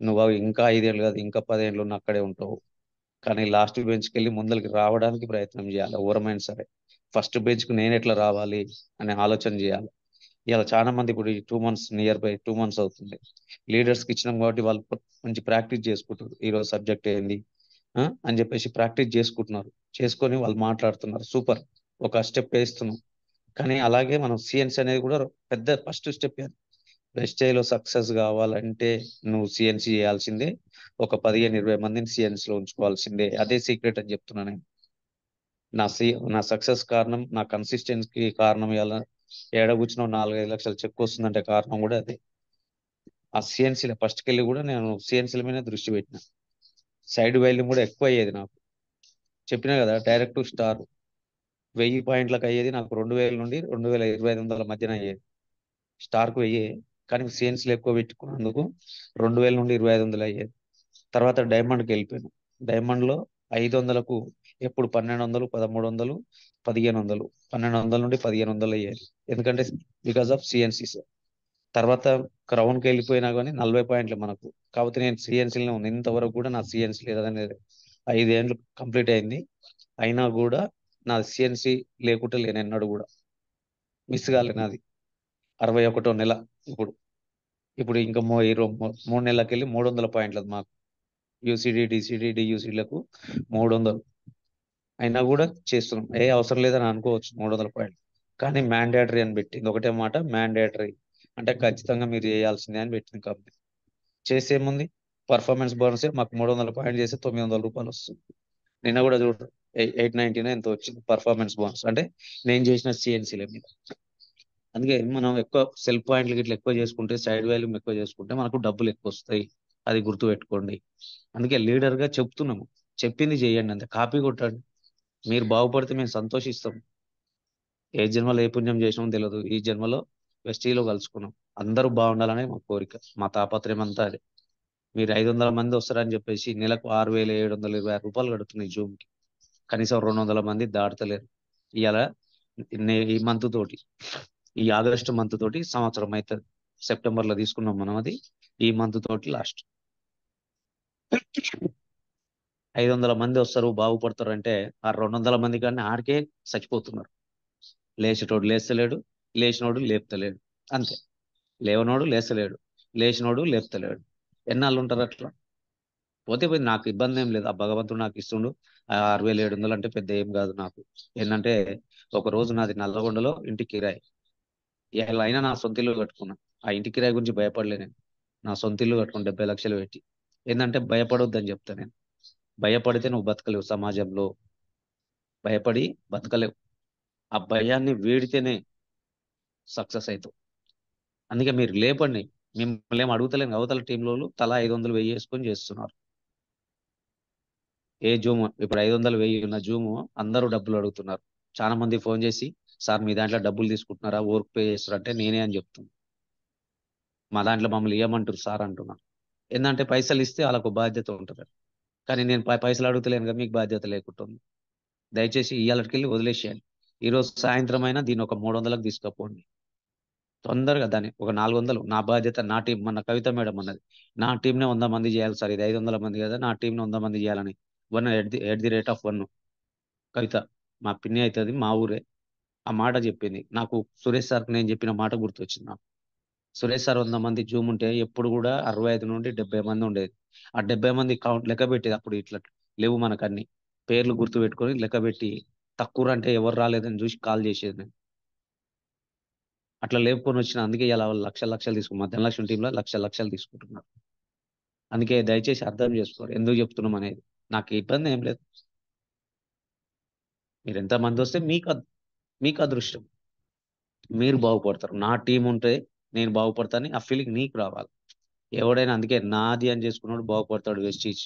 నువ్వు ఇంకా 5 ఏళ్ళు కాదు ఇంకా 10 ఏళ్ళు ఉన్న అక్కడే ఉంటావు. కానీ లాస్ట్ బెంచ్కి వెళ్ళి ముందరికి రావడానికి ప్రయత్నం చేయాలి. ఎవరమైనా సరే ఫస్ట్ బెంచ్కి నేను ఎట్లా రావాలి అనే ఆలోచన చేయాలి. ఇలా చాలా మంది ఇప్పుడు 2 months నియర్ బై 2 months అవుతుంది లీడర్స్కి ఇచ్చినాం కాబట్టి వాళ్ళు మంచి ప్రాక్టీస్ చేసుకుంటారు. ఈరోజు సబ్జెక్ట్ ఏంది అని చెప్పేసి ప్రాక్టీస్ చేసుకుంటున్నారు, చేసుకొని వాళ్ళు మాట్లాడుతున్నారు. సూపర్, ఒక స్టెప్ వేస్తున్నాం. కానీ అలాగే మనం సిఎన్సీ అనేది కూడా పెద్ద ఫస్ట్ స్టెప్. వెస్టేజ్లో సక్సెస్ కావాలంటే నువ్వు సిఎన్సీ చేయాల్సిందే. ఒక 15-20 మందిని సిఎన్సీలో ఉంచుకోవాల్సిందే. అదే సీక్రెట్ అని చెప్తున్నా నేను. నా సక్సెస్ కారణం, నా కన్సిస్టెన్సీకి కారణం ఇలా ఏడ కూర్చున్న 4-5 లక్షల చెక్ వస్తుందంటే కారణం కూడా అదే. ఆ సిఎన్సీలో ఫస్ట్కి వెళ్ళి కూడా నేను సిఎన్సీల మీద దృష్టి పెట్టిన. సైడ్ వాల్యూమ్ కూడా ఎక్కువ అయ్యేది నాకు. చెప్పినా కదా, డైరెక్ట్ స్టార్ 1000 పాయింట్లకు అయ్యేది నాకు 2,000 నుండి 2,000-2,500 మధ్యన అయ్యేది. స్టార్కు 1000, కానీ సిఎన్సీలు ఎక్కువ పెట్టుకున్నందుకు 2,000 నుండి 2,500 అయ్యేది. తర్వాత డైమండ్కి వెళ్ళిపోయాను. డైమండ్లో 500కు ఎప్పుడు 1,200, 1,300, 1,500, 1,200 నుండి 1,500 అయ్యేది. ఎందుకంటే బికాస్ ఆఫ్ సిఎన్సీస్. తర్వాత క్రౌన్కి వెళ్ళిపోయినా కానీ 40 పాయింట్లు మనకు. కాకపోతే నేను సిఎన్సీలో ఉన్న ఇంతవరకు కూడా నా సిఎన్సీ లేదనేది 5 ఏళ్ళు కంప్లీట్ అయింది. అయినా కూడా నా సిఎన్సీ లేకుంటే లేనన్నాడు కూడా మిస్ కాలే నాది. 61వ నెల ఇప్పుడు ఇంకా 3 నెలలకు వెళ్ళి 300 పాయింట్లది మాకు. యూసిడి డిసిడి డియూసిలకు 300 అయినా కూడా చేస్తున్నాం. అవసరం లేదని అనుకోవచ్చు 300 పాయింట్లు, కానీ మ్యాండేటరీ అని పెట్టింది. ఒకటే మాట, మ్యాండేటరీ అంటే ఖచ్చితంగా మీరు చేయాల్సిందే అని పెట్టింది కంపెనీ. చేసేముంది, పర్ఫార్మెన్స్ బోనస్ మాకు 300 పాయింట్ చేస్తే 900 రూపాయలు వస్తుంది. నిన్న కూడా చూడు 899 ఎంత వచ్చింది పర్ఫార్మెన్స్ బోనస్, అంటే నేను చేసిన సిఎన్సీల మీద. అందుకే మనం ఎక్కువ సెల్ఫ్ పాయింట్లు ఇట్లా ఎక్కువ చేసుకుంటే, సైడ్ వాల్యూమ్ ఎక్కువ చేసుకుంటే మనకు డబ్బులు ఎక్కువ వస్తాయి. అది గుర్తు పెట్టుకోండి. అందుకే లీడర్ గా చెప్తున్నాము, చెప్పింది చేయండి, అంతే. కాపీ కొట్టండి. మీరు బాగుపడితే మేము సంతోషిస్తాం. ఏ జన్మలో ఏ పుణ్యం చేసినామో తెలియదు, ఈ జన్మలో వెస్టీలో కలుసుకున్నాం. అందరూ బాగుండాలని మా కోరిక, మా తాపత్రయం అంతా అది. మీరు 500 మంది వస్తారని చెప్పేసి నెలకు 6,726 రూపాయలు కడుతున్నాయి జూమ్కి, కనీసం 200 మంది దాటతలేరు. ఇవాళ ఈ మంత్ తోటి, ఈ ఆగస్టు మంత్ తోటి సంవత్సరం అవుతుంది. సెప్టెంబర్లో తీసుకున్నాం మనం అది, ఈ మంత్ తోటి లాస్ట్. 500 మంది వస్తారు బాగుపడతారు అంటే ఆ 200 మంది కానీ ఆడికే చచ్చిపోతున్నారు. లేచేటోడు లేస్తలేడు, లేచినోడు లేపుతలేడు, అంతే. లేవనోడు లేస్తలేడు, లేచినోడు లేపుతలేడు. ఎన్నాళ్ళు ఉంటారు అట్లా? పోతే పోయి, నాకు ఇబ్బంది ఏం లేదు. ఆ భగవంతుడు నాకు ఇస్తుండు. ఆ 6,700 అంటే పెద్ద ఏం కాదు నాకు. ఏంటంటే ఒక రోజు నాది నల్లగొండలో ఇంటి కిరాయి, ఇలా అయినా నా సొంత ఇల్లు కట్టుకున్నా. ఆ ఇంటి కిరాయి గురించి భయపడలే నేను. నా సొంత ఇల్లు కట్టుకుని 70 లక్షలు పెట్టి. ఏంటంటే భయపడొద్దని చెప్తా నేను. భయపడితే నువ్వు బతకలేవు సమాజంలో, భయపడి బతకలేవు. ఆ భయాన్ని వీడితేనే సక్సెస్ అవుతావు. అందుకే మీరు లేపండి. మిమ్మల్ని ఏం అడుగుతలేను. అవతల టీంలో తలా 500, 1000 వేసుకొని చేస్తున్నారు. ఏ జూమ్ ఇప్పుడు 500, 1000 ఉన్న జూమ్ అందరూ డబ్బులు అడుగుతున్నారు. చాలా మంది ఫోన్ చేసి, సార్ మీ దాంట్లో డబ్బులు తీసుకుంటున్నారా, వర్క్ పే చేస్తారంటే నేనే అని చెప్తున్నాను. మా దాంట్లో మమ్మల్ని ఇవ్వమంటారు సార్ అంటున్నాను. ఏంటంటే పైసలు ఇస్తే వాళ్ళకు బాధ్యత ఉంటుంది. కానీ నేను పైసలు అడుగుతలేను కదా, మీకు బాధ్యత లేకుంటుంది. దయచేసి ఇవాళకెళ్ళి వదిలేసేయండి. ఈరోజు సాయంత్రం అయినా దీన్ని ఒక 300లకు తీసుకుపోండి. తొందరగా దాన్ని ఒక 400. నా బాధ్యత, నా టీం. మన కవిత మేడం అన్నది, నా టీంనే 100 మంది చేయాలి సార్, ఇది 500 మంది కదా, నా టీంని 100 మంది చేయాలని. 1 ఎట్ ది రేట్ ఆఫ్ 1. కవిత మా పిన్ని అవుతుంది, మా ఊరే. ఆ మాట చెప్పింది నాకు. సురేష్ సార్కి నేను చెప్పిన మాట గుర్తొచ్చింది నాకు. సురేష్ సార్ 100 మంది జూమ్ ఉంటే ఎప్పుడు కూడా 65 నుండి 70 మంది ఉండేది. ఆ 70 మంది కౌంట్ లెక్క పెట్టేది. అప్పుడు ఇట్లా లేవు మనకు అన్ని పేర్లు గుర్తు పెట్టుకొని లెక్క పెట్టి, తక్కువ అంటే ఎవరు రాలేదని చూసి కాల్ చేసేది నేను. అట్లా లేపుకొని వచ్చిన. అందుకే ఇలా లక్షలు తీసుకున్నారు. ధనలక్ష్మి టీంలో లక్షలు తీసుకుంటున్నారు. అందుకే దయచేసి అర్థం చేసుకోరు ఎందుకు చెప్తున్నాం అనేది. నాకు ఇబ్బంది ఏం లేదు. మీరు ఎంత మంది వస్తే మీకు అదృష్టం, మీరు బాగుపడతారు. నా టీం ఉంటే నేను బాగుపడతాను, ఆ ఫీలింగ్ నీకు రావాలి. ఎవడైనా అందుకే నాది అని చేసుకున్నాడు బాగుపడతాడు. వెస్టీజ్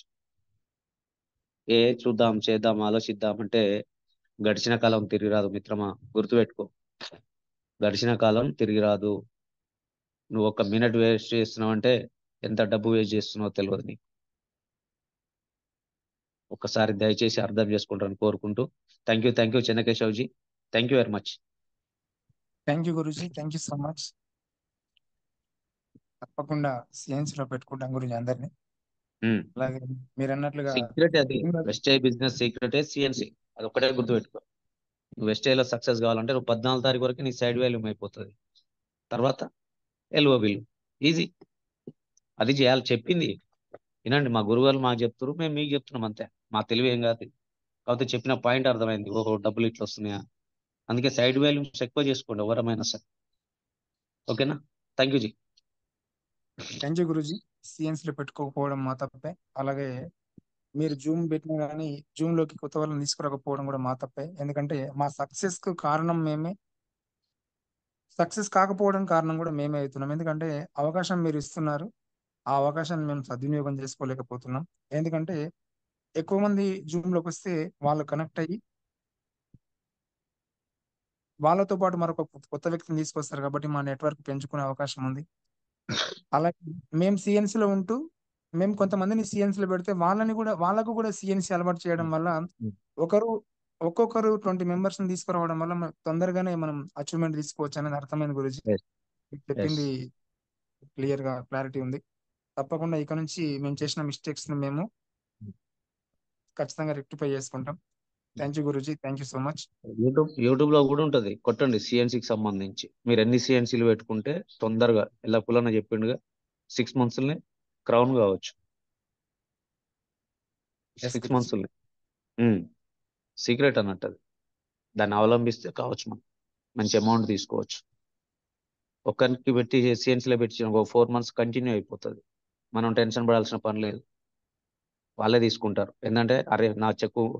చూద్దాం, చేద్దాం, ఆలోచిద్దాం అంటే గడిచిన కాలం తిరిగి రాదు మిత్రమా, గుర్తుపెట్టుకో. గడిచిన కాలం తిరిగి రాదు. నువ్వు 1 మినిట్ వేస్ట్ చేస్తున్నావు అంటే ఎంత డబ్బు వేస్ట్ చేస్తున్నావో తెలియదు నీకు. ఒక్కసారి దయచేసి అర్థం చేసుకుంటారని కోరుకుంటూ, thank you Chennakeshavji, thank you very much. Thank you గురూజీ, థ్యాంక్ యూ సో మచ్. తప్పకుండా సిఎన్సీ లో పెట్టుకుంటాం గురించి అందరినీ. అలాగే మీరు అన్నట్లుగా సీక్రెట్ అది, వెస్టేజ్ బిజినెస్ సీక్రెటే సిఎన్సి. అది ఒక్కటే గుర్తుపెట్టుకో. నువ్వు వెస్టేజ్ లో సక్సెస్ కావాలంటే నువ్వు 14 తారీఖు వరకు నీ సైడ్ వాల్యూమ్ అయిపోతుంది. తర్వాత ఎల్ఓ బిల్ ఈజీ. అది చేయాలి. చెప్పింది వినండి, మా గురువుగారు మాకు చెప్తారు, మేము మీకు చెప్తున్నాం అంతే. మా తెలివి ఏం కాదు. కాకపోతే చెప్పిన పాయింట్ అర్థమైంది. ఓహో డబ్బులు ఇట్లా వస్తున్నాయా. అందుకే సైడ్ వాల్యూమ్స్ ఎక్కువ చేసుకోండి ఎవరమైనా సరే. ఓకేనా? థ్యాంక్ యూ జీ. థ్యాంక్ యూ గురూజీ. సిఎన్సీలో పెట్టుకోకపోవడం మా తప్పే. అలాగే మీరు జూమ్ పెట్టినా కానీ జూమ్ లోకి కొత్త వాళ్ళని తీసుకురాకపోవడం కూడా మా తప్పే. ఎందుకంటే మా సక్సెస్ కు కారణం మేమే, సక్సెస్ కాకపోవడం కారణం కూడా మేమే అవుతున్నాం. ఎందుకంటే అవకాశం మీరు ఇస్తున్నారు, ఆ అవకాశాన్ని మేము సద్వినియోగం చేసుకోలేకపోతున్నాం. ఎందుకంటే ఎక్కువ మంది జూమ్ లోకి వస్తే వాళ్ళు కనెక్ట్ అయ్యి వాళ్ళతో పాటు మరొక కొత్త వ్యక్తిని తీసుకొస్తారు కాబట్టి మా నెట్వర్క్ పెంచుకునే అవకాశం ఉంది. అలాగే మేము సిఎన్సీలో ఉంటూ మేము కొంతమందిని సిఎన్సీలో పెడితే వాళ్ళకు కూడా సిఎన్సీ అలవాటు చేయడం వల్ల ఒక్కొక్కరు 20 మెంబర్స్ ని తీసుకురావడం వల్ల తొందరగానే మనం అచీవ్మెంట్ తీసుకోవచ్చు అనేది అర్థమైంది గురించి. చెప్పింది క్లియర్ గా క్లారిటీ ఉంది. తప్పకుండా ఇక నుంచి మేము చేసిన మిస్టేక్స్ ని మేము ఖచ్చితంగా రెక్టిఫై చేసుకుంటాం. థ్యాంక్ యూ గురూజీ, thank you so much. YouTube లో కూడా ఉంటది, కొట్టండి సిఎన్సీకి సంబంధించి. మీరు ఎన్ని సిఎన్సీలు పెట్టుకుంటే తొందరగా ఎలా పులన చెప్పిండుగా 6 months క్రౌన్ కావచ్చు. 6 months సీక్రెట్ అన్నట్టు. దాన్ని అవలంబిస్తే కావచ్చు మనం మంచి అమౌంట్ తీసుకోవచ్చు. ఒక్కరికి పెట్టి సిఎన్సీలో పెట్టి ఒక 4 months కంటిన్యూ అయిపోతుంది. మనం టెన్షన్ పడాల్సిన పని లేదు. వాళ్ళే తీసుకుంటారు. ఏంటంటే అరే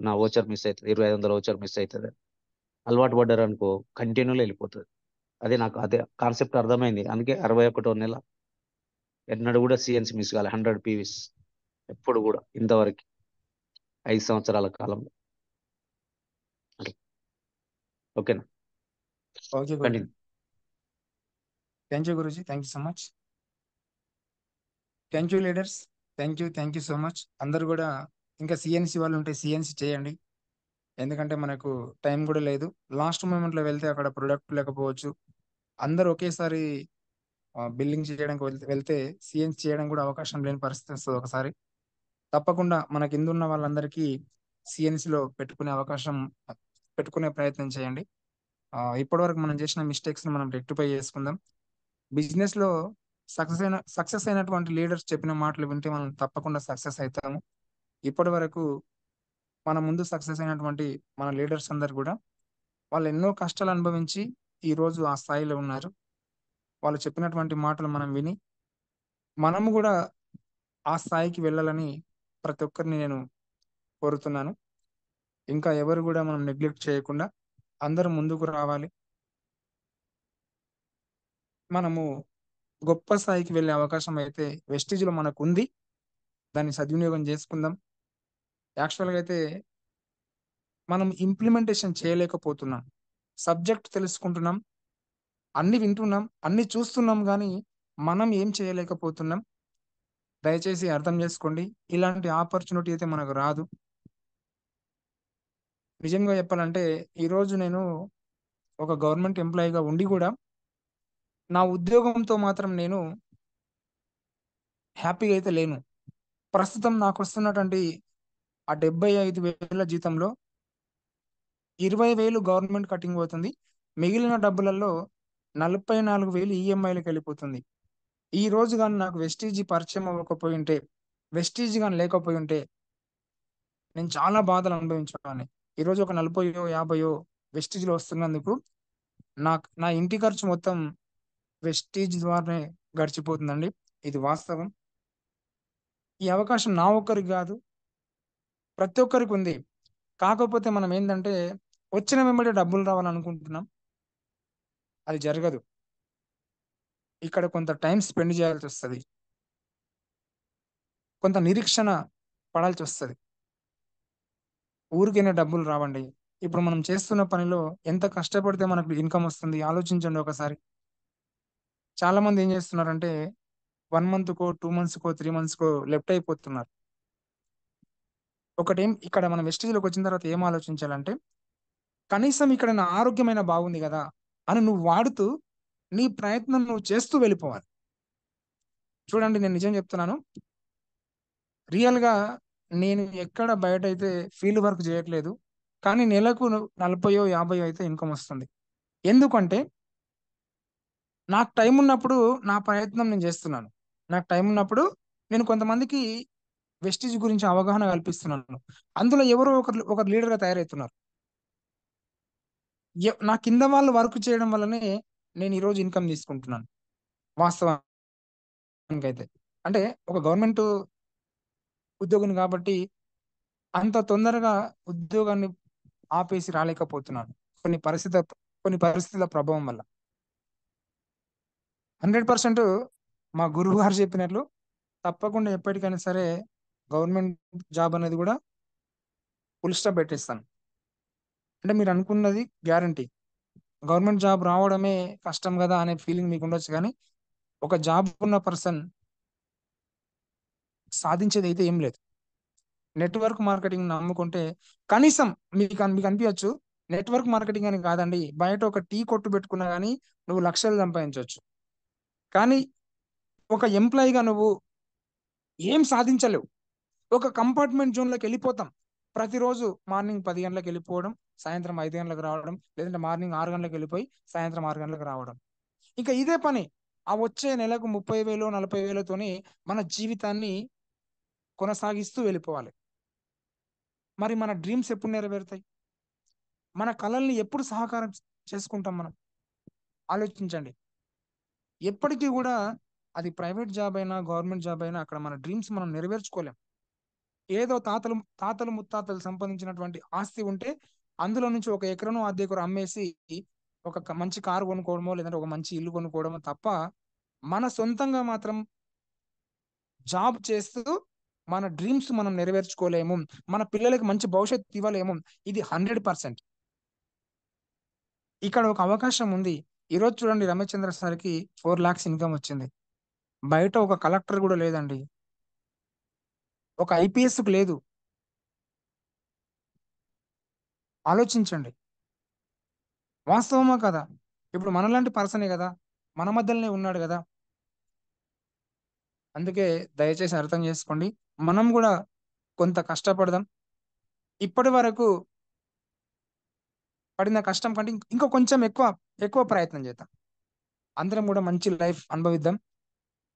నా ఓచర్ మిస్ అవుతుంది, 2500 ఓచర్ మిస్ అవుతుంది. అలవాటు పడ్డారు అనుకో కంటిన్యూలో వెళ్ళిపోతుంది. అదే నాకు అదే కాన్సెప్ట్ అర్థమైంది. అందుకే 61వ నెల ఎన్నడూ కూడా సిఎన్సీ మిస్ కాలే. 100 పీవీస్ ఎప్పుడు కూడా ఇంతవరకు 5 సంవత్సరాల కాలంలో. ఓకేనా? Okay, thank you Guruji, thank you so much. Thank you leaders, thank you so much. అందరు కూడా ఇంకా సిఎన్సి వాళ్ళు ఉంటే సిఎన్సి చేయండి, ఎందుకంటే మనకు టైం కూడా లేదు. లాస్ట్ మూమెంట్లో వెళ్తే అక్కడ ప్రొడక్ట్ లేకపోవచ్చు. అందరు ఒకేసారి బిల్లింగ్ చేయడానికి వెళ్తే సిఎన్సి చేయడం కూడా అవకాశం లేని పరిస్థితి వస్తుంది ఒకసారి. తప్పకుండా మన కింద ఉన్న వాళ్ళందరికీ సిఎన్సిలో పెట్టుకునే ప్రయత్నం చేయండి. ఇప్పటివరకు మనం చేసిన మిస్టేక్స్ని మనం రెక్టిఫై చేసుకుందాం. బిజినెస్లో సక్సెస్ అయినటువంటి లీడర్స్ చెప్పిన మాటలు వింటే మనం తప్పకుండా సక్సెస్ అవుతాము. ఇప్పటి వరకు మన ముందు సక్సెస్ అయినటువంటి మన లీడర్స్ అందరు కూడా వాళ్ళు ఎన్నో కష్టాలు అనుభవించి ఈరోజు ఆ స్థాయిలో ఉన్నారు. వాళ్ళు చెప్పినటువంటి మాటలు మనం విని మనము కూడా ఆ స్థాయికి వెళ్ళాలని ప్రతి ఒక్కరిని నేను కోరుతున్నాను. ఇంకా ఎవరు కూడా మనం నెగ్లెక్ట్ చేయకుండా అందరూ ముందుకు రావాలి. మనము గొప్ప స్థాయికి వెళ్ళే అవకాశం అయితే వెస్టిజ్లో మనకు ఉంది, దాన్ని సద్వినియోగం చేసుకుందాం. యాక్చువల్గా అయితే మనం ఇంప్లిమెంటేషన్ చేయలేకపోతున్నాం. సబ్జెక్ట్ తెలుసుకుంటున్నాం, అన్ని వింటున్నాం, అన్ని చూస్తున్నాం, కానీ మనం ఏం చేయలేకపోతున్నాం. దయచేసి అర్థం చేసుకోండి. ఇలాంటి ఆపర్చునిటీ అయితే మనకు రాదు. నిజంగా చెప్పాలంటే ఈరోజు నేను ఒక గవర్నమెంట్ ఎంప్లాయీగా ఉండి కూడా నా ఉద్యోగంతో మాత్రం నేను హ్యాపీగా అయితే లేను. ప్రస్తుతం నాకు వస్తున్నటువంటి ఆ 75,000 జీతంలో 20,000 గవర్నమెంట్ కటింగ్ అవుతుంది. మిగిలిన డబ్బులలో 44,000 ఈఎంఐలకు వెళ్ళిపోతుంది. ఈ రోజు కానీ నాకు వెస్టీజ్ పరిచయం అవ్వకపోయి ఉంటే, వెస్టీజ్ కానీ లేకపోయి ఉంటే నేను చాలా బాధలు అనుభవించేవాడిని. ఈరోజు ఒక 40,000-50,000 వెస్టీజ్లో వస్తున్నందుకు నా ఇంటి ఖర్చు మొత్తం వెస్టీజ్ ద్వారానే గడిచిపోతుందండి. ఇది వాస్తవం. ఈ అవకాశం నా ఒక్కరికి కాదు, ప్రతి ఒక్కరికి ఉంది. కాకపోతే మనం ఏంటంటే వచ్చిన వెంబడే డబ్బులు రావాలనుకుంటున్నాం, అది జరగదు. ఇక్కడ కొంత టైం స్పెండ్ చేయాల్సి వస్తుంది, కొంత నిరీక్షణ పడాల్సి వస్తుంది. ఊరికైనా డబ్బులు రావండి. ఇప్పుడు మనం చేస్తున్న పనిలో ఎంత కష్టపడితే మనకు ఇన్కమ్ వస్తుంది ఆలోచించండి ఒకసారి. చాలా మంది ఏం చేస్తున్నారంటే 1 monthకో 2 monthsకో 3 monthsకో లెఫ్ట్ అయిపోతున్నారు. ఒకటేం ఇక్కడ మనం వెస్టీజ్లోకి వచ్చిన తర్వాత ఏం ఆలోచించాలంటే, కనీసం ఇక్కడ నా ఆరోగ్యమైన బాగుంది కదా అని నువ్వు వాడుతూ నీ ప్రయత్నం నువ్వు చేస్తూ వెళ్ళిపోవాలి. చూడండి, నేను నిజం చెప్తున్నాను, రియల్గా నేను ఎక్కడ బయట అయితే ఫీల్డ్ వర్క్ చేయట్లేదు, కానీ నెలకు 40,000-50,000 అయితే ఇన్కమ్ వస్తుంది. ఎందుకంటే నాకు టైం ఉన్నప్పుడు నా ప్రయత్నం నేను చేస్తున్నాను. నాకు టైం ఉన్నప్పుడు నేను కొంతమందికి వెస్టీజ్ గురించి అవగాహన కల్పిస్తున్నాను. అందులో ఎవరో ఒకరు లీడర్గా తయారవుతున్నారు. నా కింద వాళ్ళు వర్క్ చేయడం వల్లనే నేను ఈరోజు ఇన్కమ్ తీసుకుంటున్నాను. వాస్తవానికి అయితే అంటే ఒక గవర్నమెంట్ ఉద్యోగిని కాబట్టి అంత తొందరగా ఉద్యోగాన్ని ఆపేసి రాలేకపోతున్నాను కొన్ని పరిస్థితుల ప్రభావం వల్ల. 100% మా గురువు గారు చెప్పినట్లు తప్పకుండా ఎప్పటికైనా సరే గవర్నమెంట్ జాబ్ అనేది కూడా ఫుల్ స్టాప్ పెట్టేస్తాను. అంటే మీరు అనుకున్నది గ్యారంటీ. గవర్నమెంట్ జాబ్ రావడమే కష్టం కదా అనే ఫీలింగ్ మీకు ఉండొచ్చు, కానీ ఒక జాబ్ ఉన్న పర్సన్ సాధించేది అయితే ఏం లేదు. నెట్వర్క్ మార్కెటింగ్ నమ్ముకుంటే కనీసం మీకు అనిపించవచ్చు నెట్వర్క్ మార్కెటింగ్ అని కాదండి, బయట ఒక టీ కొట్టు పెట్టుకున్నా కానీ నువ్వు లక్షలు సంపాదించవచ్చు. కానీ ఒక ఎంప్లాయీగా నువ్వు ఏం సాధించలేవు. ఒక కంపార్ట్మెంట్ జోన్లోకి వెళ్ళిపోతాం. ప్రతిరోజు మార్నింగ్ 10 గంటలకు వెళ్ళిపోవడం, సాయంత్రం 5 గంటలకు రావడం, లేదంటే మార్నింగ్ 6 గంటలకు వెళ్ళిపోయి సాయంత్రం 6 గంటలకు రావడం. ఇంకా ఇదే పని ఆ వచ్చే నెలకు 30,000-40,000తోని మన జీవితాన్ని కొనసాగిస్తూ వెళ్ళిపోవాలి. మరి మన డ్రీమ్స్ ఎప్పుడు నెరవేరుతాయి? మన కళల్ని ఎప్పుడు సహకారం చేసుకుంటాం? మనం ఆలోచించండి. ఎప్పటికీ కూడా అది ప్రైవేట్ జాబ్ అయినా గవర్నమెంట్ జాబ్ అయినా అక్కడ మన డ్రీమ్స్ మనం నెరవేర్చుకోలేం. ఏదో తాతలు ముత్తాతలు సంపాదించినటువంటి ఆస్తి ఉంటే అందులో నుంచి 1 ఎకరం 1/2 ఎకరం అమ్మేసి ఒక మంచి కారు కొనుక్కోవడమో లేదంటే ఒక మంచి ఇల్లు కొనుక్కోవడమో తప్ప మన సొంతంగా మాత్రం జాబ్ చేస్తూ మన డ్రీమ్స్ మనం నెరవేర్చుకోలేము. మన పిల్లలకి మంచి భవిష్యత్తు ఇవ్వలేము. ఇది 100%. ఇక్కడ ఒక అవకాశం ఉంది. ఈరోజు చూడండి రమేష్ చంద్ర సార్కి 4 lakhs ఇన్కమ్ వచ్చింది. బయట ఒక కలెక్టర్ కూడా లేదండి, ఒక ఐపీఎస్కు లేదు. ఆలోచించండి, వాస్తవమా కదా? ఇప్పుడు మనలాంటి పర్సనే కదా, మన మధ్యలోనే ఉన్నాడు కదా. అందుకే దయచేసి అర్థం చేసుకోండి, మనం కూడా కొంత కష్టపడదాం. ఇప్పటి వరకు పడిన కష్టం కంటే ఇంకా కొంచెం ఎక్కువ ప్రయత్నం చేద్దాం. అందరం కూడా మంచి లైఫ్ అనుభవిద్దాం.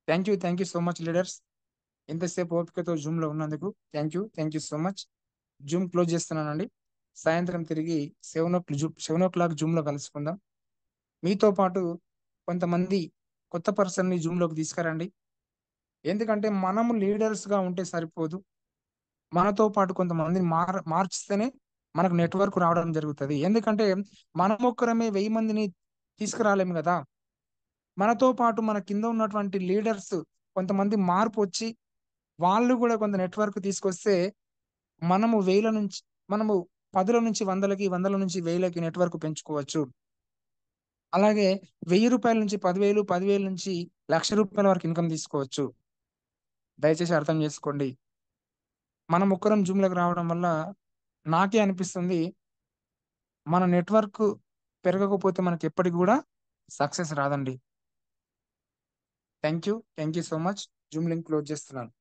Thank you so much leaders. ఇంతసేపు ఓపికతో జూమ్లో ఉన్నందుకు thank you so much. Zoom close చేస్తున్నానండి. సాయంత్రం తిరిగి 7 o'clock జూమ్లో కలుసుకుందాం. మీతో పాటు కొంతమంది కొత్త పర్సన్ని జూమ్లోకి తీసుకురండి. ఎందుకంటే మనము లీడర్స్గా ఉంటే సరిపోదు, మనతో పాటు కొంతమందిని మార్చిస్తేనే మనకు నెట్వర్క్ రావడం జరుగుతుంది. ఎందుకంటే మనం ఒక్కరమే 1000 మందిని తీసుకురాలేము కదా. మనతో పాటు మన కింద ఉన్నటువంటి లీడర్స్ కొంతమంది మార్పు వచ్చి వాళ్ళు కూడా కొంత నెట్వర్క్ తీసుకొస్తే మనము 1000 నుంచి 10 నుంచి 100కి, 100 నుంచి 1000కి నెట్వర్క్ పెంచుకోవచ్చు. అలాగే 1000 రూపాయల నుంచి 10,000, 10,000 నుంచి 1,00,000 రూపాయల వరకు ఇన్కమ్ తీసుకోవచ్చు. దయచేసి అర్థం చేసుకోండి. మనం ఒక్కరం జూమ్లోకి రావడం వల్ల నాకే అనిపిస్తుంది, మన నెట్వర్క్ పెరగకపోతే మనకి ఎప్పటికి కూడా సక్సెస్ రాదండి. Thank you so much. Zoom link close చేస్తున్నాను.